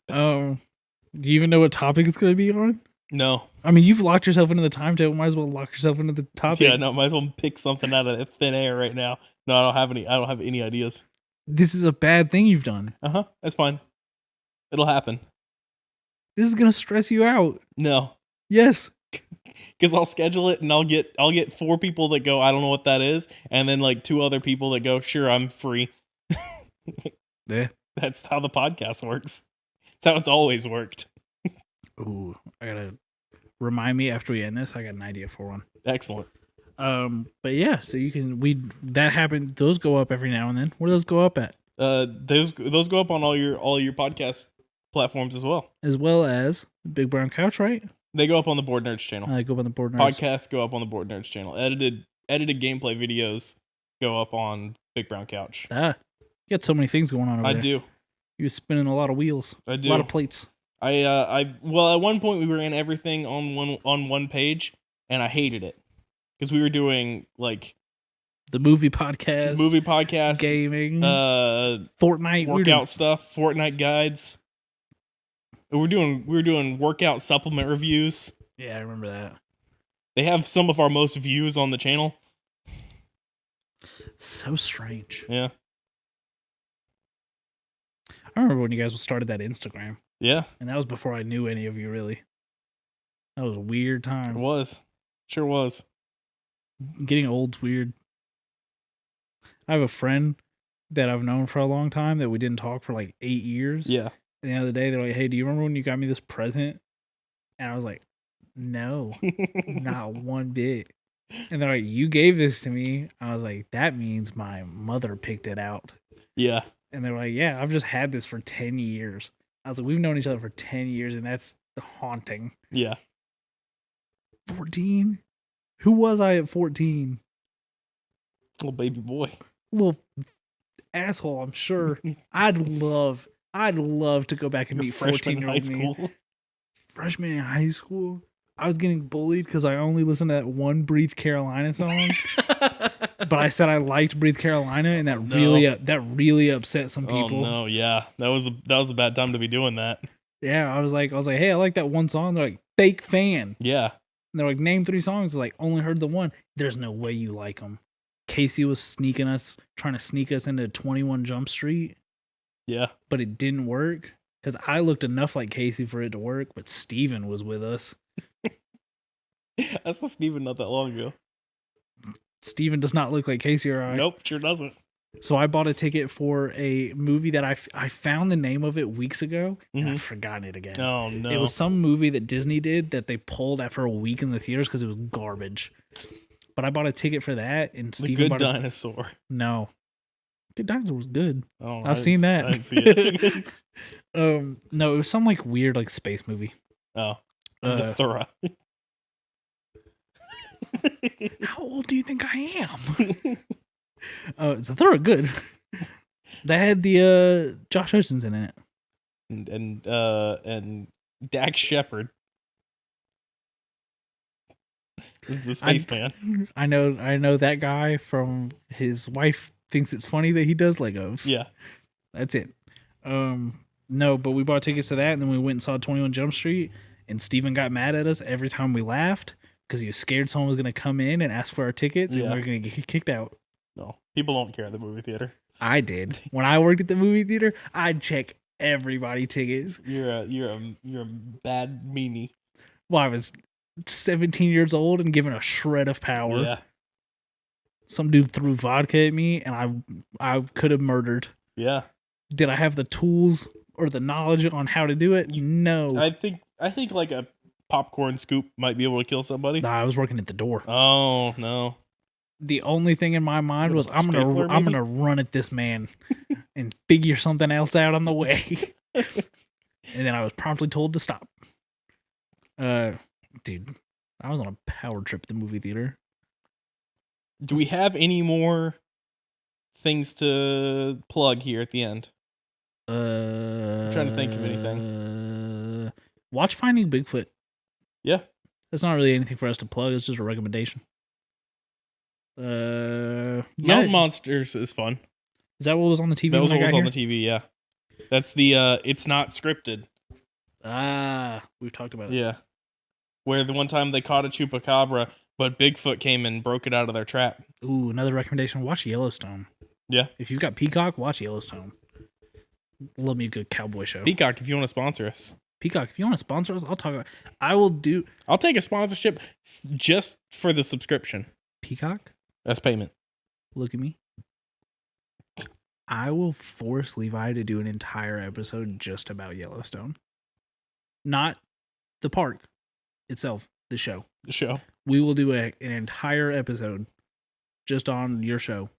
Do you even know what topic it's going to be on? No. I mean, you've locked yourself into the timetable. Might as well lock yourself into the topic. Yeah, no, might as well pick something out of thin air right now. No, I don't have any ideas. This is a bad thing you've done. That's fine. It'll happen. This is going to stress you out. No. Yes. Because I'll schedule it and I'll get 4 people that go, I don't know what that is, and then like 2 other people that go, sure, I'm free. Yeah. That's how the podcast works. That's how it's always worked. Ooh, I gotta remind me after we end this. I got an idea for one. Excellent. But yeah, so you can that happened. Those go up every now and then. Where do those go up at? Those go up on all your podcast platforms as well. As well as Big Brown Couch, right? They go up on the Board Nerds channel. They go up on the Board Nerds. Podcasts go up on the Board Nerds channel. Edited gameplay videos go up on Big Brown Couch. You got so many things going on over there. I do. You were spinning a lot of wheels. I do. A lot of plates. Well, at one point we ran everything on one page, and I hated it because we were doing like the movie podcast, gaming, Fortnite, workout stuff, Fortnite guides. We were doing workout supplement reviews. Yeah, I remember that. They have some of our most views on the channel. So strange. Yeah. I remember when you guys started that Instagram. Yeah. And that was before I knew any of you, really. That was a weird time. It was. Sure was. Getting old's weird. I have a friend that I've known for a long time that we didn't talk for like 8 years. Yeah. And the other day, they're like, hey, do you remember when you got me this present? And I was like, no, not one bit. And they're like, you gave this to me. I was like, that means my mother picked it out. Yeah. And they were like, yeah, I've just had this for 10 years. I was like, we've known each other for 10 years, and that's haunting. Yeah. 14? Who was I at 14? Little baby boy. Little asshole, I'm sure. I'd love to go back and meet 14-year-old me. Freshman in high school? I was getting bullied because I only listened to that one Brief Carolina song. but I said I liked Breathe Carolina, and that No. really upset some Oh people. no, yeah, that was a bad time to be doing that. Yeah, I was like, hey, I like that one song. They're like, fake fan. Yeah, And they're like, name 3 songs. Like, only heard the one. There's no way you like them. Casey was trying to sneak us into 21 Jump Street, yeah. but it didn't work because I looked enough like Casey for it to work. But Steven was with us. I saw Steven not that long ago. Steven does not look like Casey or I. Nope, sure doesn't. So I bought a ticket for a movie that I found the name of it weeks ago, and I've forgotten it again. Oh no, It was some movie that Disney did that they pulled after a week in the theaters because it was garbage. But I bought a ticket for that, and The Steven Good bought Dinosaur. No. Good Dinosaur was good. Oh, I've seen that. I didn't see it. No, it was some like weird like space movie. Oh, it's a thorough. How old do you think I am? It's a thorough good. That had the Josh Hutcherson in it. And Dax Shepard. This is the spaceman. I know that guy from his wife thinks it's funny that he does Legos. Yeah. That's it. No, but we bought tickets to that, and then we went and saw 21 Jump Street, and Steven got mad at us every time we laughed because he was scared someone was going to come in and ask for our tickets, and we were going to get kicked out. No, people don't care at the movie theater. I did. When I worked at the movie theater, I'd check everybody tickets. You're a bad meanie. Well, I was 17 years old and given a shred of power. Yeah. Some dude threw vodka at me, and I could have murdered. Yeah. Did I have the tools or the knowledge on how to do it? No. I think like a popcorn scoop might be able to kill somebody. Nah, I was working at the door. Oh no. The only thing in my mind was I'm stapler, gonna run at this man and figure something else out on the way. And then I was promptly told to stop. Dude, I was on a power trip at the movie theater. Do we have any more things to plug here at the end? I'm trying to think of anything. Watch Finding Bigfoot. Yeah. That's not really anything for us to plug. It's just a recommendation. Mountain Monsters is fun. Is that what was on the TV? That was when what I was got on here? the TV, yeah. That's the it's not scripted. We've talked about it. Yeah. Where the one time they caught a chupacabra, but Bigfoot came and broke it out of their trap. Ooh, another recommendation. Watch Yellowstone. Yeah. If you've got Peacock, watch Yellowstone. Love me a good cowboy show. Peacock, if you want to sponsor us. Peacock, if you want to sponsor us, I'll take a sponsorship just for the subscription. Peacock, That's payment. look at me. I will force Levi to do an entire episode just about Yellowstone. Not the park itself, the show. The show. We will do an entire episode just on your show.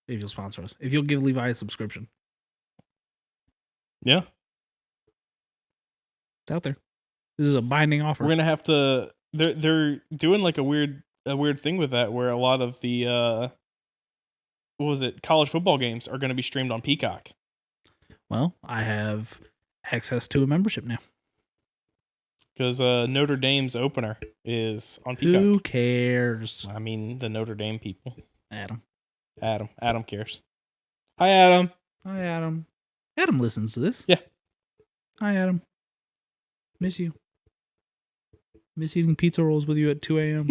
If you'll sponsor us. If you'll give Levi a subscription. Yeah. It's out there. This is a binding offer. We're gonna have to they're doing like a weird thing with that where a lot of the college football games are gonna be streamed on Peacock. Well, I have access to a membership now. Because Notre Dame's opener is on Peacock. Who cares? I mean, the Notre Dame people. Adam. Adam cares. Hi, Adam. Hi, Adam. Adam listens to this. Yeah. Hi, Adam. Miss you. Miss eating pizza rolls with you at 2 a.m.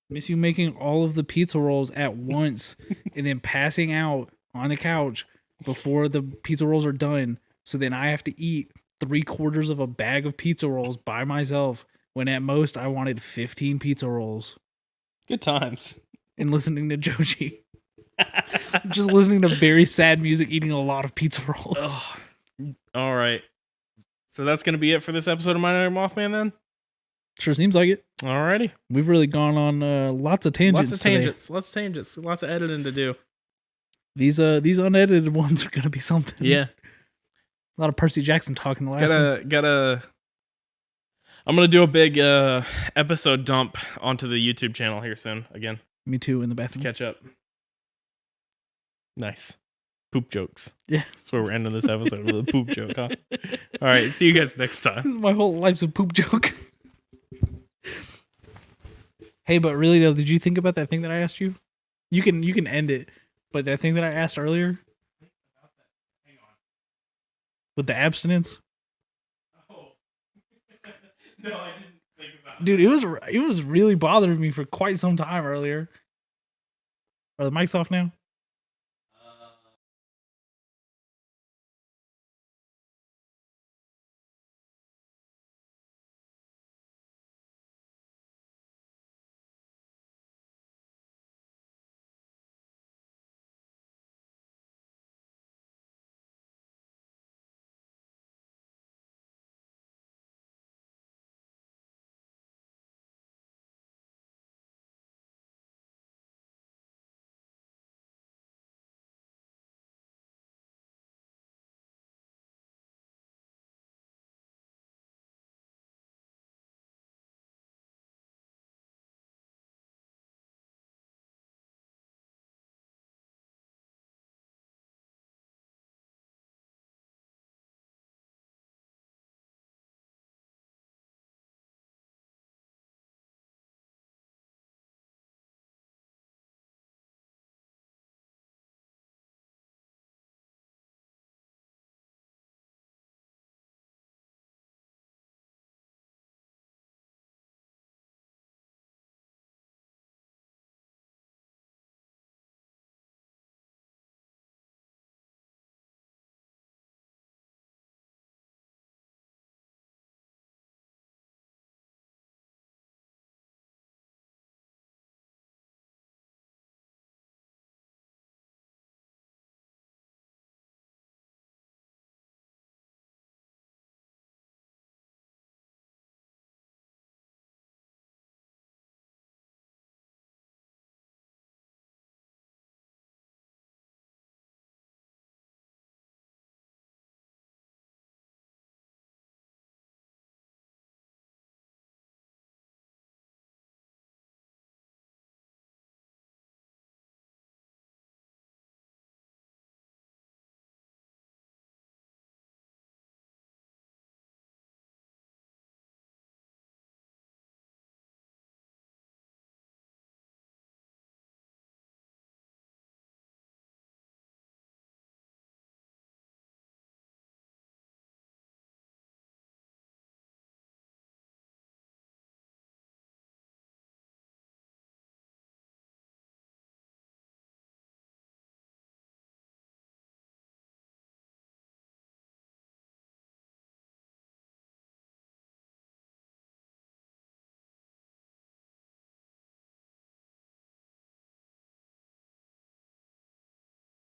Miss you making all of the pizza rolls at once and then passing out on the couch before the pizza rolls are done. So then I have to eat 3/4 of a bag of pizza rolls by myself when at most I wanted 15 pizza rolls. Good times. And listening to Joji. Just listening to very sad music, eating a lot of pizza rolls. Oh. All right. So that's going to be it for this episode of My Name Mothman then? Sure seems like it. Alrighty. We've really gone on lots of tangents. Lots of tangents. Lots of editing to do. These unedited ones are going to be something. Yeah. A lot of Percy Jackson talking the last one. I'm going to do a big episode dump onto the YouTube channel here soon again. Me too, in the bathroom. Catch up. Nice. Poop jokes. Yeah. That's where we're ending this episode with a poop joke, huh? All right. See you guys next time. My whole life's a poop joke. Hey, but really though, did you think about that thing that I asked you? You can end it, but that thing that I asked earlier Hang on. with the abstinence, Oh. No, I didn't think about dude, it was really bothering me for quite some time earlier. Are the mics off now?